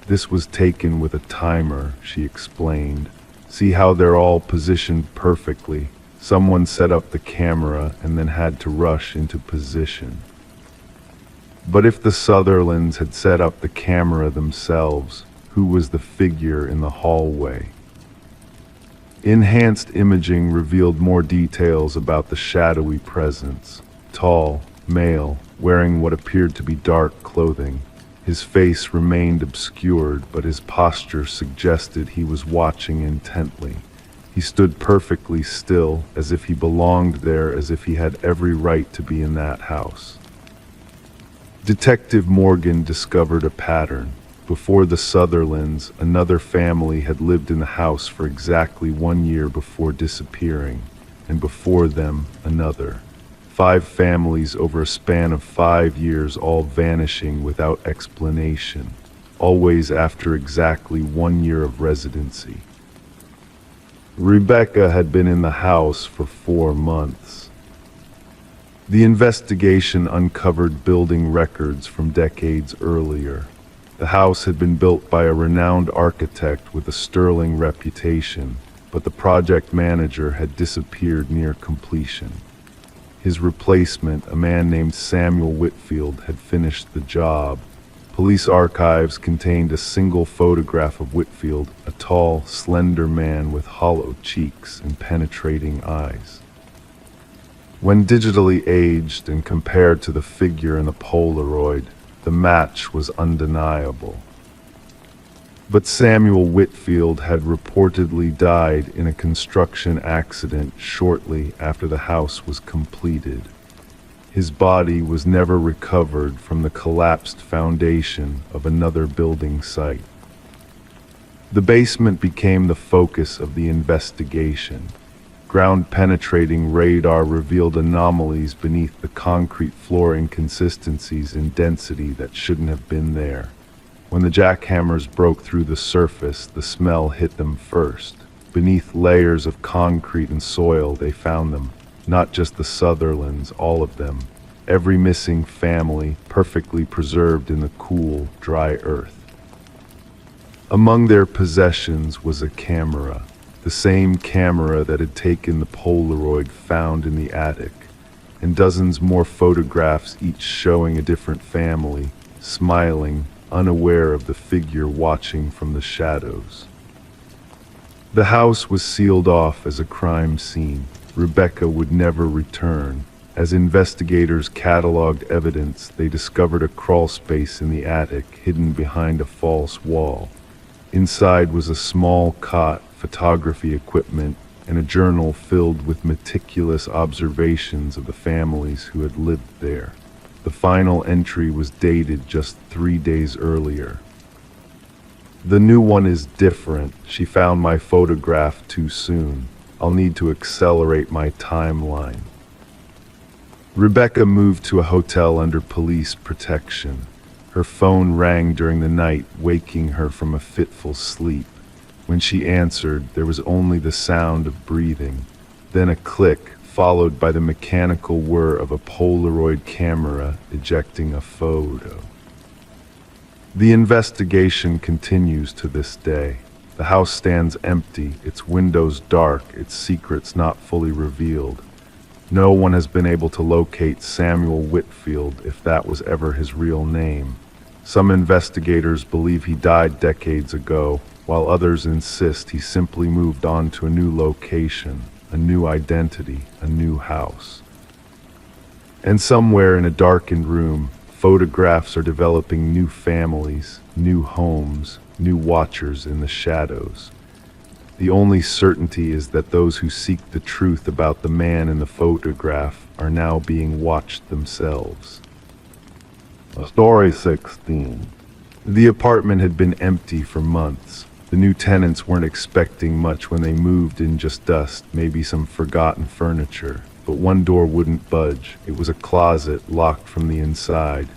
"This was taken with a timer," she explained. "See how they're all positioned perfectly? Someone set up the camera and then had to rush into position." But if the Sutherlands had set up the camera themselves, who was the figure in the hallway? Enhanced imaging revealed more details about the shadowy presence. Tall, male, wearing what appeared to be dark clothing. His face remained obscured, but his posture suggested he was watching intently. He stood perfectly still, as if he belonged there, as if he had every right to be in that house. Detective Morgan discovered a pattern. Before the Sutherlands, another family had lived in the house for exactly 1 year before disappearing, and before them, another. 5 families over a span of 5 years, all vanishing without explanation, always after exactly 1 year of residency. Rebecca had been in the house for 4 months. The investigation uncovered building records from decades earlier. The house had been built by a renowned architect with a sterling reputation, but the project manager had disappeared near completion. His replacement, a man named Samuel Whitfield, had finished the job. Police archives contained a single photograph of Whitfield, a tall, slender man with hollow cheeks and penetrating eyes. When digitally aged and compared to the figure in the Polaroid, the match was undeniable. But Samuel Whitfield had reportedly died in a construction accident shortly after the house was completed. His body was never recovered from the collapsed foundation of another building site. The basement became the focus of the investigation. Ground-penetrating radar revealed anomalies beneath the concrete floor, inconsistencies in density that shouldn't have been there. When the jackhammers broke through the surface, the smell hit them first. Beneath layers of concrete and soil, they found them. Not just the Sutherlands, all of them. Every missing family, perfectly preserved in the cool, dry earth. Among their possessions was a camera. The same camera that had taken the Polaroid found in the attic, and dozens more photographs, each showing a different family, smiling, unaware of the figure watching from the shadows. The house was sealed off as a crime scene. Rebecca would never return. As investigators cataloged evidence, they discovered a crawl space in the attic, hidden behind a false wall. Inside was a small cot, photography equipment, and a journal filled with meticulous observations of the families who had lived there. The final entry was dated just 3 days earlier. "The new one is different. She found my photograph too soon. I'll need to accelerate my timeline." Rebecca moved to a hotel under police protection. Her phone rang during the night, waking her from a fitful sleep. When she answered, there was only the sound of breathing, then a click, followed by the mechanical whir of a Polaroid camera ejecting a photo. The investigation continues to this day. The house stands empty, its windows dark, its secrets not fully revealed. No one has been able to locate Samuel Whitfield, if that was ever his real name. Some investigators believe he died decades ago, while others insist he simply moved on to a new location, a new identity, a new house. And somewhere in a darkened room, photographs are developing new families, new homes, new watchers in the shadows. The only certainty is that those who seek the truth about the man in the photograph are now being watched themselves. Story 16. The apartment had been empty for months. The new tenants weren't expecting much when they moved in, just dust, maybe some forgotten furniture. But one door wouldn't budge. It was a closet, locked from the inside.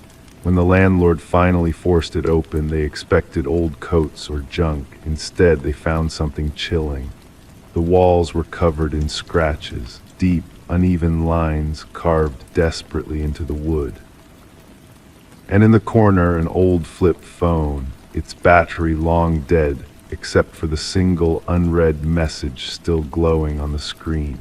When the landlord finally forced it open, they expected old coats or junk. Instead, they found something chilling. The walls were covered in scratches, deep, uneven lines carved desperately into the wood. And in the corner, an old flip phone, its battery long dead, except for the single unread message still glowing on the screen.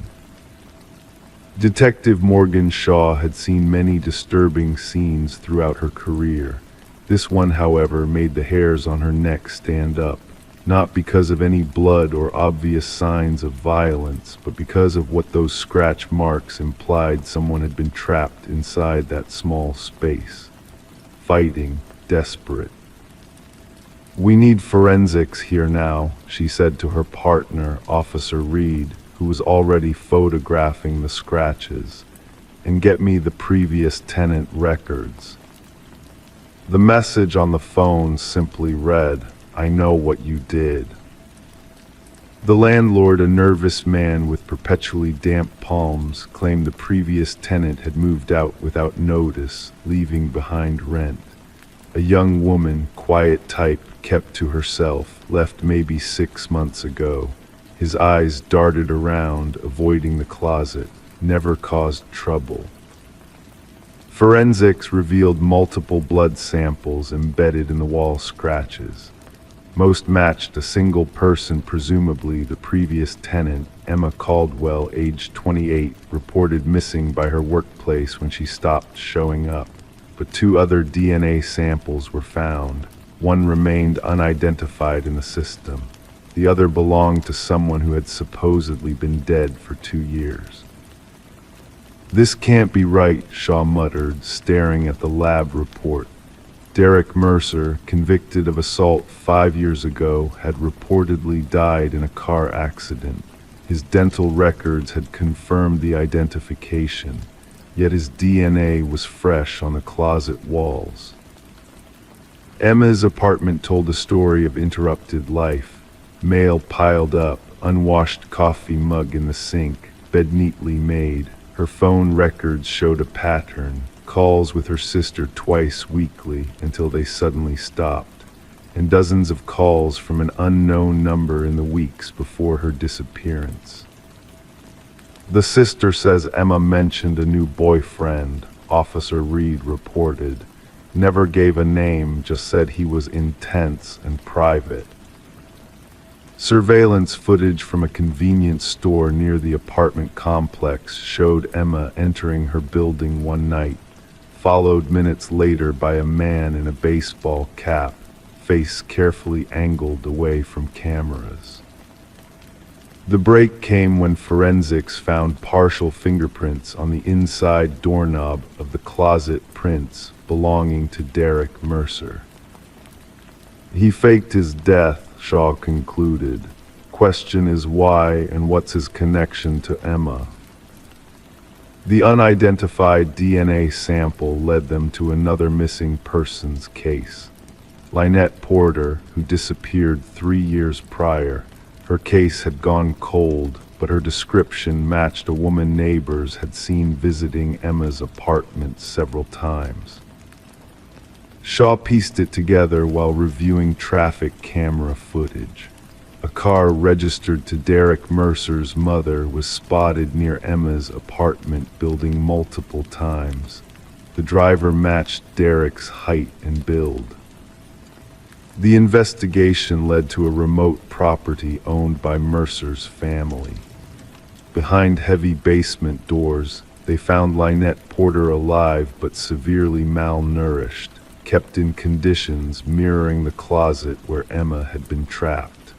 Detective Morgan Shaw had seen many disturbing scenes throughout her career. This one, however, made the hairs on her neck stand up, not because of any blood or obvious signs of violence, but because of what those scratch marks implied. Someone had been trapped inside that small space, fighting, desperate. "We need forensics here now," she said to her partner, Officer Reed, who was already photographing the scratches, "and get me the previous tenant records." The message on the phone simply read, "I know what you did." The landlord, a nervous man with perpetually damp palms, claimed the previous tenant had moved out without notice, leaving behind rent. A young woman, quiet type, kept to herself, left maybe 6 months ago. His eyes darted around, avoiding the closet, never caused trouble. Forensics revealed multiple blood samples embedded in the wall scratches. Most matched a single person, presumably the previous tenant, Emma Caldwell, aged 28, reported missing by her workplace when she stopped showing up. But 2 other DNA samples were found. One remained unidentified in the system. The other belonged to someone who had supposedly been dead for 2 years. "This can't be right," Shaw muttered, staring at the lab report. Derek Mercer, convicted of assault 5 years ago, had reportedly died in a car accident. His dental records had confirmed the identification, yet his DNA was fresh on the closet walls. Emma's apartment told a story of interrupted life. Mail piled up, unwashed coffee mug in the sink, bed neatly made. Her phone records showed a pattern, calls with her sister twice weekly until they suddenly stopped, and dozens of calls from an unknown number in the weeks before her disappearance. The sister says Emma mentioned a new boyfriend, Officer Reed reported. Never gave a name, just said he was intense and private. Surveillance footage from a convenience store near the apartment complex showed Emma entering her building one night, followed minutes later by a man in a baseball cap, face carefully angled away from cameras. The break came when forensics found partial fingerprints on the inside doorknob of the closet prints belonging to Derek Mercer. He faked his death, Shaw concluded. Question is why and what's his connection to Emma? The unidentified DNA sample led them to another missing persons case. Lynette Porter, who disappeared 3 years prior. Her case had gone cold, but her description matched a woman neighbors had seen visiting Emma's apartment several times. Shaw pieced it together while reviewing traffic camera footage. A car registered to Derek Mercer's mother was spotted near Emma's apartment building multiple times. The driver matched Derek's height and build. The investigation led to a remote property owned by Mercer's family. Behind heavy basement doors, they found Lynette Porter alive but severely malnourished, kept in conditions mirroring the closet where Emma had been trapped.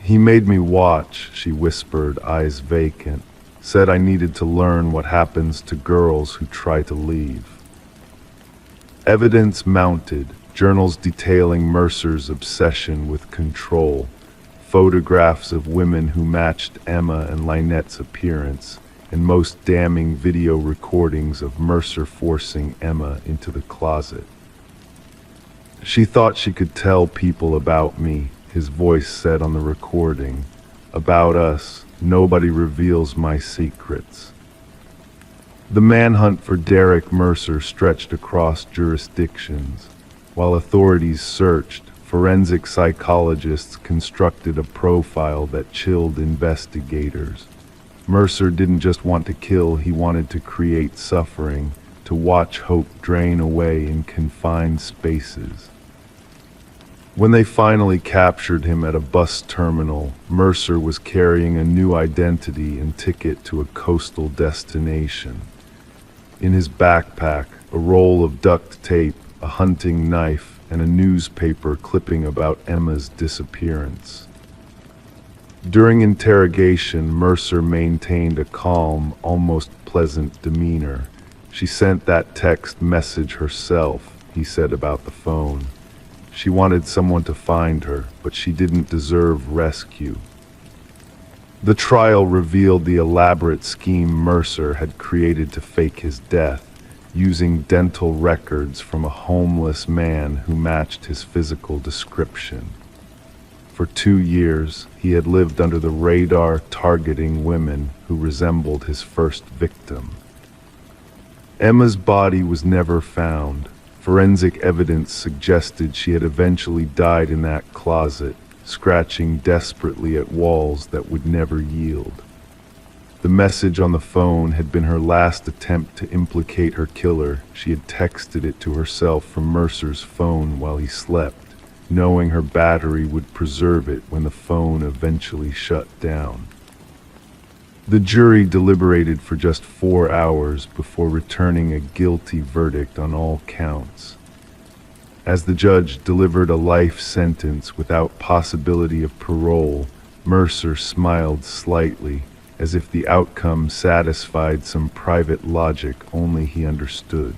"He made me watch," she whispered, eyes vacant. "Said I needed to learn what happens to girls who try to leave." Evidence mounted, journals detailing Mercer's obsession with control, photographs of women who matched Emma and Lynette's appearance, and most damning video recordings of Mercer forcing Emma into the closet. "She thought she could tell people about me," his voice said on the recording. "About us, nobody reveals my secrets." The manhunt for Derek Mercer stretched across jurisdictions. While authorities searched, forensic psychologists constructed a profile that chilled investigators. Mercer didn't just want to kill, he wanted to create suffering, to watch hope drain away in confined spaces. When they finally captured him at a bus terminal, Mercer was carrying a new identity and ticket to a coastal destination. In his backpack, a roll of duct tape, a hunting knife, and a newspaper clipping about Emma's disappearance. During interrogation, Mercer maintained a calm, almost pleasant demeanor. "She sent that text message herself," he said about the phone. "She wanted someone to find her, but she didn't deserve rescue." The trial revealed the elaborate scheme Mercer had created to fake his death, using dental records from a homeless man who matched his physical description. For 2 years, he had lived under the radar, targeting women who resembled his first victim. Emma's body was never found. Forensic evidence suggested she had eventually died in that closet, scratching desperately at walls that would never yield. The message on the phone had been her last attempt to implicate her killer. She had texted it to herself from Mercer's phone while he slept, knowing her battery would preserve it when the phone eventually shut down. The jury deliberated for just 4 hours before returning a guilty verdict on all counts. As the judge delivered a life sentence without possibility of parole, Mercer smiled slightly, as if the outcome satisfied some private logic only he understood.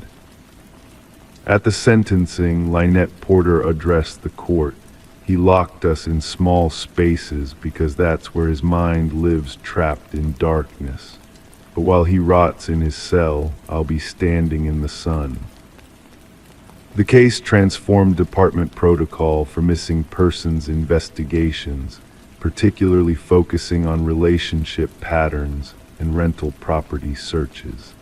At the sentencing, Lynette Porter addressed the court. "He locked us in small spaces because that's where his mind lives, trapped in darkness. But while he rots in his cell, I'll be standing in the sun." The case transformed department protocol for missing persons investigations, particularly focusing on relationship patterns and rental property searches.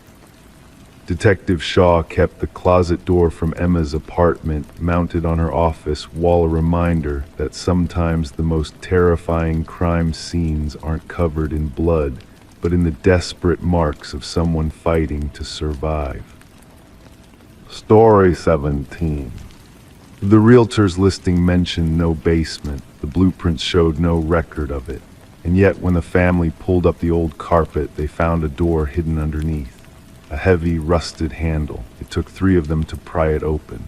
Detective Shaw kept the closet door from Emma's apartment mounted on her office wall, a reminder that sometimes the most terrifying crime scenes aren't covered in blood, but in the desperate marks of someone fighting to survive. Story 17. The realtor's listing mentioned no basement. The blueprints showed no record of it. And yet when the family pulled up the old carpet, they found a door hidden underneath. A heavy, rusted handle. It took 3 of them to pry it open.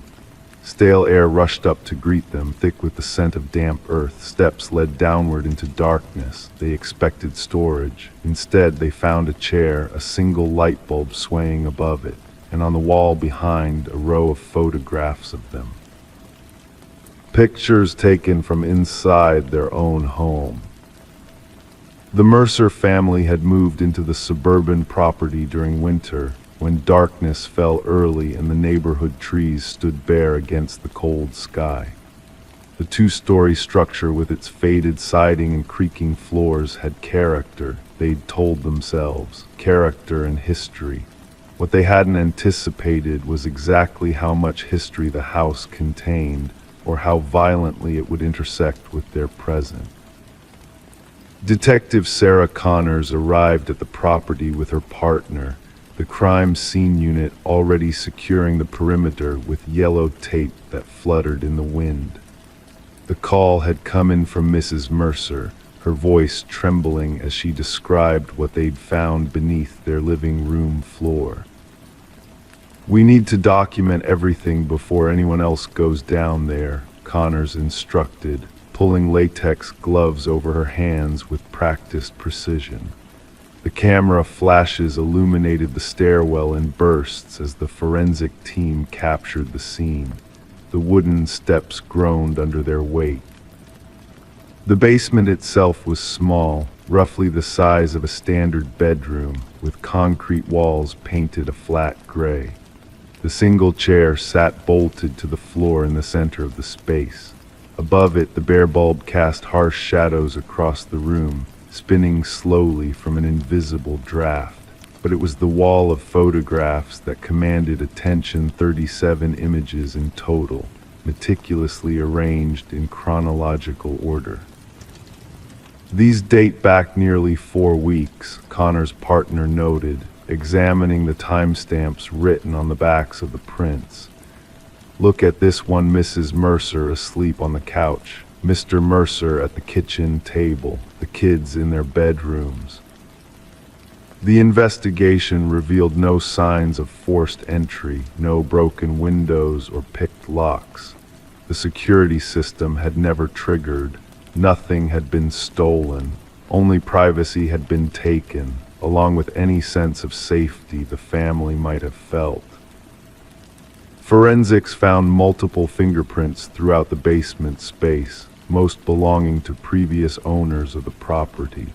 Stale air rushed up to greet them, thick with the scent of damp earth. Steps led downward into darkness. They expected storage. Instead, they found a chair, a single light bulb swaying above it, and on the wall behind, a row of photographs of them. Pictures taken from inside their own home. The Mercer family had moved into the suburban property during winter, when darkness fell early and the neighborhood trees stood bare against the cold sky. The 2-story structure with its faded siding and creaking floors had character, they'd told themselves, character and history. What they hadn't anticipated was exactly how much history the house contained, or how violently it would intersect with their present. Detective Sarah Connors arrived at the property with her partner, the crime scene unit already securing the perimeter with yellow tape that fluttered in the wind. The call had come in from Mrs. Mercer, her voice trembling as she described what they'd found beneath their living room floor. "We need to document everything before anyone else goes down there," Connors instructed, pulling latex gloves over her hands with practiced precision. The camera flashes illuminated the stairwell in bursts as the forensic team captured the scene. The wooden steps groaned under their weight. The basement itself was small, roughly the size of a standard bedroom, with concrete walls painted a flat gray. The single chair sat bolted to the floor in the center of the space. Above it, the bare bulb cast harsh shadows across the room, spinning slowly from an invisible draft. But it was the wall of photographs that commanded attention, 37 images in total, meticulously arranged in chronological order. These date back nearly 4 weeks, Connor's partner noted, examining the timestamps written on the backs of the prints. Look at this one, Mrs. Mercer asleep on the couch, Mr. Mercer at the kitchen table, the kids in their bedrooms. The investigation revealed no signs of forced entry, no broken windows or picked locks. The security system had never triggered. Nothing had been stolen. Only privacy had been taken, along with any sense of safety the family might have felt. Forensics found multiple fingerprints throughout the basement space, most belonging to previous owners of the property.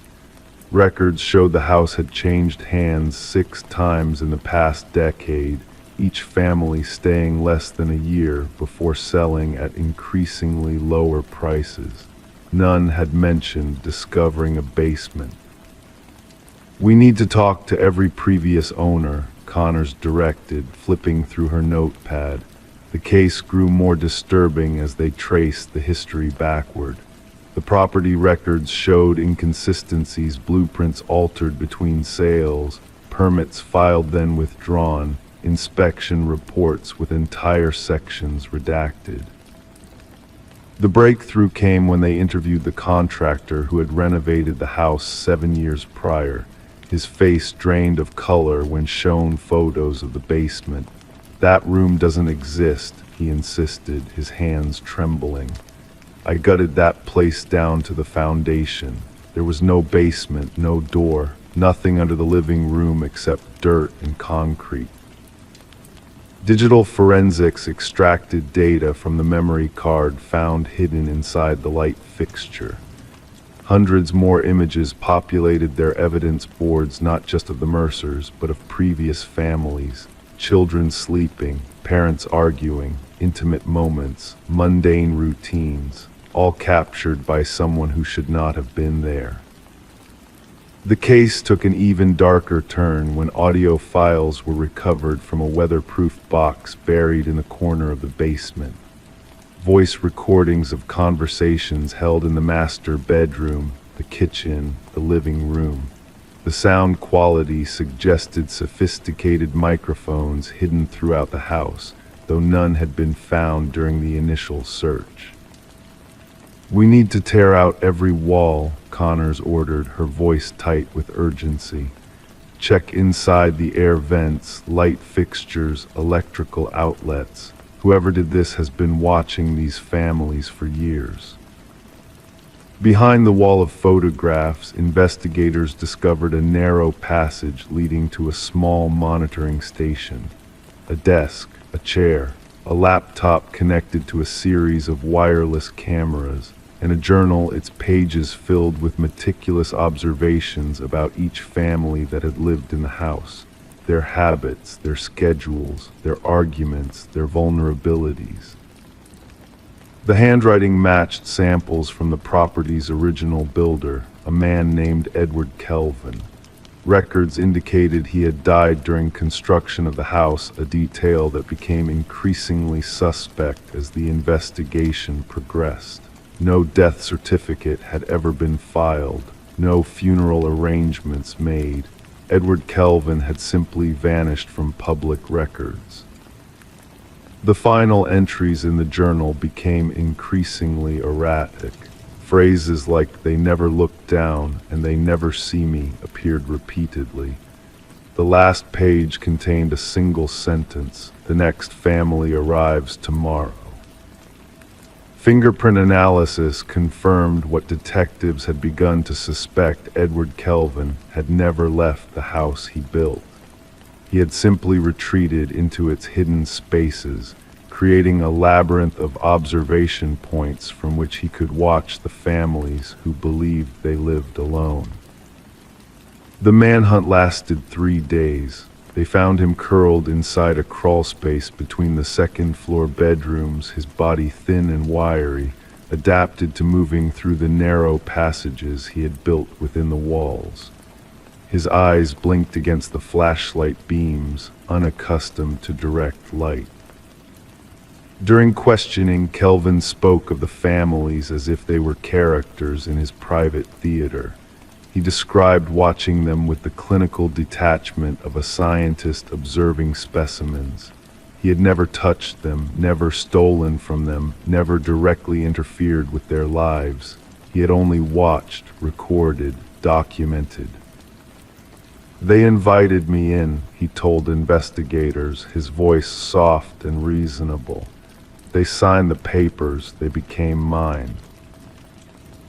Records showed the house had changed hands 6 times in the past decade, each family staying less than a year before selling at increasingly lower prices. None had mentioned discovering a basement. "We need to talk to every previous owner," Connors directed, flipping through her notepad. The case grew more disturbing as they traced the history backward. The property records showed inconsistencies, blueprints altered between sales, permits filed then withdrawn, inspection reports with entire sections redacted. The breakthrough came when they interviewed the contractor who had renovated the house 7 years prior. His face drained of color when shown photos of the basement. "That room doesn't exist," he insisted, his hands trembling. "I gutted that place down to the foundation. There was no basement, no door, nothing under the living room except dirt and concrete." Digital forensics extracted data from the memory card found hidden inside the light fixture. Hundreds more images populated their evidence boards, not just of the Mercers, but of previous families. Children sleeping, parents arguing, intimate moments, mundane routines, all captured by someone who should not have been there. The case took an even darker turn when audio files were recovered from a weatherproof box buried in the corner of the basement. Voice recordings of conversations held in the master bedroom, the kitchen, the living room. The sound quality suggested sophisticated microphones hidden throughout the house, though none had been found during the initial search. "We need to tear out every wall," Connors ordered, her voice tight with urgency. "Check inside the air vents, light fixtures, electrical outlets. Whoever did this has been watching these families for years." Behind the wall of photographs, investigators discovered a narrow passage leading to a small monitoring station. A desk, a chair, a laptop connected to a series of wireless cameras, and a journal, its pages filled with meticulous observations about each family that had lived in the house, their habits, their schedules, their arguments, their vulnerabilities. The handwriting matched samples from the property's original builder, a man named Edward Kelvin. Records indicated he had died during construction of the house, a detail that became increasingly suspect as the investigation progressed. No death certificate had ever been filed, no funeral arrangements made. Edward Kelvin had simply vanished from public records. The final entries in the journal became increasingly erratic. Phrases like "they never looked down" and "they never see me" appeared repeatedly. The last page contained a single sentence: "The next family arrives tomorrow." Fingerprint analysis confirmed what detectives had begun to suspect: Edward Kelvin had never left the house he built. He had simply retreated into its hidden spaces, creating a labyrinth of observation points from which he could watch the families who believed they lived alone. The manhunt lasted 3 days. They found him curled inside a crawl space between the second-floor bedrooms, his body thin and wiry, adapted to moving through the narrow passages he had built within the walls. His eyes blinked against the flashlight beams, unaccustomed to direct light. During questioning, Kelvin spoke of the families as if they were characters in his private theater. He described watching them with the clinical detachment of a scientist observing specimens. He had never touched them, never stolen from them, never directly interfered with their lives. He had only watched, recorded, documented. "They invited me in," he told investigators, his voice soft and reasonable. "They signed the papers, they became mine."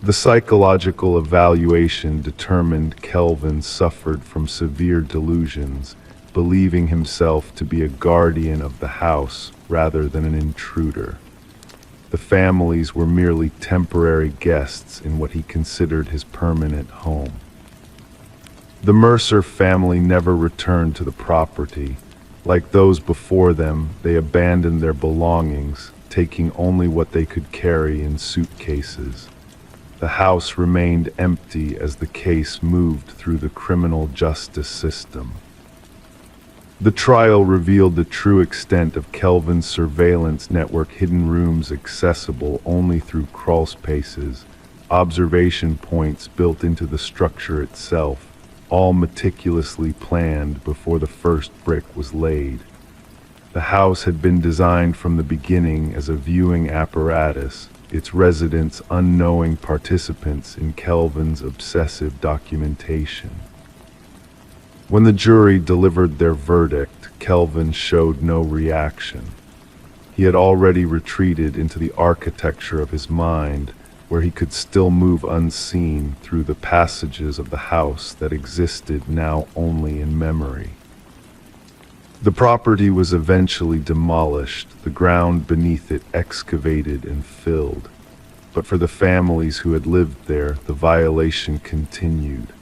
The psychological evaluation determined Kelvin suffered from severe delusions, believing himself to be a guardian of the house rather than an intruder. The families were merely temporary guests in what he considered his permanent home. The Mercer family never returned to the property. Like those before them, they abandoned their belongings, taking only what they could carry in suitcases. The house remained empty as the case moved through the criminal justice system. The trial revealed the true extent of Kelvin's surveillance network, hidden rooms accessible only through crawl spaces, observation points built into the structure itself, all meticulously planned before the first brick was laid. The house had been designed from the beginning as a viewing apparatus, its residents unknowing participants in Kelvin's obsessive documentation. When the jury delivered their verdict, Kelvin showed no reaction. He had already retreated into the architecture of his mind, where he could still move unseen through the passages of the house that existed now only in memory. The property was eventually demolished, the ground beneath it excavated and filled. But for the families who had lived there, the violation continued.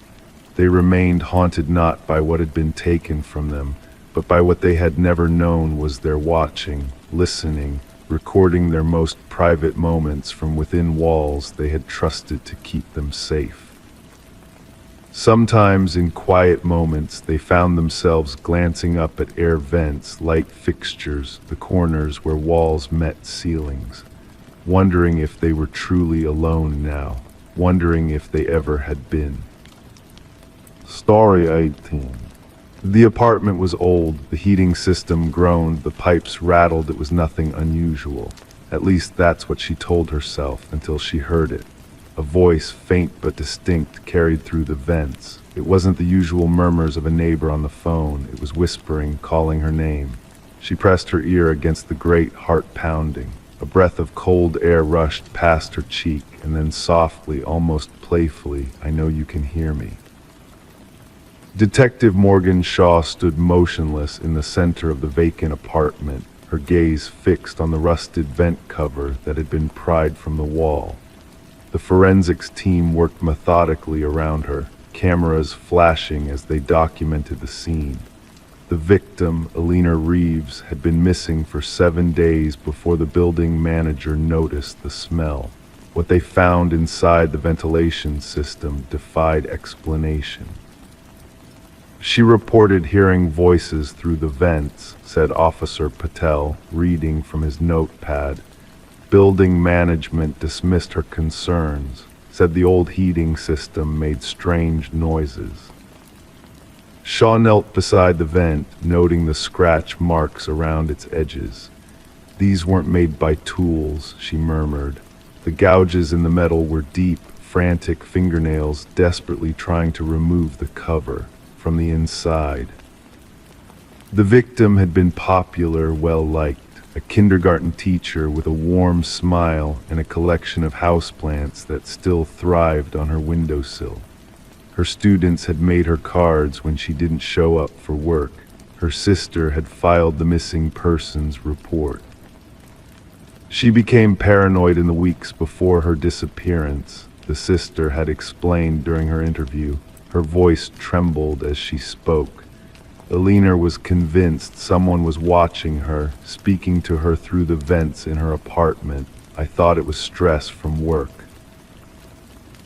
They remained haunted not by what had been taken from them, but by what they had never known was their watching, listening, recording their most private moments from within walls they had trusted to keep them safe. Sometimes in quiet moments they found themselves glancing up at air vents, light fixtures, the corners where walls met ceilings, wondering if they were truly alone now, wondering if they ever had been. Story 18. The apartment was old, the heating system groaned, the pipes rattled. It was nothing unusual. At least that's what she told herself until she heard it. A voice, faint but distinct, carried through the vents. It wasn't the usual murmurs of a neighbor on the phone. It was whispering, calling her name. She pressed her ear against the grate, heart pounding. A breath of cold air rushed past her cheek, and then softly, almost playfully, "I know you can hear me." Detective Morgan Shaw stood motionless in the center of the vacant apartment, her gaze fixed on the rusted vent cover that had been pried from the wall. The forensics team worked methodically around her, cameras flashing as they documented the scene. The victim, Alina Reeves, had been missing for 7 days before the building manager noticed the smell. What they found inside the ventilation system defied explanation. "She reported hearing voices through the vents," said Officer Patel, reading from his notepad. "Building management dismissed her concerns, said the old heating system made strange noises." Shaw knelt beside the vent, noting the scratch marks around its edges. "These weren't made by tools," she murmured. The gouges in the metal were deep, frantic fingernails desperately trying to remove the cover from the inside. The victim had been popular, well-liked, a kindergarten teacher with a warm smile and a collection of houseplants that still thrived on her windowsill. Her students had made her cards when she didn't show up for work. Her sister had filed the missing persons report. She became paranoid in the weeks before her disappearance, the sister had explained during her interview. Her voice trembled as she spoke. Alina was convinced someone was watching her, speaking to her through the vents in her apartment. "I thought it was stress from work."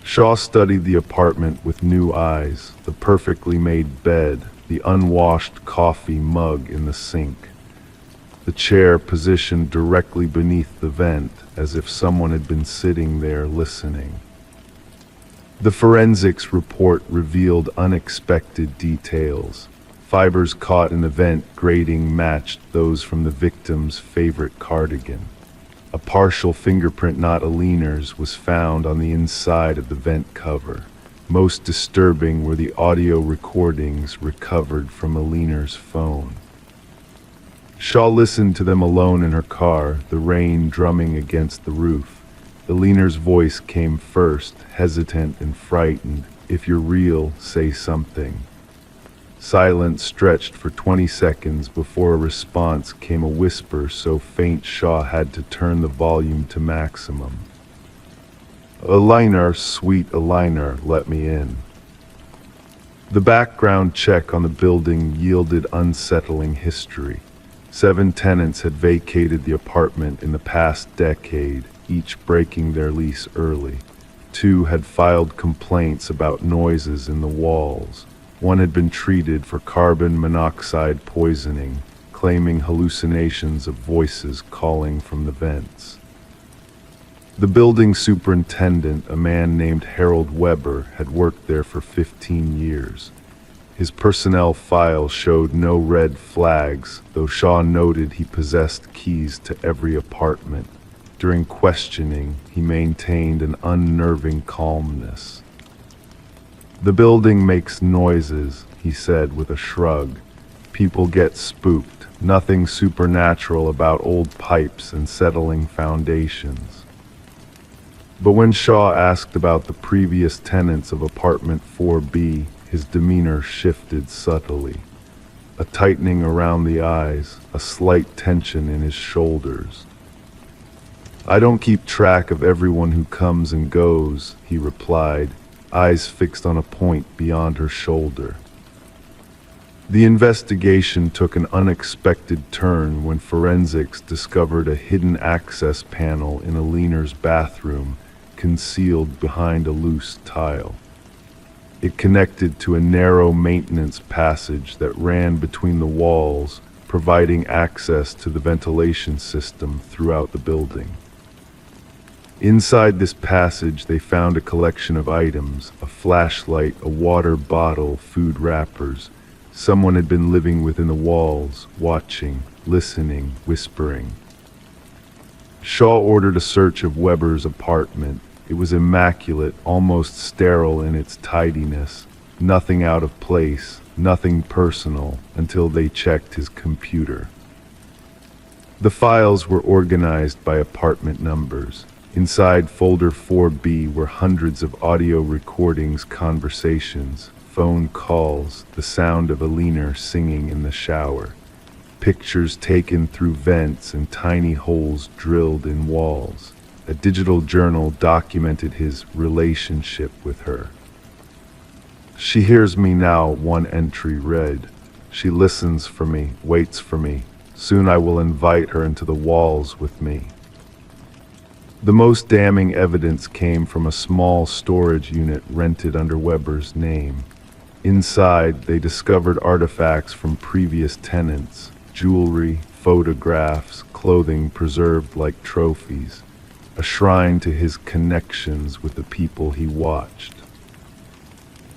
Shaw studied the apartment with new eyes, the perfectly made bed, the unwashed coffee mug in the sink, the chair positioned directly beneath the vent, as if someone had been sitting there listening. The forensics report revealed unexpected details. Fibers caught in the vent grating matched those from the victim's favorite cardigan. A partial fingerprint, not Aliner's, was found on the inside of the vent cover. Most disturbing were the audio recordings recovered from Aliner's phone. Shaw listened to them alone in her car, the rain drumming against the roof. Aliner's voice came first, hesitant and frightened. "If you're real, say something." Silence stretched for 20 seconds before a response came, a whisper so faint Shaw had to turn the volume to maximum. "Aliner, sweet Aliner, let me in." The background check on the building yielded unsettling history. 7 tenants had vacated the apartment in the past decade, each breaking their lease early. 2 had filed complaints about noises in the walls. 1 had been treated for carbon monoxide poisoning, claiming hallucinations of voices calling from the vents. The building superintendent, a man named Harold Weber, had worked there for 15 years. His personnel file showed no red flags, though Shaw noted he possessed keys to every apartment. During questioning, he maintained an unnerving calmness. "The building makes noises," he said with a shrug. "People get spooked. Nothing supernatural about old pipes and settling foundations." But when Shaw asked about the previous tenants of apartment 4B, his demeanor shifted subtly. A tightening around the eyes, a slight tension in his shoulders. "I don't keep track of everyone who comes and goes," he replied, eyes fixed on a point beyond her shoulder. The investigation took an unexpected turn when forensics discovered a hidden access panel in Aliner's bathroom, concealed behind a loose tile. It connected to a narrow maintenance passage that ran between the walls, providing access to the ventilation system throughout the building. Inside this passage, they found a collection of items: a flashlight, a water bottle, food wrappers. Someone had been living within the walls, watching, listening, whispering. Shaw ordered a search of Weber's apartment. It was immaculate, almost sterile in its tidiness. Nothing out of place, nothing personal, until they checked his computer. The files were organized by apartment numbers. Inside folder 4B were hundreds of audio recordings, conversations, phone calls, the sound of Aliner singing in the shower, pictures taken through vents and tiny holes drilled in walls. A digital journal documented his relationship with her. "She hears me now," one entry read. "She listens for me, waits for me. Soon I will invite her into the walls with me." The most damning evidence came from a small storage unit rented under Weber's name. Inside, they discovered artifacts from previous tenants, jewelry, photographs, clothing preserved like trophies, a shrine to his connections with the people he watched.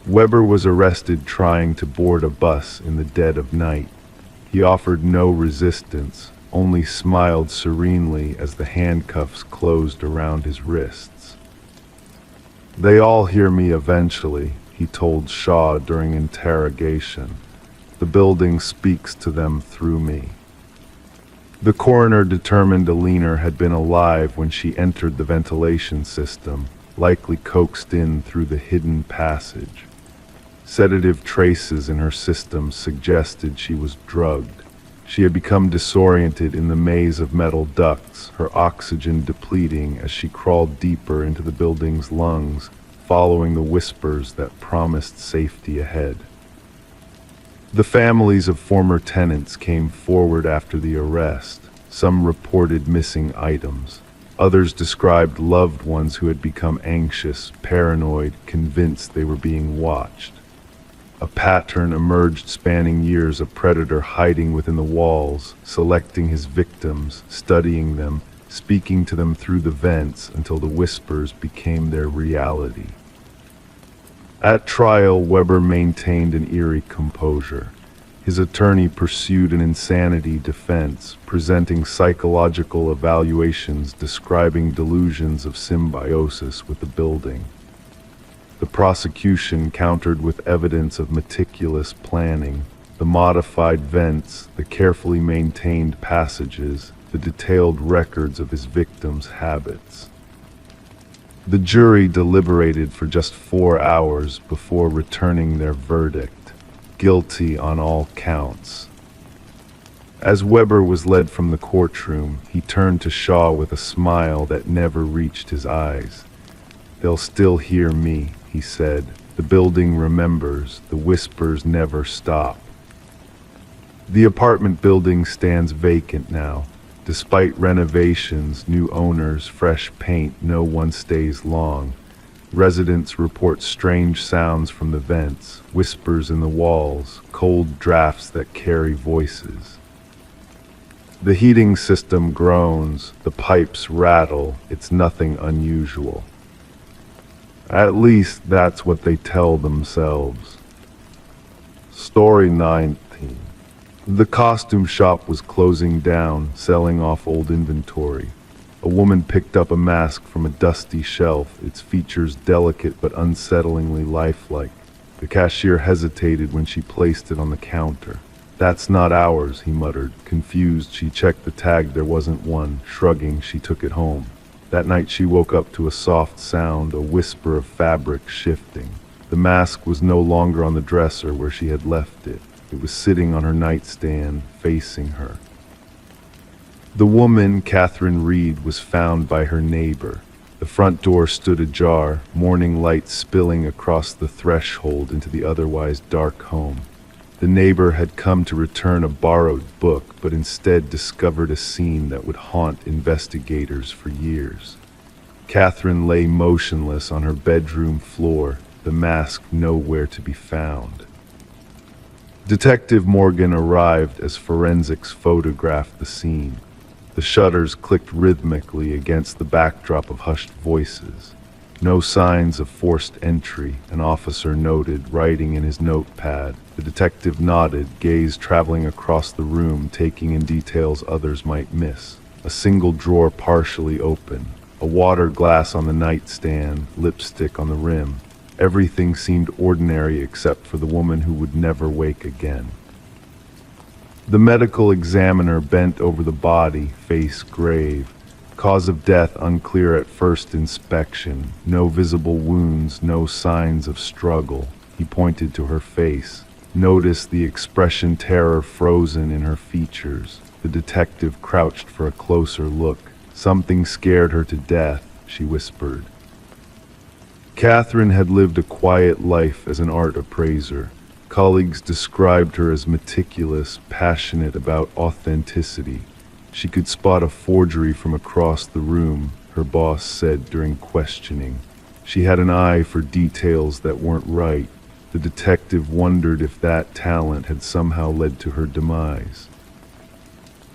Weber was arrested trying to board a bus in the dead of night. He offered no resistance, only smiled serenely as the handcuffs closed around his wrists. "They all hear me eventually," he told Shaw during interrogation. "The building speaks to them through me." The coroner determined Aliner had been alive when she entered the ventilation system, likely coaxed in through the hidden passage. Sedative traces in her system suggested she was drugged. She had become disoriented in the maze of metal ducts, her oxygen depleting as she crawled deeper into the building's lungs, following the whispers that promised safety ahead. The families of former tenants came forward after the arrest. Some reported missing items. Others described loved ones who had become anxious, paranoid, convinced they were being watched. A pattern emerged spanning years, a predator hiding within the walls, selecting his victims, studying them, speaking to them through the vents until the whispers became their reality. At trial, Weber maintained an eerie composure. His attorney pursued an insanity defense, presenting psychological evaluations describing delusions of symbiosis with the building. The prosecution countered with evidence of meticulous planning, the modified vents, the carefully maintained passages, the detailed records of his victims' habits. The jury deliberated for just 4 hours before returning their verdict, guilty on all counts. As Weber was led from the courtroom, he turned to Shaw with a smile that never reached his eyes. "They'll still hear me," he said. "The building remembers, the whispers never stop." The apartment building stands vacant now. Despite renovations, new owners, fresh paint, no one stays long. Residents report strange sounds from the vents, whispers in the walls, cold drafts that carry voices. The heating system groans, the pipes rattle, it's nothing unusual. At least that's what they tell themselves. Story 19. The costume shop was closing down, selling off old inventory. A woman picked up a mask from a dusty shelf, its features delicate but unsettlingly lifelike. The cashier hesitated when she placed it on the counter. "That's not ours," he muttered. Confused, she checked the tag. There wasn't one. Shrugging, she took it home. That night she woke up to a soft sound, a whisper of fabric shifting. The mask was no longer on the dresser where she had left it. It was sitting on her nightstand, facing her. The woman, Catherine Reed, was found by her neighbor. The front door stood ajar, morning light spilling across the threshold into the otherwise dark home. The neighbor had come to return a borrowed book, but instead discovered a scene that would haunt investigators for years. Catherine lay motionless on her bedroom floor, the mask nowhere to be found. Detective Morgan arrived as forensics photographed the scene. The shutters clicked rhythmically against the backdrop of hushed voices. No signs of forced entry, an officer noted, writing in his notepad. The detective nodded, gaze traveling across the room, taking in details others might miss. A single drawer partially open, a water glass on the nightstand, lipstick on the rim. Everything seemed ordinary except for the woman who would never wake again. The medical examiner bent over the body, face grave. Cause of death unclear at first inspection. No visible wounds, no signs of struggle. He pointed to her face. Noticed the expression terror frozen in her features. The detective crouched for a closer look. "Something scared her to death," she whispered. Catherine had lived a quiet life as an art appraiser. Colleagues described her as meticulous, passionate about authenticity. She could spot a forgery from across the room, her boss said during questioning. She had an eye for details that weren't right. The detective wondered if that talent had somehow led to her demise.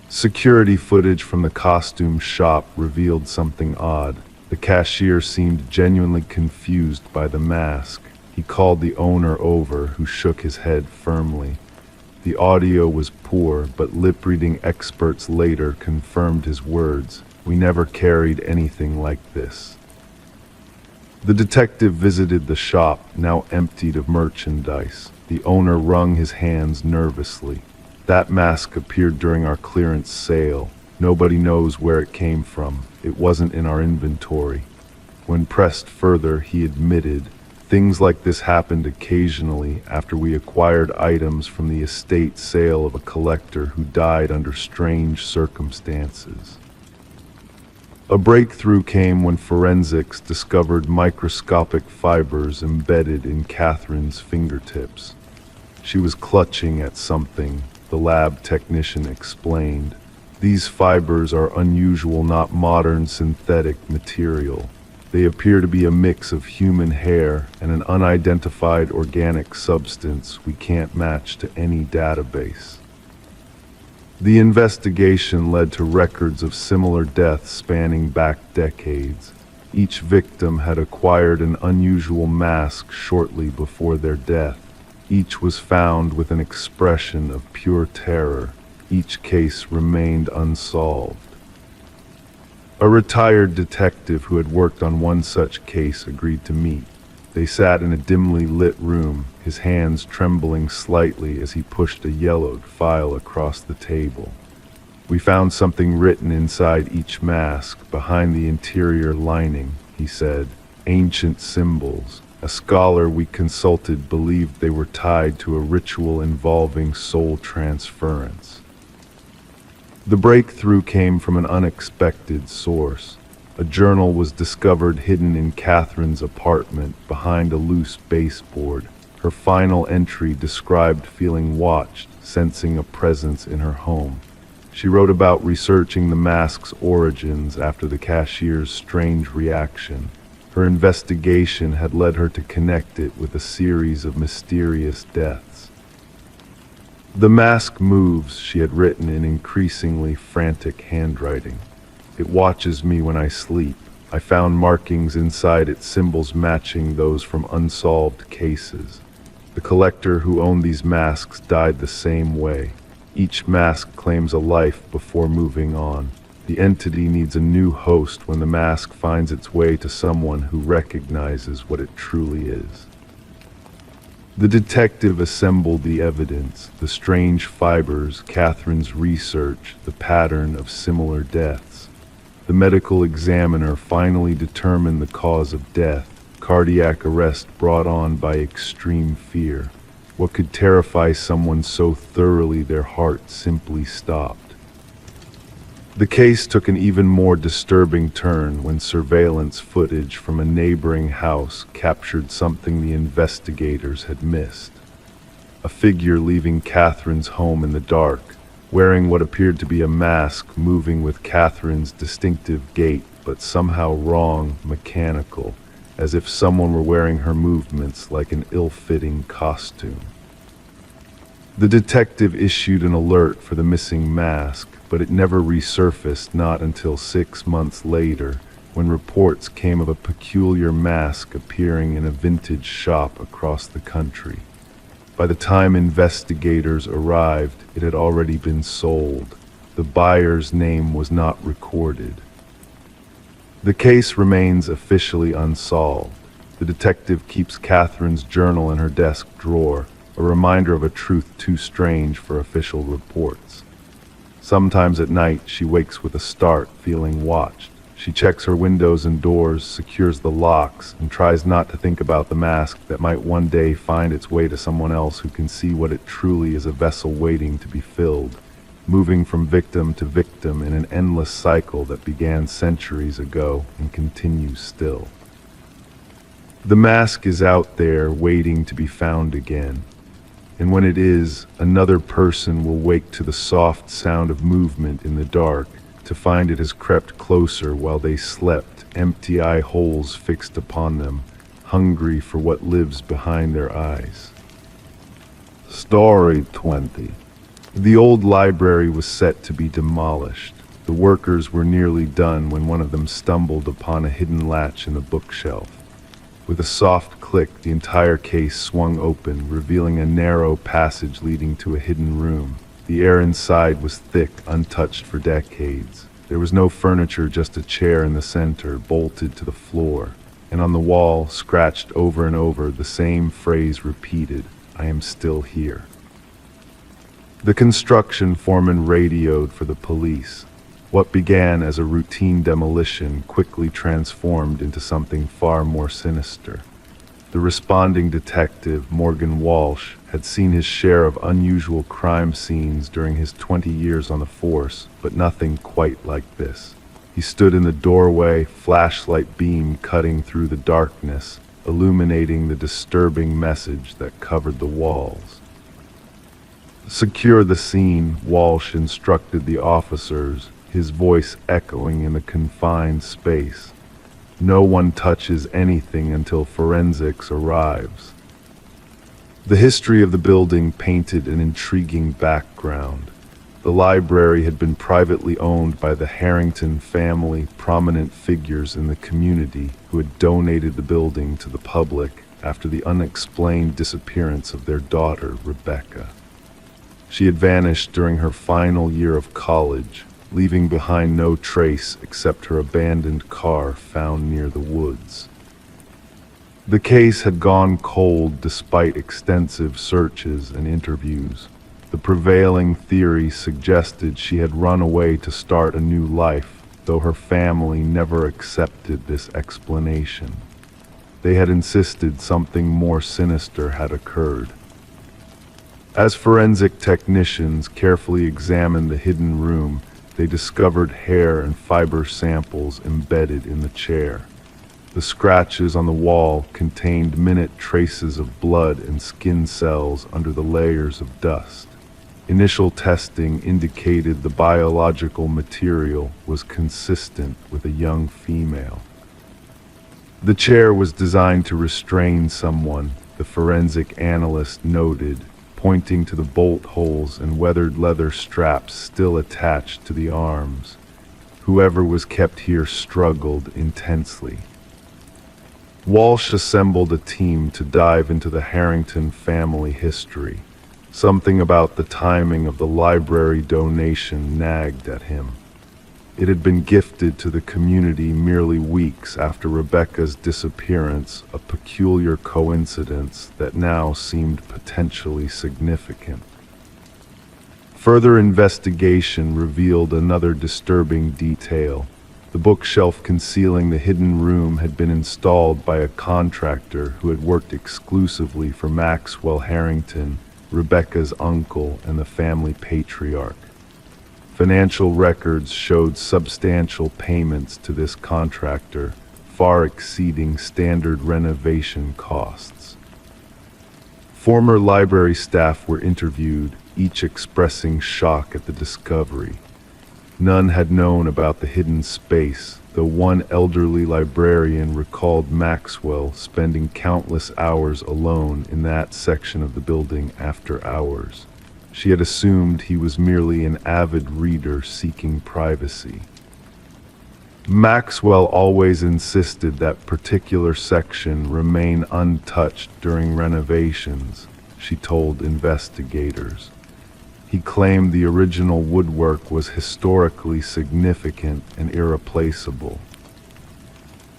Security footage from the costume shop revealed something odd. The cashier seemed genuinely confused by the mask. He called the owner over, who shook his head firmly. The audio was poor, but lip-reading experts later confirmed his words. "We never carried anything like this." The detective visited the shop, now emptied of merchandise. The owner wrung his hands nervously. "That mask appeared during our clearance sale. Nobody knows where it came from. It wasn't in our inventory." When pressed further, he admitted, "Things like this happened occasionally after we acquired items from the estate sale of a collector who died under strange circumstances." A breakthrough came when forensics discovered microscopic fibers embedded in Catherine's fingertips. She was clutching at something, the lab technician explained. "These fibers are unusual, not modern synthetic material. They appear to be a mix of human hair and an unidentified organic substance we can't match to any database." The investigation led to records of similar deaths spanning back decades. Each victim had acquired an unusual mask shortly before their death. Each was found with an expression of pure terror. Each case remained unsolved. A retired detective who had worked on one such case agreed to meet. They sat in a dimly lit room, his hands trembling slightly as he pushed a yellowed file across the table. "We found something written inside each mask, behind the interior lining," he said. "Ancient symbols. A scholar we consulted believed they were tied to a ritual involving soul transference." The breakthrough came from an unexpected source. A journal was discovered hidden in Catherine's apartment behind a loose baseboard. Her final entry described feeling watched, sensing a presence in her home. She wrote about researching the mask's origins after the cashier's strange reaction. Her investigation had led her to connect it with a series of mysterious deaths. "The mask moves," she had written in increasingly frantic handwriting. "It watches me when I sleep. I found markings inside it, symbols matching those from unsolved cases. The collector who owned these masks died the same way. Each mask claims a life before moving on. The entity needs a new host when the mask finds its way to someone who recognizes what it truly is." The detective assembled the evidence, the strange fibers, Catherine's research, the pattern of similar deaths. The medical examiner finally determined the cause of death: cardiac arrest brought on by extreme fear. What could terrify someone so thoroughly their heart simply stopped? The case took an even more disturbing turn when surveillance footage from a neighboring house captured something the investigators had missed. A figure leaving Catherine's home in the dark, wearing what appeared to be a mask, moving with Catherine's distinctive gait, but somehow wrong, mechanical, as if someone were wearing her movements like an ill-fitting costume. The detective issued an alert for the missing mask, but it never resurfaced, not until 6 months later, when reports came of a peculiar mask appearing in a vintage shop across the country. By the time investigators arrived, it had already been sold. The buyer's name was not recorded. The case remains officially unsolved. The detective keeps Catherine's journal in her desk drawer, a reminder of a truth too strange for official reports. Sometimes at night, she wakes with a start, feeling watched. She checks her windows and doors, secures the locks, and tries not to think about the mask that might one day find its way to someone else who can see what it truly is: a vessel waiting to be filled, moving from victim to victim in an endless cycle that began centuries ago and continues still. The mask is out there, waiting to be found again. And when it is, another person will wake to the soft sound of movement in the dark, to find it has crept closer while they slept, empty eye holes fixed upon them, hungry for what lives behind their eyes. Story 20. The old library was set to be demolished. The workers were nearly done when one of them stumbled upon a hidden latch in the bookshelf. With a soft click, the entire case swung open, revealing a narrow passage leading to a hidden room. The air inside was thick, untouched for decades. There was no furniture, just a chair in the center, bolted to the floor. And on the wall, scratched over and over, the same phrase repeated: "I am still here." The construction foreman radioed for the police. What began as a routine demolition quickly transformed into something far more sinister. The responding detective, Morgan Walsh, had seen his share of unusual crime scenes during his 20 years on the force, but nothing quite like this. He stood in the doorway, flashlight beam cutting through the darkness, illuminating the disturbing message that covered the walls. "Secure the scene," Walsh instructed the officers, his voice echoing in the confined space. "No one touches anything until forensics arrives." The history of the building painted an intriguing background. The library had been privately owned by the Harrington family, prominent figures in the community who had donated the building to the public after the unexplained disappearance of their daughter, Rebecca. She had vanished during her final year of college, leaving behind no trace except her abandoned car found near the woods. The case had gone cold despite extensive searches and interviews. The prevailing theory suggested she had run away to start a new life, though her family never accepted this explanation. They had insisted something more sinister had occurred. As forensic technicians carefully examined the hidden room, they discovered hair and fiber samples embedded in the chair. The scratches on the wall contained minute traces of blood and skin cells under the layers of dust. Initial testing indicated the biological material was consistent with a young female. The chair was designed to restrain someone, the forensic analyst noted, pointing to the bolt holes and weathered leather straps still attached to the arms. Whoever was kept here struggled intensely. Walsh assembled a team to dive into the Harrington family history. Something about the timing of the library donation nagged at him. It had been gifted to the community merely weeks after Rebecca's disappearance, a peculiar coincidence that now seemed potentially significant. Further investigation revealed another disturbing detail. The bookshelf concealing the hidden room had been installed by a contractor who had worked exclusively for Maxwell Harrington, Rebecca's uncle and the family patriarch. Financial records showed substantial payments to this contractor, far exceeding standard renovation costs. Former library staff were interviewed, each expressing shock at the discovery. None had known about the hidden space, though one elderly librarian recalled Maxwell spending countless hours alone in that section of the building after hours. She had assumed he was merely an avid reader seeking privacy. Maxwell always insisted that particular section remain untouched during renovations, she told investigators. He claimed the original woodwork was historically significant and irreplaceable.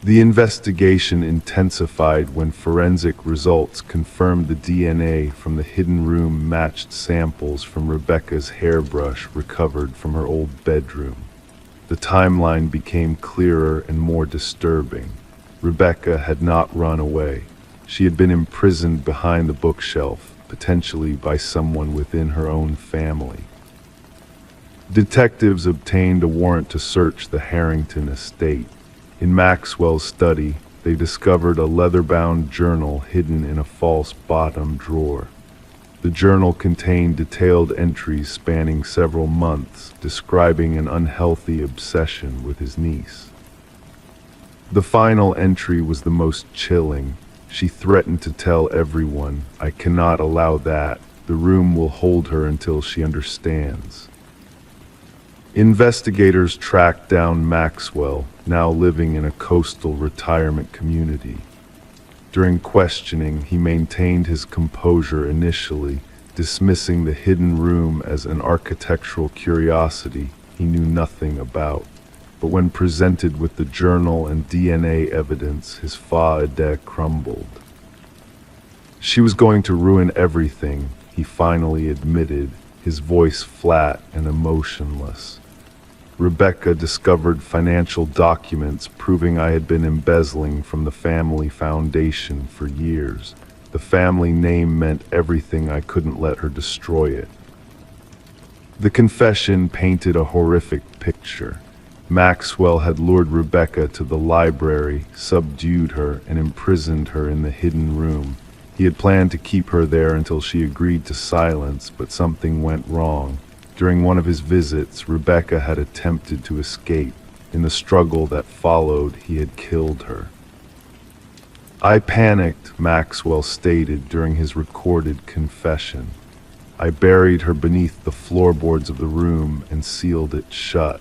The investigation intensified when forensic results confirmed the DNA from the hidden room matched samples from Rebecca's hairbrush recovered from her old bedroom. The timeline became clearer and more disturbing. Rebecca had not run away. She had been imprisoned behind the bookshelf, potentially by someone within her own family. Detectives obtained a warrant to search the Harrington estate. In Maxwell's study, they discovered a leather-bound journal hidden in a false bottom drawer. The journal contained detailed entries spanning several months, describing an unhealthy obsession with his niece. The final entry was the most chilling. She threatened to tell everyone, "I cannot allow that. The room will hold her until she understands." Investigators tracked down Maxwell, now living in a coastal retirement community. During questioning, he maintained his composure initially, dismissing the hidden room as an architectural curiosity he knew nothing about. But when presented with the journal and DNA evidence, his fa-de crumbled. She was going to ruin everything, he finally admitted, his voice flat and emotionless. Rebecca discovered financial documents proving I had been embezzling from the family foundation for years. The family name meant everything. I couldn't let her destroy it. The confession painted a horrific picture. Maxwell had lured Rebecca to the library, subdued her, and imprisoned her in the hidden room. He had planned to keep her there until she agreed to silence, but something went wrong. During one of his visits, Rebecca had attempted to escape. In the struggle that followed, he had killed her. "I panicked," Maxwell stated during his recorded confession. "I buried her beneath the floorboards of the room and sealed it shut.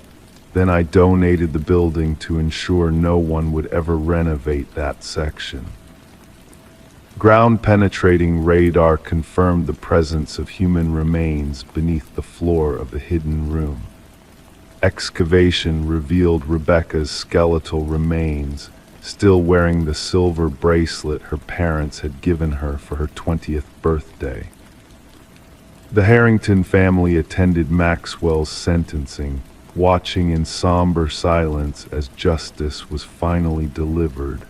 Then I donated the building to ensure no one would ever renovate that section." Ground-penetrating radar confirmed the presence of human remains beneath the floor of the hidden room. Excavation revealed Rebecca's skeletal remains, still wearing the silver bracelet her parents had given her for her 20th birthday. The Harrington family attended Maxwell's sentencing, watching in somber silence as justice was finally delivered.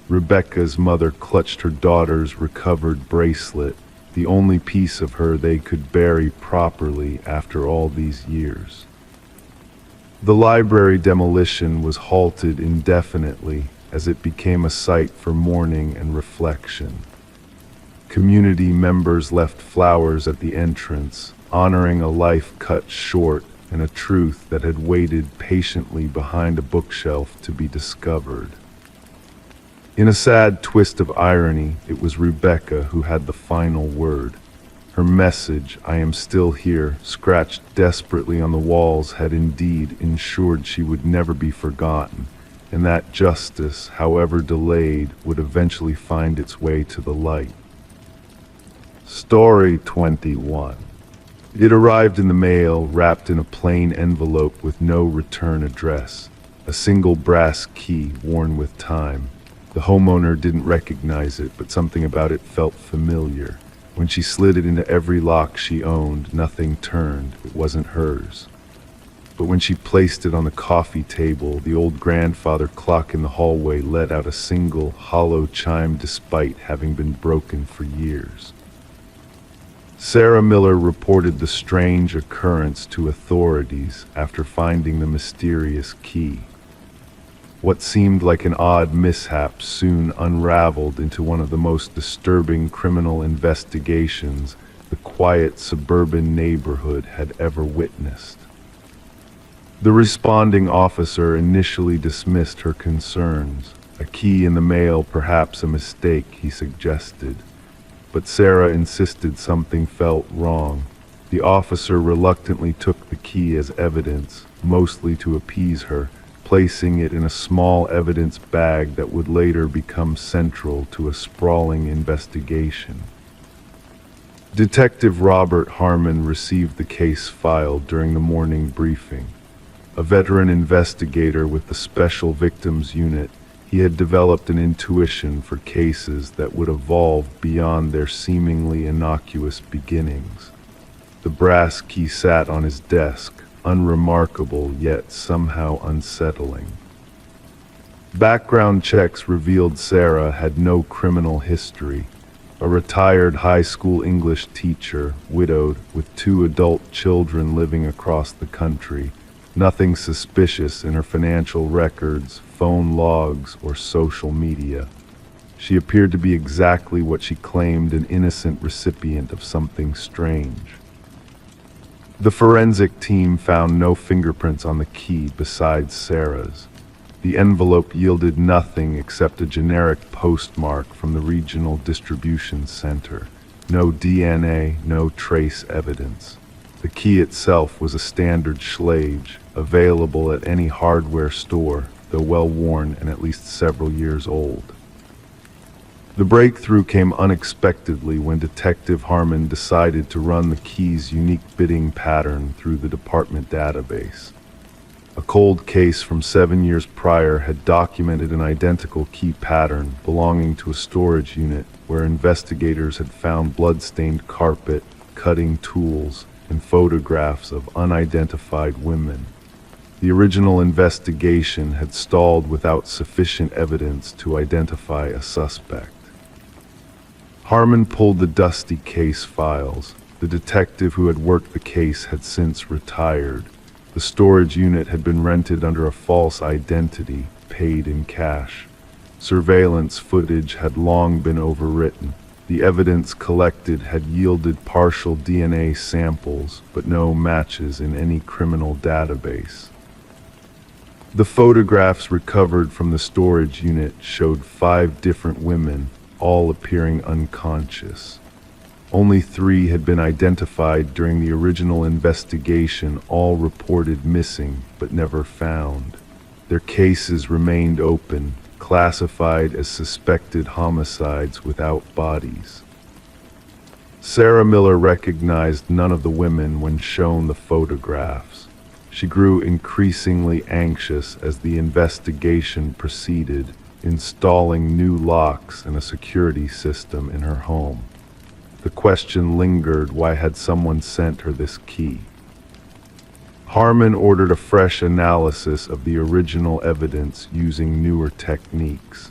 Rebecca's mother clutched her daughter's recovered bracelet, the only piece of her they could bury properly after all these years. The library demolition was halted indefinitely as it became a site for mourning and reflection. Community members left flowers at the entrance, honoring a life cut short and a truth that had waited patiently behind a bookshelf to be discovered. In a sad twist of irony, it was Rebecca who had the final word. Her message, "I am still here," scratched desperately on the walls, had indeed ensured she would never be forgotten, and that justice, however delayed, would eventually find its way to the light. Story 21. It arrived in the mail, wrapped in a plain envelope with no return address, a single brass key worn with time. The homeowner didn't recognize it, but something about it felt familiar. When she slid it into every lock she owned, nothing turned. It wasn't hers. But when she placed it on the coffee table, the old grandfather clock in the hallway let out a single, hollow chime despite having been broken for years. Sarah Miller reported the strange occurrence to authorities after finding the mysterious key. What seemed like an odd mishap soon unraveled into one of the most disturbing criminal investigations the quiet suburban neighborhood had ever witnessed. The responding officer initially dismissed her concerns. A key in the mail, perhaps a mistake, he suggested. But Sarah insisted something felt wrong. The officer reluctantly took the key as evidence, mostly to appease her, placing it in a small evidence bag that would later become central to a sprawling investigation. Detective Robert Harmon received the case file during the morning briefing. A veteran investigator with the Special Victims Unit, he had developed an intuition for cases that would evolve beyond their seemingly innocuous beginnings. The brass key sat on his desk, unremarkable yet somehow unsettling. Background checks revealed Sarah had no criminal history. A retired high school English teacher, widowed, with 2 adult children living across the country. Nothing suspicious in her financial records, phone logs, or social media. She appeared to be exactly what she claimed, an innocent recipient of something strange. The forensic team found no fingerprints on the key besides Sarah's. The envelope yielded nothing except a generic postmark from the regional distribution center. No DNA, no trace evidence. The key itself was a standard Schlage, available at any hardware store, though well-worn and at least several years old. The breakthrough came unexpectedly when Detective Harmon decided to run the key's unique bidding pattern through the department database. A cold case from 7 years prior had documented an identical key pattern belonging to a storage unit where investigators had found blood-stained carpet, cutting tools, and photographs of unidentified women. The original investigation had stalled without sufficient evidence to identify a suspect. Harmon pulled the dusty case files. The detective who had worked the case had since retired. The storage unit had been rented under a false identity, paid in cash. Surveillance footage had long been overwritten. The evidence collected had yielded partial DNA samples, but no matches in any criminal database. The photographs recovered from the storage unit showed 5 different women, all appearing unconscious. Only 3 had been identified during the original investigation, all reported missing but never found. Their cases remained open, classified as suspected homicides without bodies. Sarah Miller recognized none of the women when shown the photographs. She grew increasingly anxious as the investigation proceeded, installing new locks and a security system in her home. The question lingered, why had someone sent her this key? Harmon ordered a fresh analysis of the original evidence using newer techniques.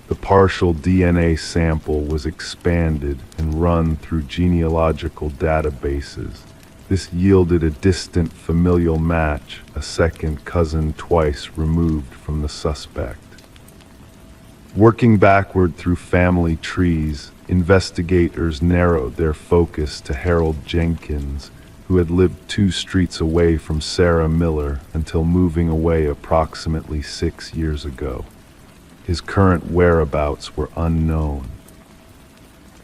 The partial DNA sample was expanded and run through genealogical databases. This yielded a distant familial match, a second cousin twice removed from the suspect. Working backward through family trees, investigators narrowed their focus to Harold Jenkins, who had lived 2 streets away from Sarah Miller until moving away approximately 6 years ago. His current whereabouts were unknown.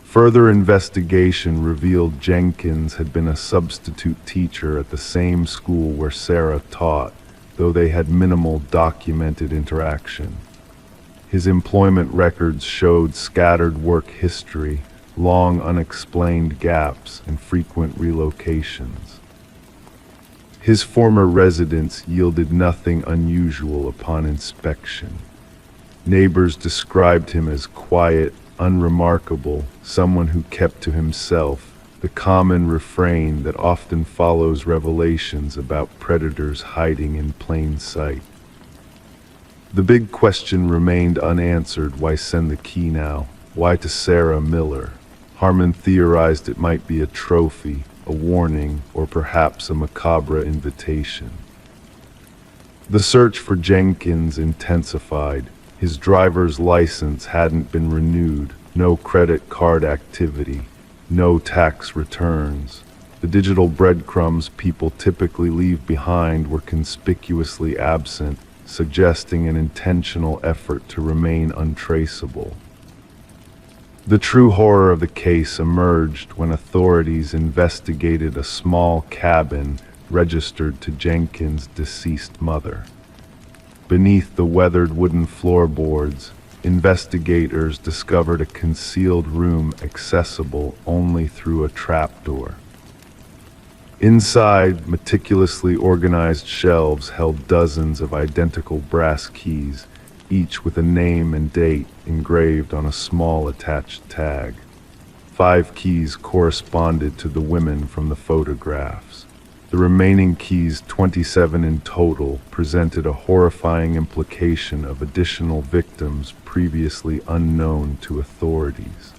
Further investigation revealed Jenkins had been a substitute teacher at the same school where Sarah taught, though they had minimal documented interaction. His employment records showed scattered work history, long unexplained gaps, and frequent relocations. His former residence yielded nothing unusual upon inspection. Neighbors described him as quiet, unremarkable, someone who kept to himself, the common refrain that often follows revelations about predators hiding in plain sight. The big question remained unanswered: why send the key now? Why to Sarah Miller? Harmon theorized it might be a trophy, a warning, or perhaps a macabre invitation. The search for Jenkins intensified. His driver's license hadn't been renewed, no credit card activity, no tax returns. The digital breadcrumbs people typically leave behind were conspicuously absent, suggesting an intentional effort to remain untraceable. The true horror of the case emerged when authorities investigated a small cabin registered to Jenkins' deceased mother. Beneath the weathered wooden floorboards, investigators discovered a concealed room accessible only through a trapdoor. Inside, meticulously organized shelves held dozens of identical brass keys, each with a name and date engraved on a small attached tag. 5 keys corresponded to the women from the photographs. The remaining keys, 27 in total, presented a horrifying implication of additional victims previously unknown to authorities.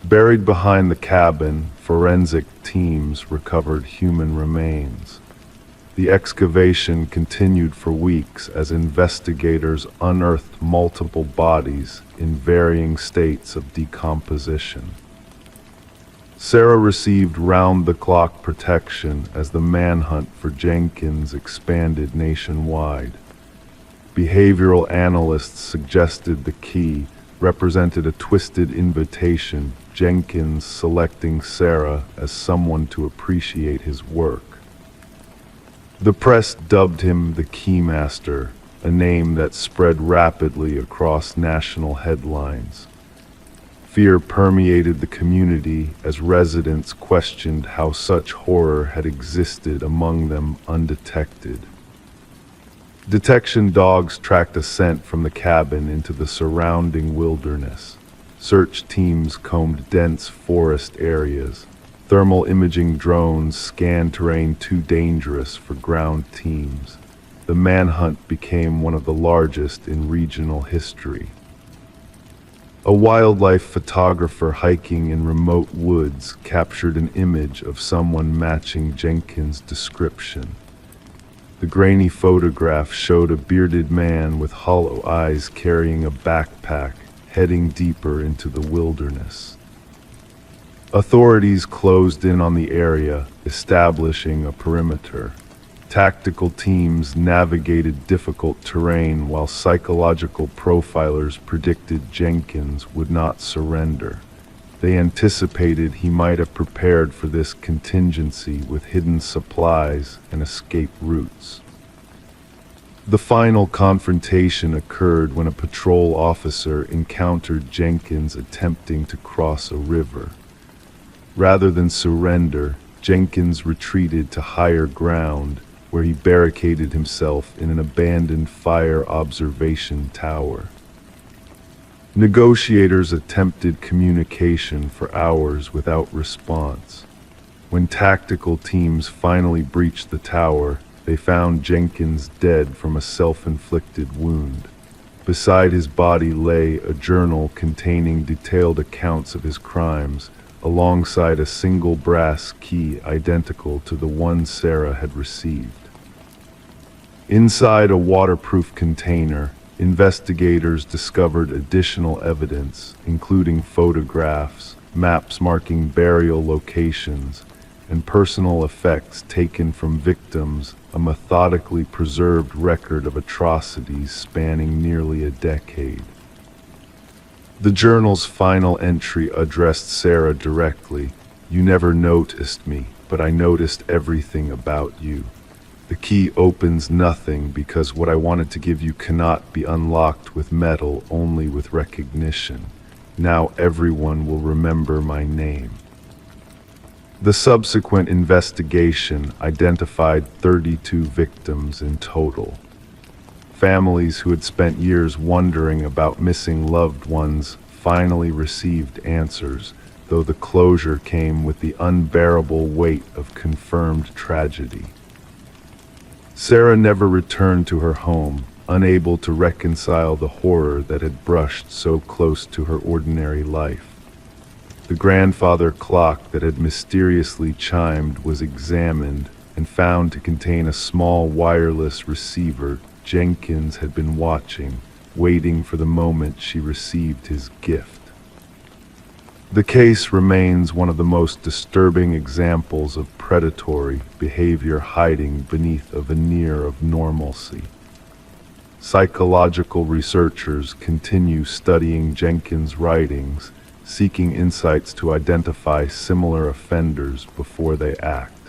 Buried behind the cabin, forensic teams recovered human remains. The excavation continued for weeks as investigators unearthed multiple bodies in varying states of decomposition. Sarah received round-the-clock protection as the manhunt for Jenkins expanded nationwide. Behavioral analysts suggested the key represented a twisted invitation, Jenkins selecting Sarah as someone to appreciate his work. The press dubbed him the Keymaster, a name that spread rapidly across national headlines. Fear permeated the community as residents questioned how such horror had existed among them undetected. Detection dogs tracked a scent from the cabin into the surrounding wilderness. Search teams combed dense forest areas. Thermal imaging drones scanned terrain too dangerous for ground teams. The manhunt became one of the largest in regional history. A wildlife photographer hiking in remote woods captured an image of someone matching Jenkins' description. The grainy photograph showed a bearded man with hollow eyes carrying a backpack, heading deeper into the wilderness. Authorities closed in on the area, establishing a perimeter. Tactical teams navigated difficult terrain while psychological profilers predicted Jenkins would not surrender. They anticipated he might have prepared for this contingency with hidden supplies and escape routes. The final confrontation occurred when a patrol officer encountered Jenkins attempting to cross a river. Rather than surrender, Jenkins retreated to higher ground, where he barricaded himself in an abandoned fire observation tower. Negotiators attempted communication for hours without response. When tactical teams finally breached the tower, they found Jenkins dead from a self-inflicted wound. Beside his body lay a journal containing detailed accounts of his crimes, alongside a single brass key identical to the one Sarah had received. Inside a waterproof container, investigators discovered additional evidence, including photographs, maps marking burial locations, and personal effects taken from victims, a methodically preserved record of atrocities spanning nearly a decade. The journal's final entry addressed Sarah directly. "You never noticed me, but I noticed everything about you. The key opens nothing because what I wanted to give you cannot be unlocked with metal, only with recognition. Now everyone will remember my name." The subsequent investigation identified 32 victims in total. Families who had spent years wondering about missing loved ones finally received answers, though the closure came with the unbearable weight of confirmed tragedy. Sarah never returned to her home, unable to reconcile the horror that had brushed so close to her ordinary life. The grandfather clock that had mysteriously chimed was examined and found to contain a small wireless receiver Jenkins had been watching, waiting for the moment she received his gift. The case remains one of the most disturbing examples of predatory behavior hiding beneath a veneer of normalcy. Psychological researchers continue studying Jenkins' writings, seeking insights to identify similar offenders before they act.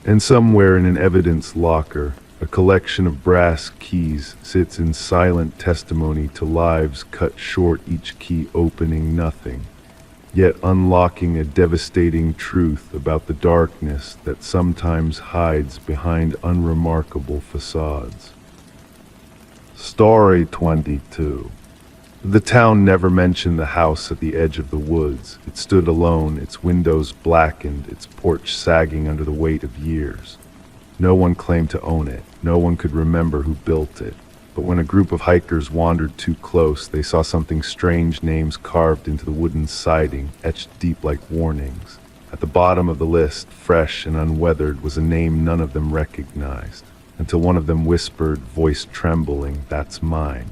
And somewhere in an evidence locker, a collection of brass keys sits in silent testimony to lives cut short, each key opening nothing, yet unlocking a devastating truth about the darkness that sometimes hides behind unremarkable facades. Story 22. The town never mentioned the house at the edge of the woods. It stood alone, its windows blackened, its porch sagging under the weight of years. No one claimed to own it. No one could remember who built it. But when a group of hikers wandered too close, they saw something strange, names carved into the wooden siding, etched deep like warnings. At the bottom of the list, fresh and unweathered, was a name none of them recognized, until one of them whispered, voice trembling, "That's mine."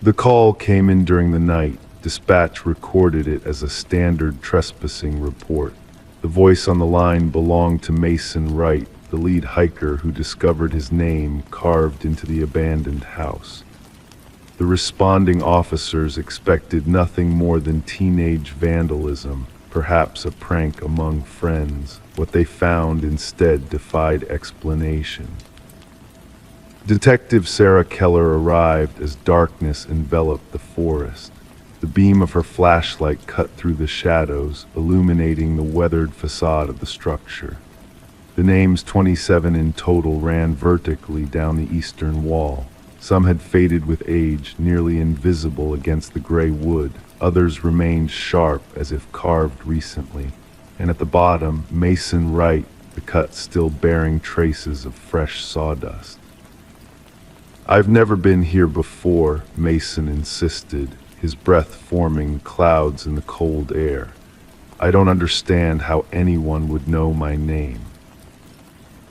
The call came in during the night. Dispatch recorded it as a standard trespassing report. The voice on the line belonged to Mason Wright, the lead hiker who discovered his name carved into the abandoned house. The responding officers expected nothing more than teenage vandalism, perhaps a prank among friends. What they found instead defied explanation. Detective Sarah Keller arrived as darkness enveloped the forest. The beam of her flashlight cut through the shadows, illuminating the weathered facade of the structure. The names 27 in total ran vertically down the eastern wall. Some had faded with age, nearly invisible against the gray wood. Others remained sharp, as if carved recently. And at the bottom, Mason Wright, the cut still bearing traces of fresh sawdust. "I've never been here before," Mason insisted, his breath forming clouds in the cold air. "I don't understand how anyone would know my name."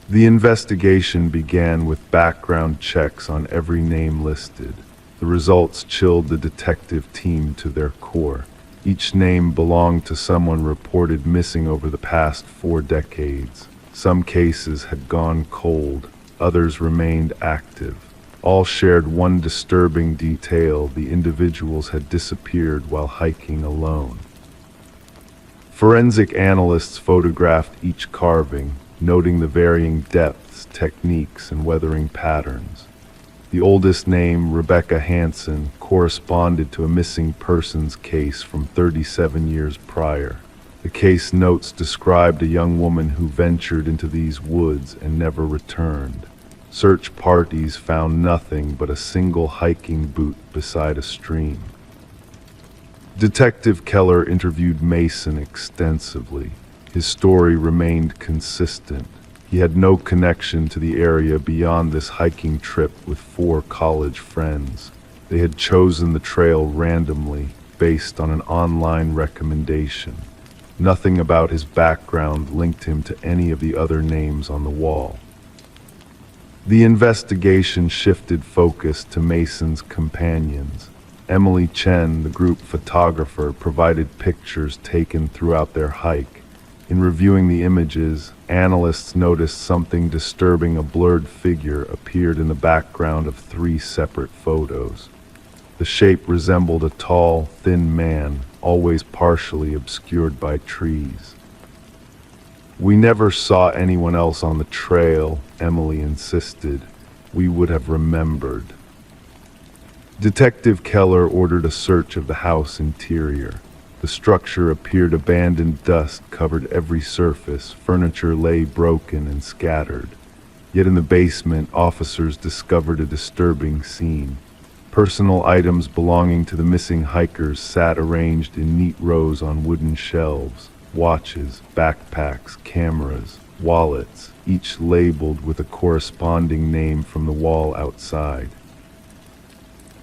The investigation began with background checks on every name listed. The results chilled the detective team to their core. Each name belonged to someone reported missing over the past 4 decades. Some cases had gone cold, others remained active. All shared one disturbing detail: the individuals had disappeared while hiking alone. Forensic analysts photographed each carving, noting the varying depths, techniques, and weathering patterns. The oldest name, Rebecca Hansen, corresponded to a missing persons case from 37 years prior. The case notes described a young woman who ventured into these woods and never returned. Search parties found nothing but a single hiking boot beside a stream. Detective Keller interviewed Mason extensively. His story remained consistent. He had no connection to the area beyond this hiking trip with 4 college friends. They had chosen the trail randomly, based on an online recommendation. Nothing about his background linked him to any of the other names on the wall. The investigation shifted focus to Mason's companions. Emily Chen, the group photographer, provided pictures taken throughout their hike. In reviewing the images, analysts noticed something disturbing. A blurred figure appeared in the background of 3 separate photos. The shape resembled a tall, thin man, always partially obscured by trees. "We never saw anyone else on the trail," Emily insisted. "We would have remembered." Detective Keller ordered a search of the house interior. The structure appeared abandoned. Dust covered every surface. Furniture lay broken and scattered. Yet in the basement, officers discovered a disturbing scene. Personal items belonging to the missing hikers sat arranged in neat rows on wooden shelves. Watches, backpacks, cameras, wallets, each labeled with a corresponding name from the wall outside.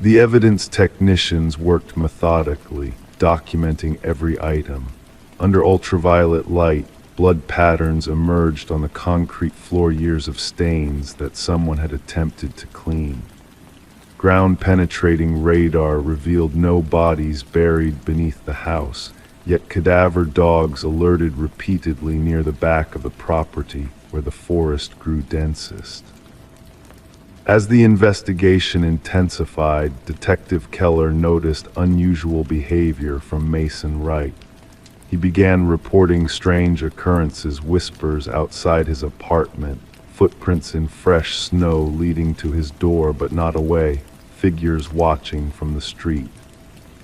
The evidence technicians worked methodically, documenting every item. Under ultraviolet light, blood patterns emerged on the concrete floor, years of stains that someone had attempted to clean. Ground-penetrating radar revealed no bodies buried beneath the house, yet cadaver dogs alerted repeatedly near the back of the property where the forest grew densest. As the investigation intensified, Detective Keller noticed unusual behavior from Mason Wright. He began reporting strange occurrences, whispers outside his apartment, footprints in fresh snow leading to his door but not away, figures watching from the street.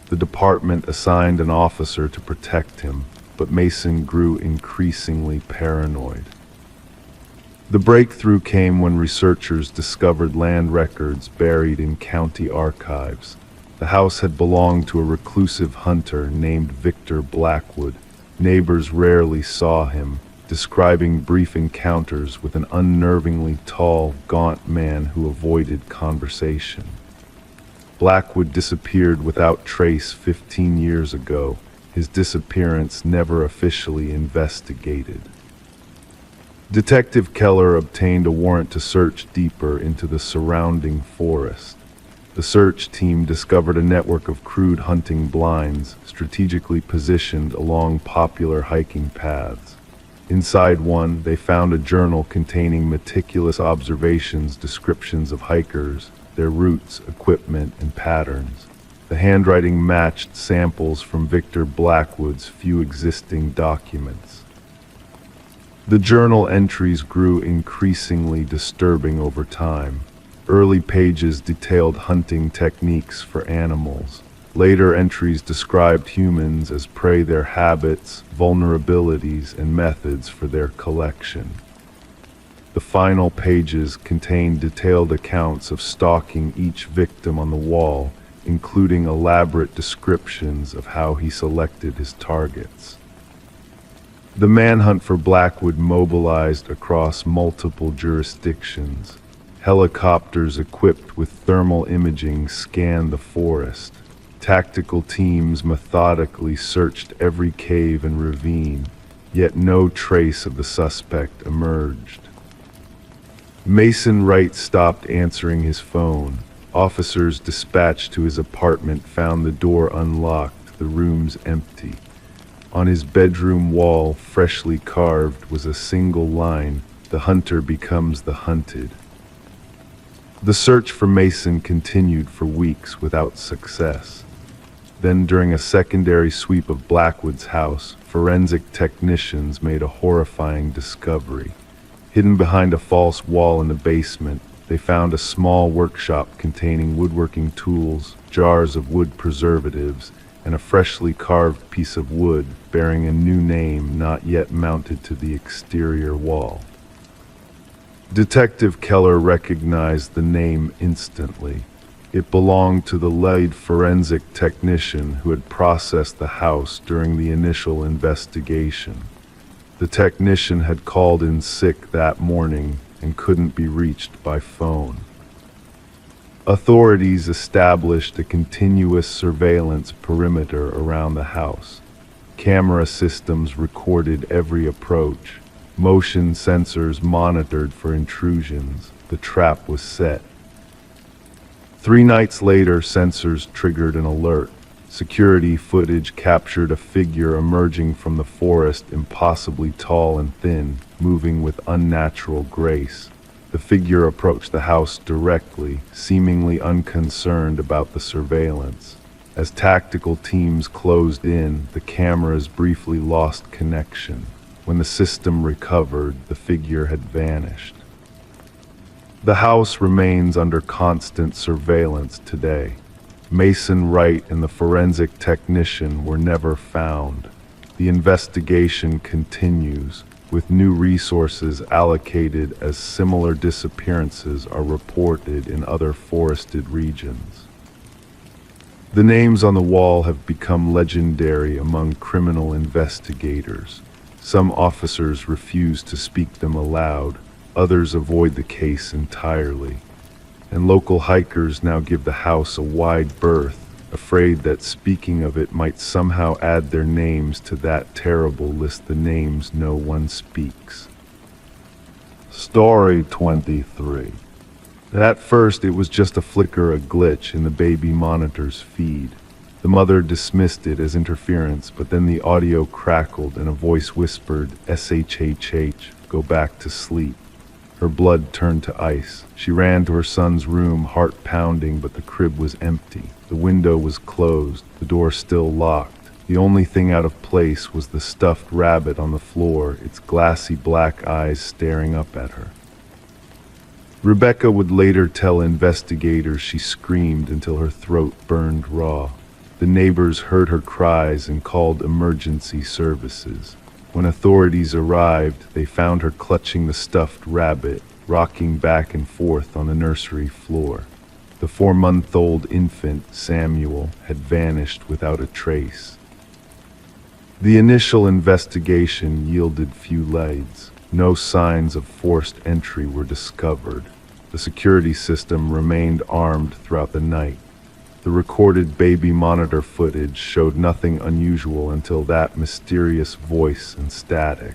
The department assigned an officer to protect him, but Mason grew increasingly paranoid. The breakthrough came when researchers discovered land records buried in county archives. The house had belonged to a reclusive hunter named Victor Blackwood. Neighbors rarely saw him, describing brief encounters with an unnervingly tall, gaunt man who avoided conversation. Blackwood disappeared without trace 15 years ago, his disappearance never officially investigated. Detective Keller obtained a warrant to search deeper into the surrounding forest. The search team discovered a network of crude hunting blinds strategically positioned along popular hiking paths. Inside one, they found a journal containing meticulous observations, descriptions of hikers, their routes, equipment, and patterns. The handwriting matched samples from Victor Blackwood's few existing documents. The journal entries grew increasingly disturbing over time. Early pages detailed hunting techniques for animals. Later entries described humans as prey, their habits, vulnerabilities, and methods for their collection. The final pages contained detailed accounts of stalking each victim on the wall, including elaborate descriptions of how he selected his targets. The manhunt for Blackwood mobilized across multiple jurisdictions. Helicopters equipped with thermal imaging scanned the forest. Tactical teams methodically searched every cave and ravine, yet no trace of the suspect emerged. Mason Wright stopped answering his phone. Officers dispatched to his apartment found the door unlocked, the rooms empty. On his bedroom wall, freshly carved, was a single line: "The hunter becomes the hunted." The search for Mason continued for weeks without success. Then, during a secondary sweep of Blackwood's house, forensic technicians made a horrifying discovery. Hidden behind a false wall in the basement, they found a small workshop containing woodworking tools, jars of wood preservatives, and a freshly carved piece of wood bearing a new name not yet mounted to the exterior wall. Detective Keller recognized the name instantly. It belonged to the lead forensic technician who had processed the house during the initial investigation. The technician had called in sick that morning and couldn't be reached by phone. Authorities established a continuous surveillance perimeter around the house. Camera systems recorded every approach. Motion sensors monitored for intrusions. The trap was set. 3 nights later, sensors triggered an alert. Security footage captured a figure emerging from the forest, impossibly tall and thin, moving with unnatural grace. The figure approached the house directly, seemingly unconcerned about the surveillance. As tactical teams closed in, the cameras briefly lost connection. When the system recovered, the figure had vanished. The house remains under constant surveillance today. Mason Wright and the forensic technician were never found. The investigation continues, with new resources allocated as similar disappearances are reported in other forested regions. The names on the wall have become legendary among criminal investigators. Some officers refuse to speak them aloud, others avoid the case entirely. And local hikers now give the house a wide berth, afraid that speaking of it might somehow add their names to that terrible list, the names no one speaks. Story 23. At first it was just a flicker, a glitch in the baby monitor's feed. The mother dismissed it as interference, but then the audio crackled and a voice whispered, "SHHH, go back to sleep." Her blood turned to ice. She ran to her son's room, heart pounding, but the crib was empty. The window was closed, the door still locked. The only thing out of place was the stuffed rabbit on the floor, its glassy black eyes staring up at her. Rebecca would later tell investigators she screamed until her throat burned raw. The neighbors heard her cries and called emergency services. When authorities arrived, they found her clutching the stuffed rabbit, rocking back and forth on the nursery floor. The 4-month-old infant, Samuel, had vanished without a trace. The initial investigation yielded few leads. No signs of forced entry were discovered. The security system remained armed throughout the night. The recorded baby monitor footage showed nothing unusual until that mysterious voice and static.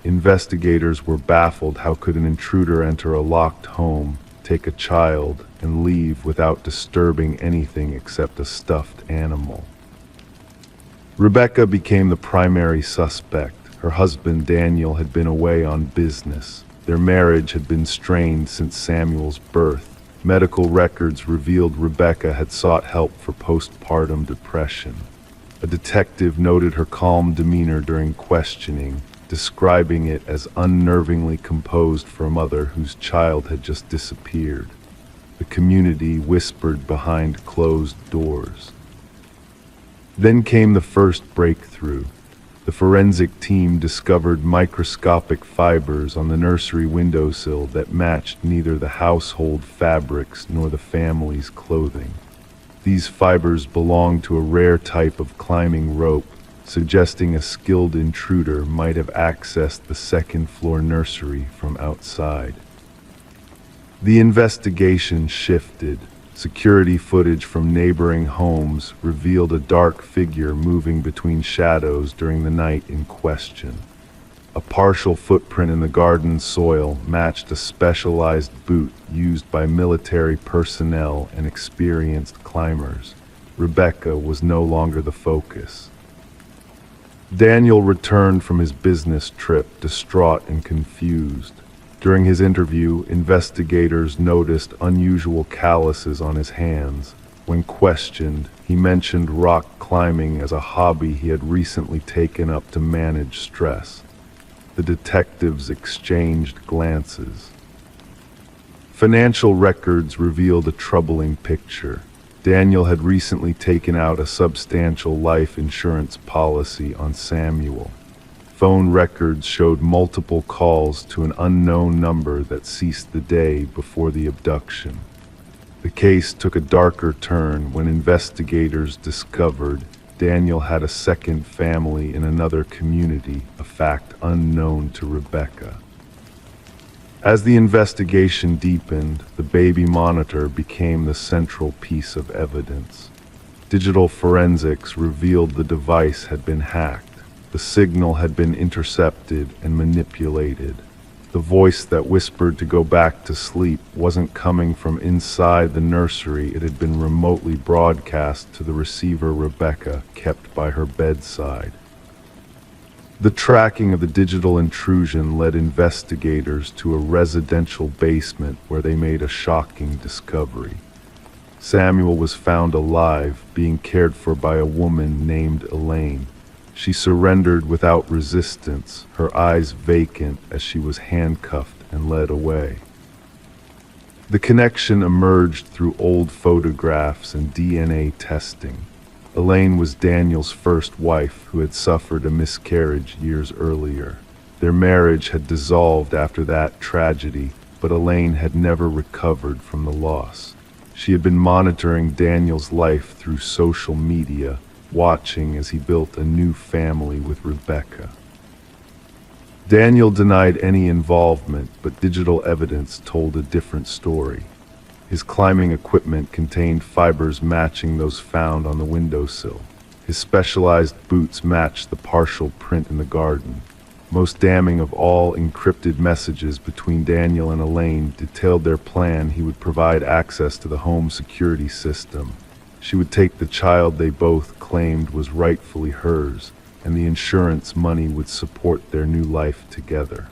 Investigators were baffled. How could an intruder enter a locked home, take a child, and leave without disturbing anything except a stuffed animal? Rebecca became the primary suspect. Her husband Daniel had been away on business. Their marriage had been strained since Samuel's birth. Medical records revealed Rebecca had sought help for postpartum depression. A detective noted her calm demeanor during questioning, describing it as unnervingly composed for a mother whose child had just disappeared. The community whispered behind closed doors. Then came the first breakthrough. The forensic team discovered microscopic fibers on the nursery windowsill that matched neither the household fabrics nor the family's clothing. These fibers belonged to a rare type of climbing rope, suggesting a skilled intruder might have accessed the second-floor nursery from outside. The investigation shifted. Security footage from neighboring homes revealed a dark figure moving between shadows during the night in question. A partial footprint in the garden soil matched a specialized boot used by military personnel and experienced climbers. Rebecca was no longer the focus. Daniel returned from his business trip, distraught and confused. During his interview, investigators noticed unusual calluses on his hands. When questioned, he mentioned rock climbing as a hobby he had recently taken up to manage stress. The detectives exchanged glances. Financial records revealed a troubling picture. Daniel had recently taken out a substantial life insurance policy on Samuel. Phone records showed multiple calls to an unknown number that ceased the day before the abduction. The case took a darker turn when investigators discovered Daniel had a second family in another community, a fact unknown to Rebecca. As the investigation deepened, the baby monitor became the central piece of evidence. Digital forensics revealed the device had been hacked. The signal had been intercepted and manipulated. The voice that whispered to go back to sleep wasn't coming from inside the nursery. It had been remotely broadcast to the receiver Rebecca kept by her bedside. The tracking of the digital intrusion led investigators to a residential basement where they made a shocking discovery. Samuel was found alive, being cared for by a woman named Elaine. She surrendered without resistance, her eyes vacant as she was handcuffed and led away. The connection emerged through old photographs and DNA testing. Elaine was Daniel's first wife who had suffered a miscarriage years earlier. Their marriage had dissolved after that tragedy, but Elaine had never recovered from the loss. She had been monitoring Daniel's life through social media, watching as he built a new family with Rebecca. Daniel denied any involvement, but digital evidence told a different story. His climbing equipment contained fibers matching those found on the windowsill. His specialized boots matched the partial print in the garden. Most damning of all, encrypted messages between Daniel and Elaine detailed their plan. He would provide access to the home security system. She would take the child they both claimed was rightfully hers, and the insurance money would support their new life together.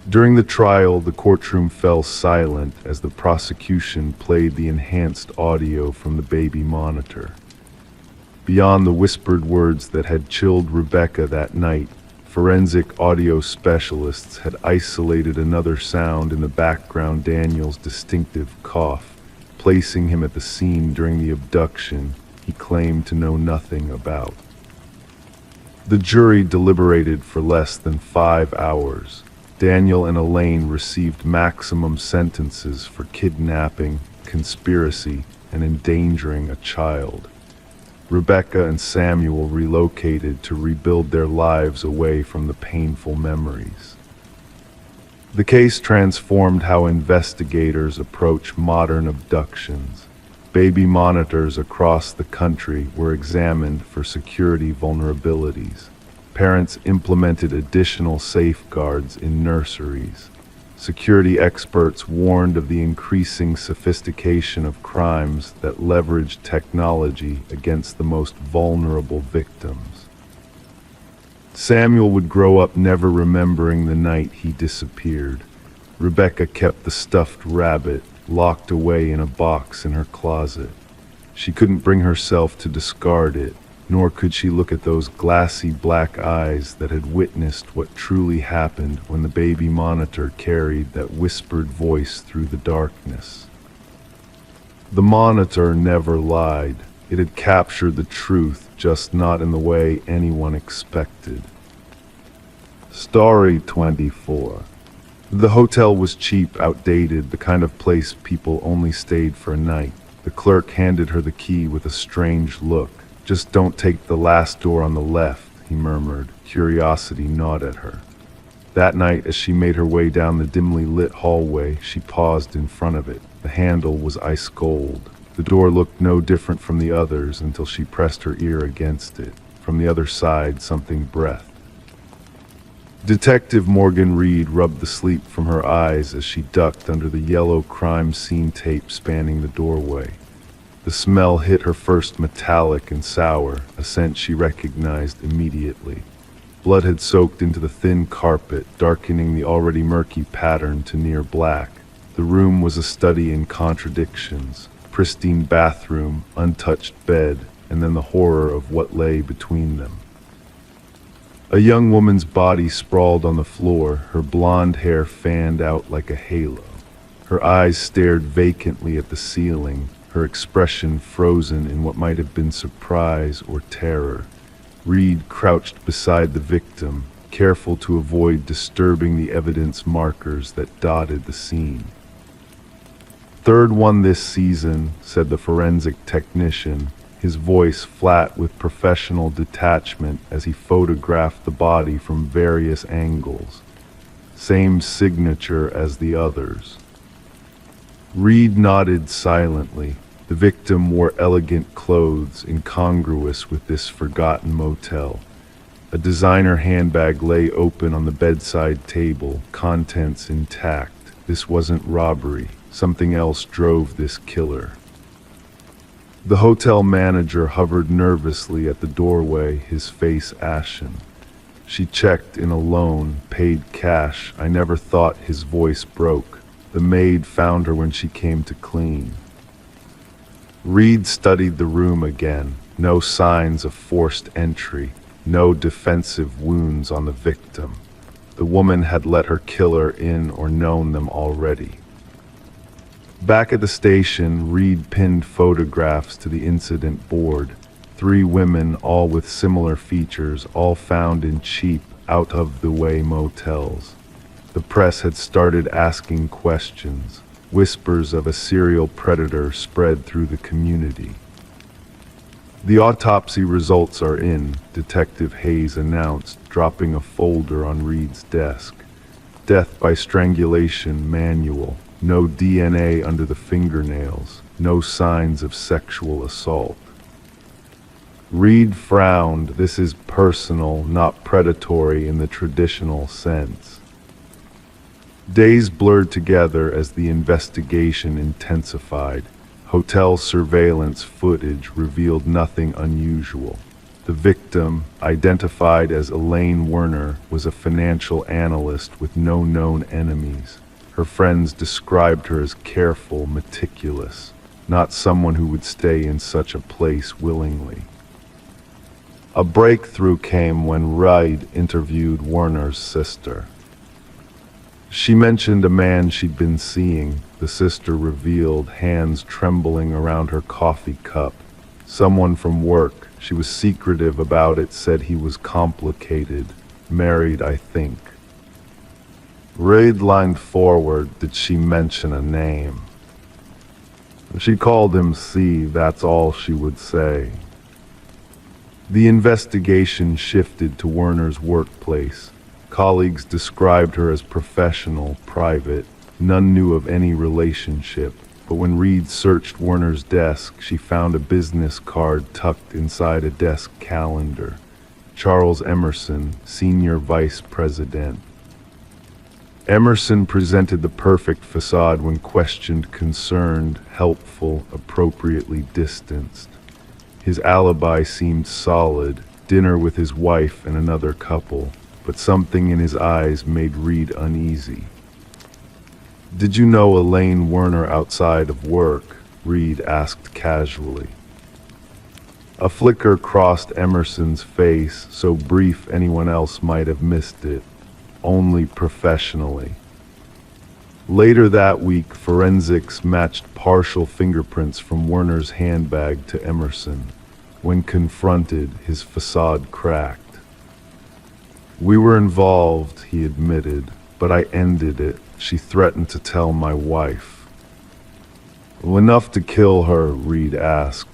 During the trial, the courtroom fell silent as the prosecution played the enhanced audio from the baby monitor. Beyond the whispered words that had chilled Rebecca that night, forensic audio specialists had isolated another sound in the background: Daniel's distinctive cough, placing him at the scene during the abduction he claimed to know nothing about. The jury deliberated for less than 5 hours. Daniel and Elaine received maximum sentences for kidnapping, conspiracy, and endangering a child. Rebecca and Samuel relocated to rebuild their lives away from the painful memories. The case transformed how investigators approach modern abductions. Baby monitors across the country were examined for security vulnerabilities. Parents implemented additional safeguards in nurseries. Security experts warned of the increasing sophistication of crimes that leveraged technology against the most vulnerable victims. Samuel would grow up never remembering the night he disappeared. Rebecca kept the stuffed rabbit locked away in a box in her closet. She couldn't bring herself to discard it, nor could she look at those glassy black eyes that had witnessed what truly happened when the baby monitor carried that whispered voice through the darkness. The monitor never lied. It had captured the truth, just not in the way anyone expected. Story 24. The hotel was cheap, outdated, the kind of place people only stayed for a night. The clerk handed her the key with a strange look. "Just don't take the last door on the left," he murmured. Curiosity gnawed at her. That night, as she made her way down the dimly lit hallway, she paused in front of it. The handle was ice cold. The door looked no different from the others until she pressed her ear against it. From the other side, something breathed. Detective Morgan Reed rubbed the sleep from her eyes as she ducked under the yellow crime scene tape spanning the doorway. The smell hit her first metallic and sour, a scent she recognized immediately. Blood had soaked into the thin carpet, darkening the already murky pattern to near black. The room was a study in contradictions: pristine bathroom, untouched bed, and then the horror of what lay between them. A young woman's body sprawled on the floor, her blonde hair fanned out like a halo. Her eyes stared vacantly at the ceiling, her expression frozen in what might have been surprise or terror. Reed crouched beside the victim, careful to avoid disturbing the evidence markers that dotted the scene. "Third one this season," said the forensic technician, his voice flat with professional detachment as he photographed the body from various angles. "Same signature as the others." Reed nodded silently. The victim wore elegant clothes incongruous with this forgotten motel. A designer handbag lay open on the bedside table, contents intact. This wasn't robbery. Something else drove this killer. The hotel manager hovered nervously at the doorway, his face ashen. "She checked in alone, paid cash. I never thought." His voice broke. "The maid found her when she came to clean." Reed studied the room again. No signs of forced entry, no defensive wounds on the victim. The woman had let her killer in or known them already. Back at the station, Reed pinned photographs to the incident board. 3 women, all with similar features, all found in cheap, out-of-the-way motels. The press had started asking questions. Whispers of a serial predator spread through the community. "The autopsy results are in," Detective Hayes announced, dropping a folder on Reed's desk. "Death by strangulation manual. No DNA under the fingernails. No signs of sexual assault." Reed frowned. "This is personal, not predatory in the traditional sense." Days blurred together as the investigation intensified. Hotel surveillance footage revealed nothing unusual. The victim, identified as Elaine Werner, was a financial analyst with no known enemies. Her friends described her as careful, meticulous, not someone who would stay in such a place willingly. A breakthrough came when Reed interviewed Werner's sister. She mentioned a man she'd been seeing, the sister revealed, hands trembling around her coffee cup. Someone from work. She was secretive about it, said he was complicated. Married, I think. Reed leaned forward. Did she mention a name? She called him C, that's all she would say. The investigation shifted to Werner's workplace. Colleagues described her as professional, private. None knew of any relationship. But when Reed searched Werner's desk, she found a business card tucked inside a desk calendar. Charles Emerson, Senior Vice President. Emerson presented the perfect facade when questioned, concerned, helpful, appropriately distanced. His alibi seemed solid, dinner with his wife and another couple, but something in his eyes made Reed uneasy. "Did you know Elaine Werner outside of work?" Reed asked casually. A flicker crossed Emerson's face, so brief anyone else might have missed it. Only professionally. Later that week, forensics matched partial fingerprints from Werner's handbag to Emerson. When confronted, his facade cracked. "We were involved," he admitted, "but I ended it. She threatened to tell my wife." "Well, enough to kill her?" Reed asked.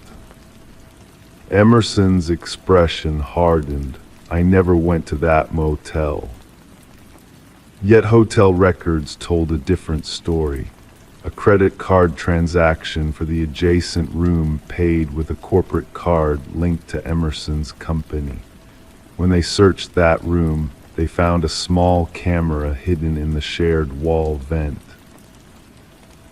Emerson's expression hardened. "I never went to that motel." Yet hotel records told a different story. A credit card transaction for the adjacent room paid with a corporate card linked to Emerson's company. When they searched that room, they found a small camera hidden in the shared wall vent.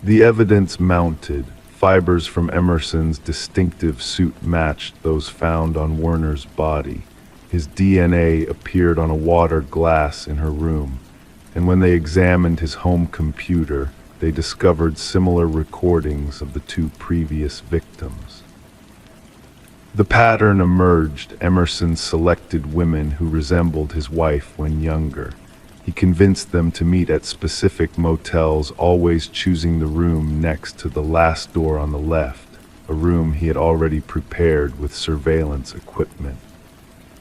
The evidence mounted. Fibers from Emerson's distinctive suit matched those found on Werner's body. His DNA appeared on a water glass in her room. And when they examined his home computer, they discovered similar recordings of the 2 previous victims. The pattern emerged. Emerson selected women who resembled his wife when younger. He convinced them to meet at specific motels, always choosing the room next to the last door on the left, a room he had already prepared with surveillance equipment.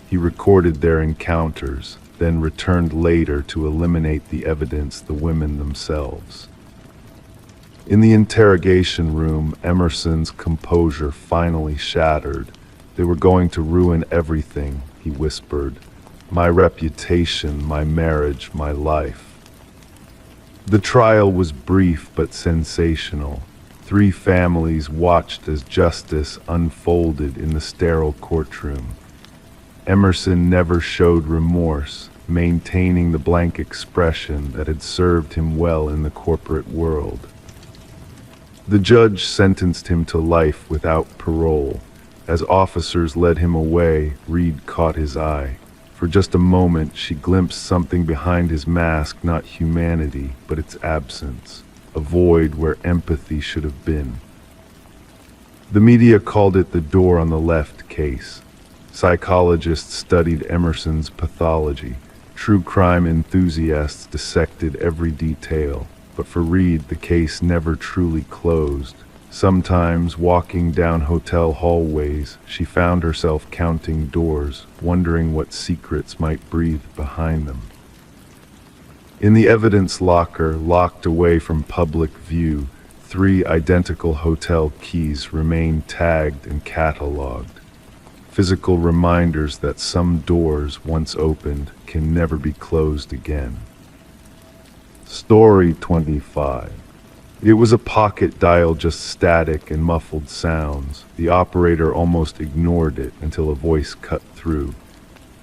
He recorded their encounters, then returned later to eliminate the evidence, the women themselves. In the interrogation room, Emerson's composure finally shattered. "They were going to ruin everything," he whispered. "My reputation, my marriage, my life." The trial was brief but sensational. 3 families watched as justice unfolded in the sterile courtroom. Emerson never showed remorse, maintaining the blank expression that had served him well in the corporate world. The judge sentenced him to life without parole. As officers led him away, Reed caught his eye. For just a moment, she glimpsed something behind his mask, not humanity, but its absence, a void where empathy should have been. The media called it the door on the left case. Psychologists studied Emerson's pathology. True crime enthusiasts dissected every detail. But for Reed, the case never truly closed. Sometimes, walking down hotel hallways, she found herself counting doors, wondering what secrets might breathe behind them. In the evidence locker, locked away from public view, 3 identical hotel keys remained tagged and catalogued. Physical reminders that some doors, once opened, can never be closed again. Story 25. It was a pocket dial, just static and muffled sounds. The operator almost ignored it until a voice cut through.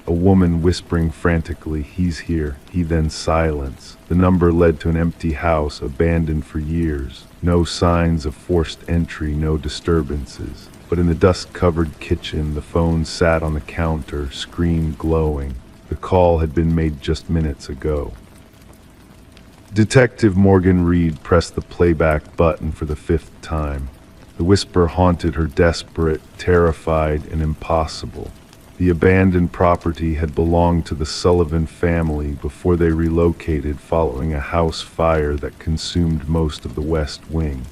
A woman whispering frantically, "He's here." He then silence. The number led to an empty house, abandoned for years. No signs of forced entry, no disturbances. But in the dust-covered kitchen, the phone sat on the counter, screen glowing. The call had been made just minutes ago. Detective Morgan Reed pressed the playback button for the 5th time. The whisper haunted her, desperate, terrified, and impossible. The abandoned property had belonged to the Sullivan family before they relocated following a house fire that consumed most of the West Wing.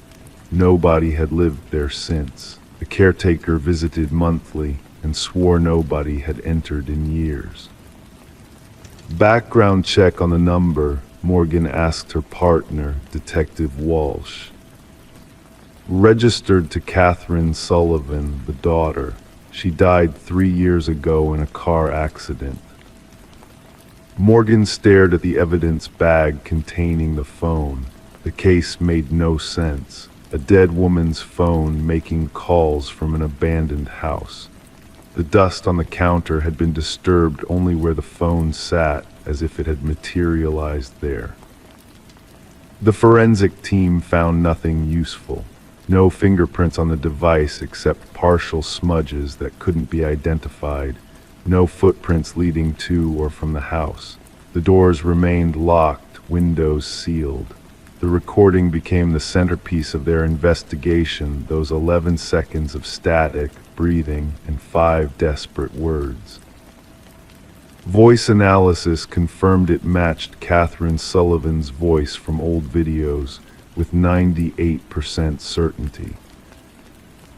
Nobody had lived there since. The caretaker visited monthly and swore nobody had entered in years. "Background check on the number," Morgan asked her partner, Detective Walsh. "Registered to Catherine Sullivan, the daughter. She died 3 years ago in a car accident." Morgan stared at the evidence bag containing the phone. The case made no sense. A dead woman's phone making calls from an abandoned house. The dust on the counter had been disturbed only where the phone sat, as if it had materialized there. The forensic team found nothing useful. No fingerprints on the device except partial smudges that couldn't be identified. No footprints leading to or from the house. The doors remained locked, windows sealed. The recording became the centerpiece of their investigation, those 11 seconds of static, breathing, and 5 desperate words. Voice analysis confirmed it matched Catherine Sullivan's voice from old videos with 98% certainty.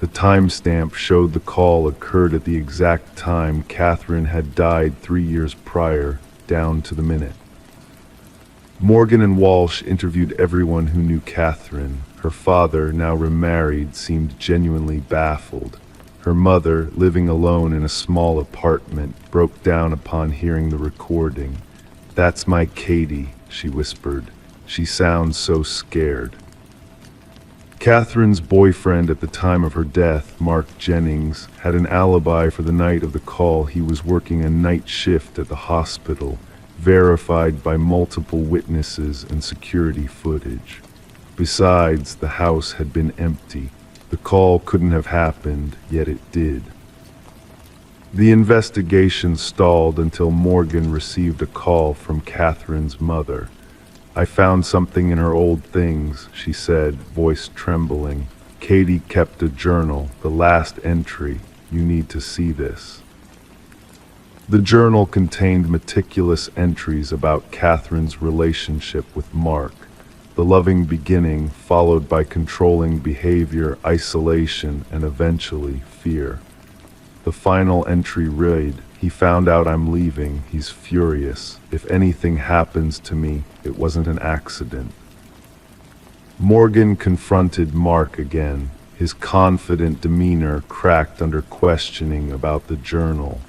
The timestamp showed the call occurred at the exact time Catherine had died 3 years prior, down to the minute. Morgan and Walsh interviewed everyone who knew Catherine. Her father, now remarried, seemed genuinely baffled. Her mother, living alone in a small apartment, broke down upon hearing the recording. "That's my Katie," she whispered. "She sounds so scared." Catherine's boyfriend at the time of her death, Mark Jennings, had an alibi for the night of the call. He was working a night shift at the hospital, verified by multiple witnesses and security footage. Besides, the house had been empty. The call couldn't have happened, yet it did. The investigation stalled until Morgan received a call from Catherine's mother. "I found something in her old things," she said, voice trembling. Katie kept a journal, the last entry, You need to see this. The journal contained meticulous entries about Catherine's relationship with Mark, the loving beginning followed by controlling behavior, isolation, and eventually fear. The final entry read, "He found out I'm leaving. He's furious. If anything happens to me, it wasn't an accident." Morgan confronted Mark again, his confident demeanor cracked under questioning about the journal.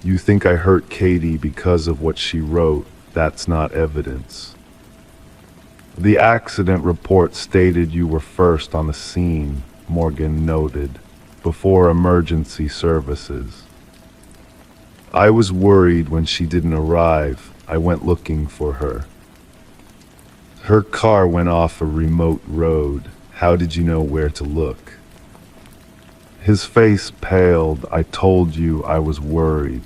"You think I hurt Katie because of what she wrote? That's not evidence." "The accident report stated you were first on the scene," Morgan noted, "before emergency services. I was worried when she didn't arrive. I went looking for her. Her car went off a remote road. How did you know where to look?" His face paled. "I told you I was worried."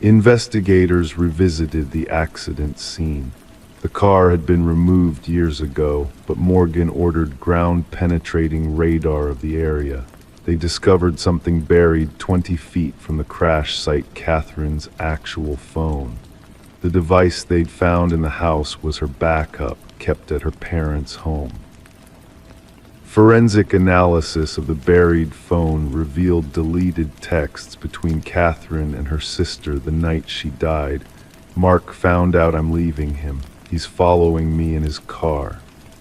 Investigators revisited the accident scene. The car had been removed years ago, but Morgan ordered ground-penetrating radar of the area. They discovered something buried 20 feet from the crash site, Catherine's actual phone. The device they'd found in the house was her backup, kept at her parents' home. Forensic analysis of the buried phone revealed deleted texts between Catherine and her sister the night she died. "Mark found out I'm leaving him. He's following me in his car.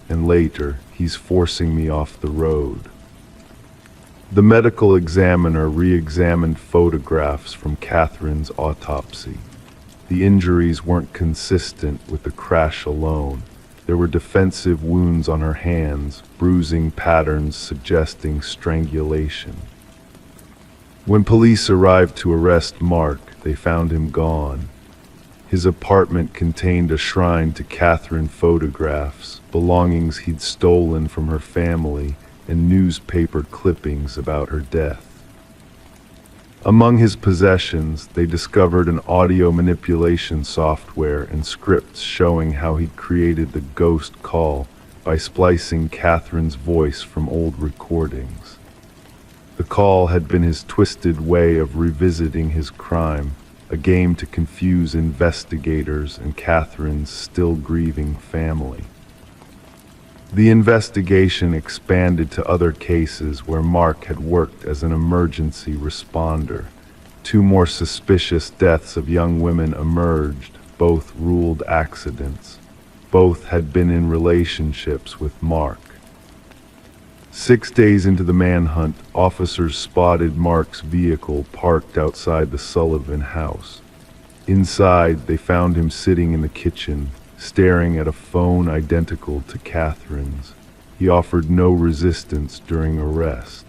And later, he's forcing me off the road." The medical examiner re-examined photographs from Catherine's autopsy. The injuries weren't consistent with the crash alone. There were defensive wounds on her hands, bruising patterns suggesting strangulation. When police arrived to arrest Mark, they found him gone. His apartment contained a shrine to Catherine photographs, belongings he'd stolen from her family, and newspaper clippings about her death. Among his possessions, they discovered an audio manipulation software and scripts showing how he'd created the ghost call by splicing Catherine's voice from old recordings. The call had been his twisted way of revisiting his crime, a game to confuse investigators and Catherine's still grieving family. The investigation expanded to other cases where Mark had worked as an emergency responder. 2 more suspicious deaths of young women emerged, both ruled accidents. Both had been in relationships with Mark. 6 days into the manhunt, officers spotted Mark's vehicle parked outside the Sullivan house. Inside, they found him sitting in the kitchen, staring at a phone identical to Catherine's. He offered no resistance during arrest.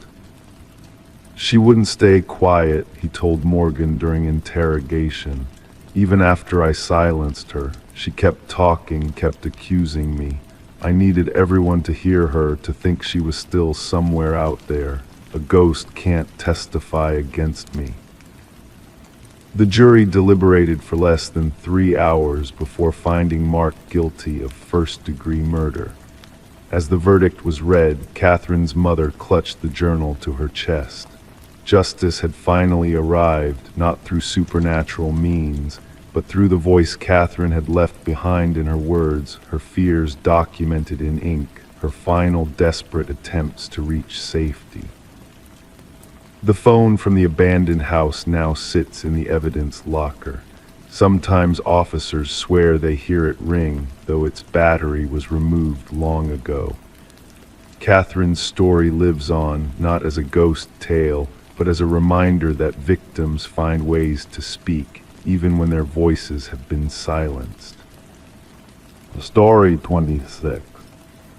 "She wouldn't stay quiet," he told Morgan during interrogation. "Even after I silenced her, she kept talking, kept accusing me. I needed everyone to hear her, to think she was still somewhere out there. A ghost can't testify against me." The jury deliberated for less than 3 hours before finding Mark guilty of first-degree murder. As the verdict was read, Catherine's mother clutched the journal to her chest. Justice had finally arrived, not through supernatural means, but through the voice Catherine had left behind in her words, her fears documented in ink, her final desperate attempts to reach safety. The phone from the abandoned house now sits in the evidence locker. Sometimes officers swear they hear it ring, though its battery was removed long ago. Catherine's story lives on, not as a ghost tale, but as a reminder that victims find ways to speak, even when their voices have been silenced. Story 26.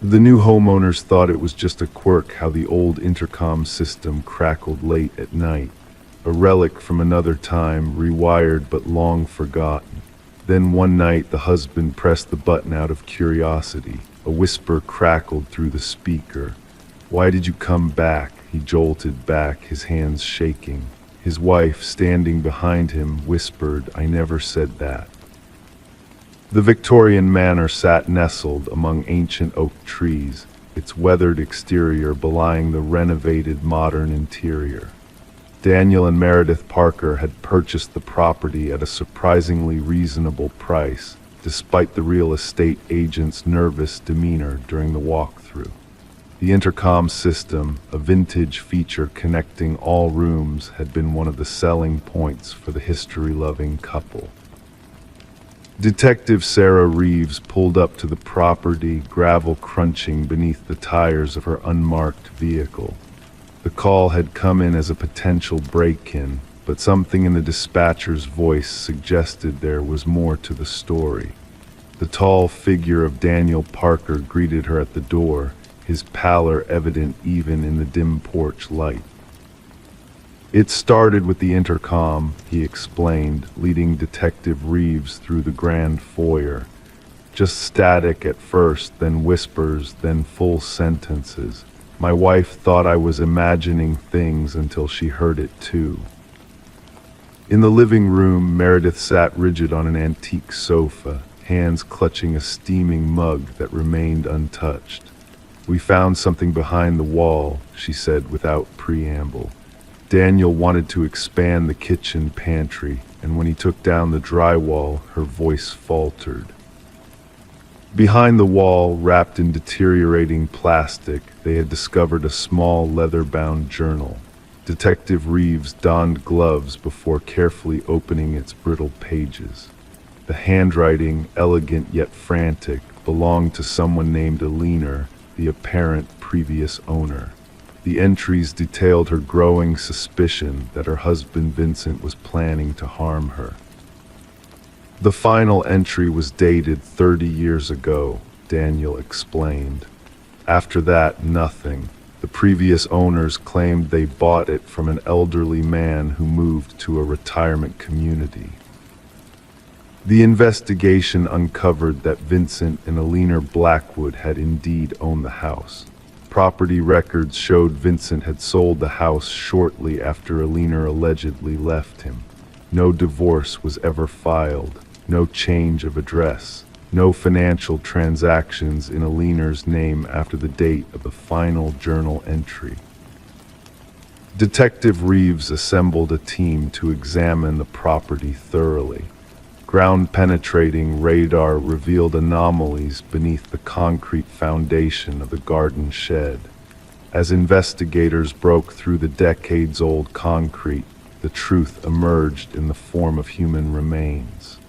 The new homeowners thought it was just a quirk how the old intercom system crackled late at night, a relic from another time, rewired but long forgotten. Then one night the husband pressed the button out of curiosity. A whisper crackled through the speaker. "Why did you come back?" He jolted back, his hands shaking. His wife, standing behind him, whispered, "I never said that." The Victorian manor sat nestled among ancient oak trees, its weathered exterior belying the renovated modern interior. Daniel and Meredith Parker had purchased the property at a surprisingly reasonable price, despite the real estate agent's nervous demeanor during the walkthrough. The intercom system, a vintage feature connecting all rooms, had been one of the selling points for the history-loving couple. Detective Sarah Reeves pulled up to the property, gravel crunching beneath the tires of her unmarked vehicle. The call had come in as a potential break-in, but something in the dispatcher's voice suggested there was more to the story. The tall figure of Daniel Parker greeted her at the door, his pallor evident even in the dim porch light. "It started with the intercom," he explained, leading Detective Reeves through the grand foyer. "Just static at first, then whispers, then full sentences. My wife thought I was imagining things until she heard it too." In the living room, Meredith sat rigid on an antique sofa, hands clutching a steaming mug that remained untouched. "We found something behind the wall," she said without preamble. Daniel wanted to expand the kitchen pantry, and when he took down the drywall, her voice faltered. Behind the wall, wrapped in deteriorating plastic, they had discovered a small leather-bound journal. Detective Reeves donned gloves before carefully opening its brittle pages. The handwriting, elegant yet frantic, belonged to someone named Alina, the apparent previous owner. The entries detailed her growing suspicion that her husband Vincent was planning to harm her. "The final entry was dated 30 years ago," Daniel explained. "After that, nothing. The previous owners claimed they bought it from an elderly man who moved to a retirement community. The investigation uncovered that Vincent and Alina Blackwood had indeed owned the house. Property records showed Vincent had sold the house shortly after Alina allegedly left him. No divorce was ever filed, no change of address, no financial transactions in Alina's name after the date of the final journal entry. Detective Reeves assembled a team to examine the property thoroughly. Ground-penetrating radar revealed anomalies beneath the concrete foundation of the garden shed. As investigators broke through the decades-old concrete, the truth emerged in the form of human remains.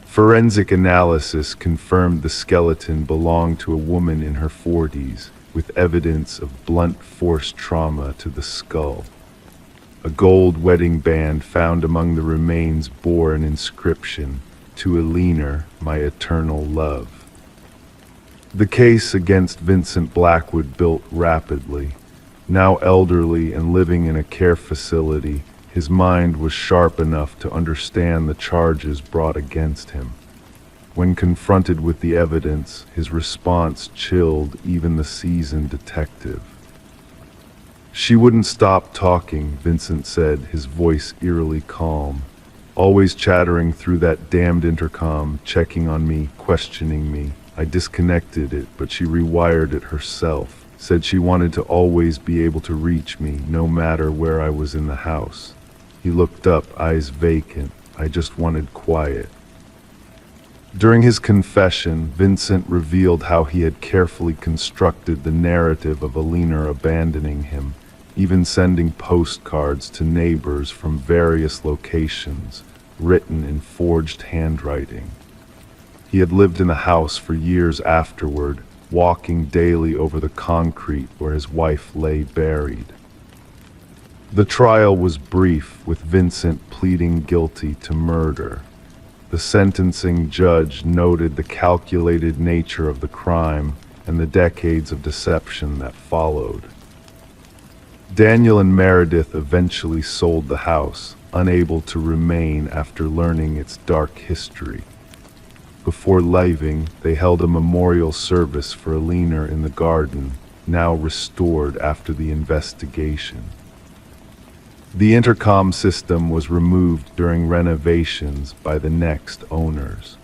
Forensic analysis confirmed the skeleton belonged to a woman in her 40s, with evidence of blunt force trauma to the skull. A gold wedding band found among the remains bore an inscription, "To Alina, my eternal love." The case against Vincent Blackwood built rapidly. Now elderly and living in a care facility, his mind was sharp enough to understand the charges brought against him. When confronted with the evidence, his response chilled even the seasoned detective. "She wouldn't stop talking," Vincent said, his voice eerily calm. "Always chattering through that damned intercom, checking on me, questioning me. I disconnected it, but she rewired it herself. Said she wanted to always be able to reach me, no matter where I was in the house." He looked up, eyes vacant. "I just wanted quiet." During his confession, Vincent revealed how he had carefully constructed the narrative of Alina abandoning him, even sending postcards to neighbors from various locations, written in forged handwriting. He had lived in the house for years afterward, walking daily over the concrete where his wife lay buried. The trial was brief, with Vincent pleading guilty to murder. The sentencing judge noted the calculated nature of the crime and the decades of deception that followed. Daniel and Meredith eventually sold the house, unable to remain after learning its dark history. Before leaving, they held a memorial service for Alina in the garden, now restored after the investigation. The intercom system was removed during renovations by the next owners.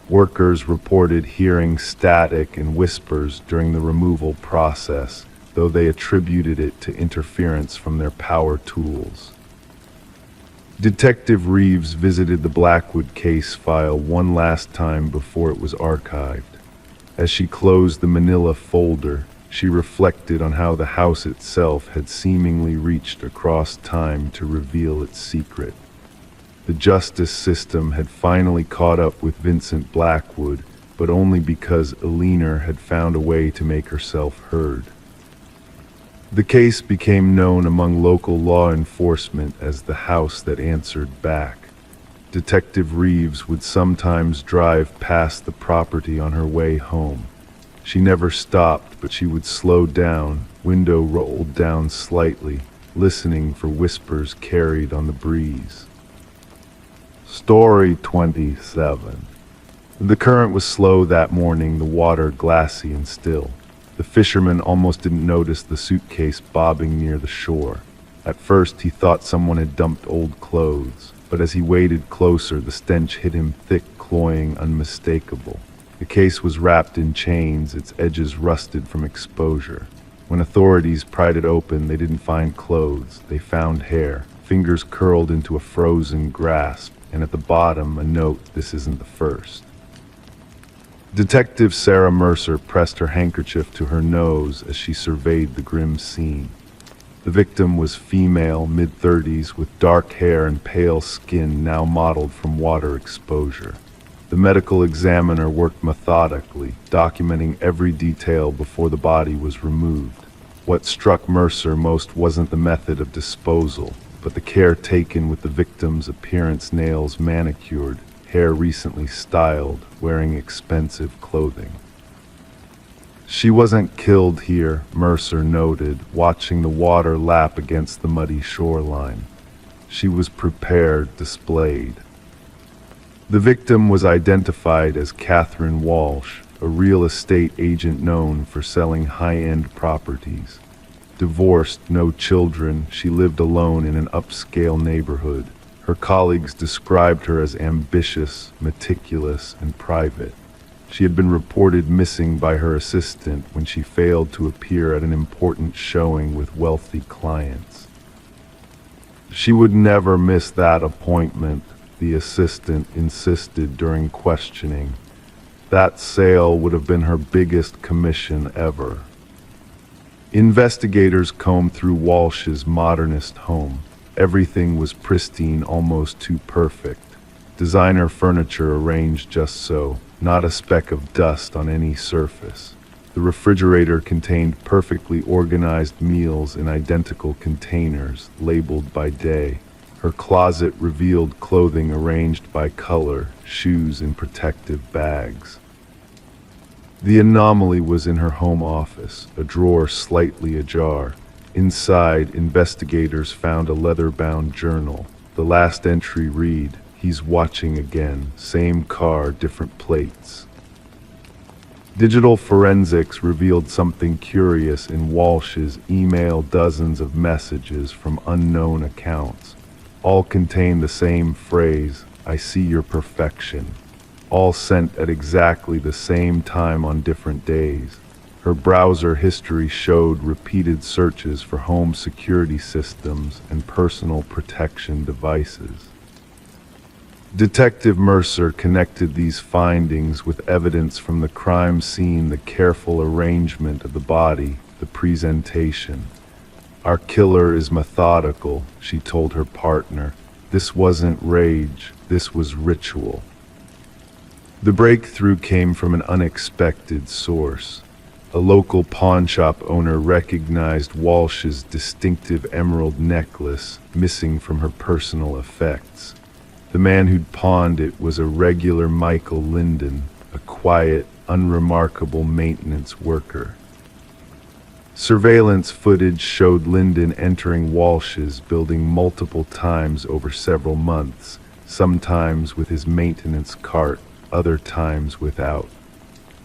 Workers reported hearing static and whispers during the removal process, though they attributed it to interference from their power tools. Detective Reeves visited the Blackwood case file one last time before it was archived. As she closed the manila folder, she reflected on how the house itself had seemingly reached across time to reveal its secret. The justice system had finally caught up with Vincent Blackwood, but only because Eleanor had found a way to make herself heard. The case became known among local law enforcement as the house that answered back. Detective Reeves would sometimes drive past the property on her way home. She never stopped, but she would slow down, window rolled down slightly, listening for whispers carried on the breeze. Story 27. The current was slow that morning, the water glassy and still. The fisherman almost didn't notice the suitcase bobbing near the shore. At first he thought someone had dumped old clothes, but as he waded closer, the stench hit him thick, cloying, unmistakable. The case was wrapped in chains, its edges rusted from exposure. When authorities pried it open, they didn't find clothes, they found hair, fingers curled into a frozen grasp, and at the bottom a note, "This isn't the first." Detective Sarah Mercer pressed her handkerchief to her nose as she surveyed the grim scene. The victim was female, mid-30s, with dark hair and pale skin now mottled from water exposure. The medical examiner worked methodically, documenting every detail before the body was removed. What struck Mercer most wasn't the method of disposal, but the care taken with the victim's appearance: nails manicured, hair recently styled, wearing expensive clothing. She wasn't killed here, Mercer noted, watching the water lap against the muddy shoreline. She was prepared, displayed. The victim was identified as Catherine Walsh, a real estate agent known for selling high-end properties. Divorced, no children, she lived alone in an upscale neighborhood. Her colleagues described her as ambitious, meticulous, and private. She had been reported missing by her assistant when she failed to appear at an important showing with wealthy clients. She would never miss that appointment, the assistant insisted during questioning. That sale would have been her biggest commission ever. Investigators combed through Walsh's modernist home. Everything was pristine, almost too perfect. Designer furniture arranged just so, not a speck of dust on any surface. The refrigerator contained perfectly organized meals in identical containers, labeled by day. Her closet revealed clothing arranged by color, shoes in protective bags. The anomaly was in her home office, a drawer slightly ajar. Inside, investigators found a leather-bound journal. The last entry read, "He's watching again. Same car, different plates." Digital forensics revealed something curious in Walsh's email: dozens of messages from unknown accounts. All contained the same phrase, "I see your perfection." All sent at exactly the same time on different days. Her browser history showed repeated searches for home security systems and personal protection devices. Detective Mercer connected these findings with evidence from the crime scene: the careful arrangement of the body, the presentation. "Our killer is methodical," she told her partner. "This wasn't rage, this was ritual." The breakthrough came from an unexpected source. A local pawnshop owner recognized Walsh's distinctive emerald necklace, missing from her personal effects. The man who'd pawned it was a regular Michael Linden, a quiet, unremarkable maintenance worker. Surveillance footage showed Linden entering Walsh's building multiple times over several months, sometimes with his maintenance cart, other times without.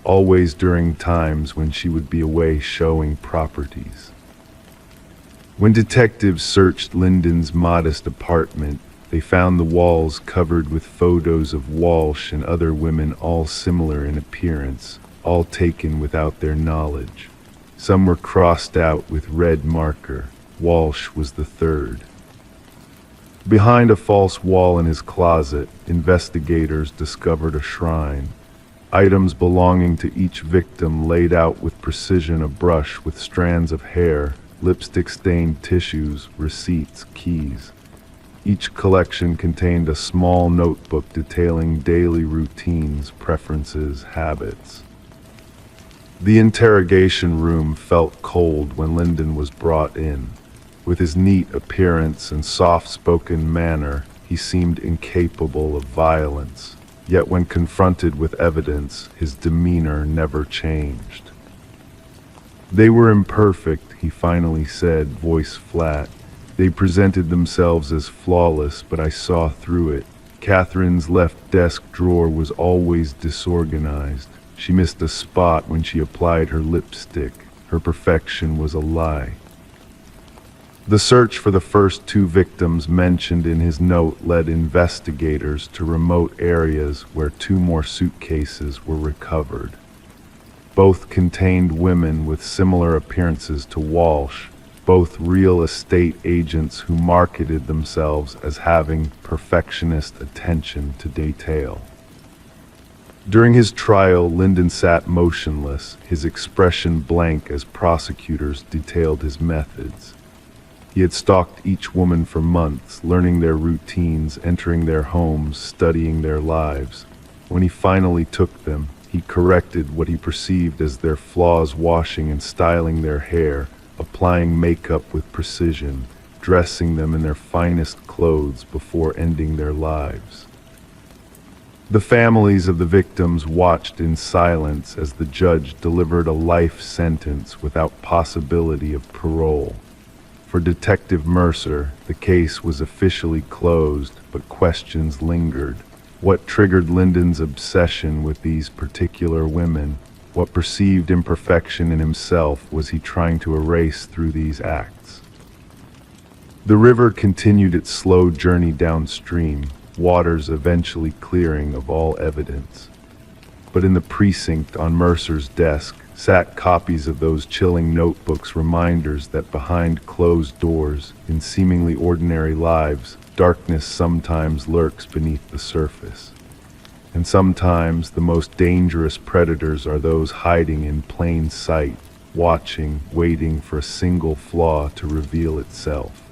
Always during times when she would be away showing properties. When detectives searched Linden's modest apartment, they found the walls covered with photos of Walsh and other women, all similar in appearance, all taken without their knowledge. Some were crossed out with red marker. Walsh was the third. Behind a false wall in his closet, investigators discovered a shrine. Items belonging to each victim laid out with precision: a brush with strands of hair, lipstick-stained tissues, receipts, keys. Each collection contained a small notebook detailing daily routines, preferences, habits. The interrogation room felt cold when Lyndon was brought in. With his neat appearance and soft-spoken manner, he seemed incapable of violence. Yet when confronted with evidence, his demeanor never changed. "They were imperfect," he finally said, voice flat. "They presented themselves as flawless, but I saw through it. Catherine's left desk drawer was always disorganized. She missed a spot when she applied her lipstick. Her perfection was a lie." The search for the first two victims mentioned in his note led investigators to remote areas where two more suitcases were recovered. Both contained women with similar appearances to Walsh, both real estate agents who marketed themselves as having perfectionist attention to detail. During his trial, Lyndon sat motionless, his expression blank as prosecutors detailed his methods. He had stalked each woman for months, learning their routines, entering their homes, studying their lives. When he finally took them, he corrected what he perceived as their flaws, washing and styling their hair, applying makeup with precision, dressing them in their finest clothes before ending their lives. The families of the victims watched in silence as the judge delivered a life sentence without possibility of parole. For Detective Mercer, the case was officially closed, but questions lingered. What triggered Lyndon's obsession with these particular women? What perceived imperfection in himself was he trying to erase through these acts? The river continued its slow journey downstream, waters eventually clearing of all evidence. But in the precinct on Mercer's desk sat copies of those chilling notebooks, reminders that behind closed doors, in seemingly ordinary lives, darkness sometimes lurks beneath the surface. And sometimes the most dangerous predators are those hiding in plain sight, watching, waiting for a single flaw to reveal itself.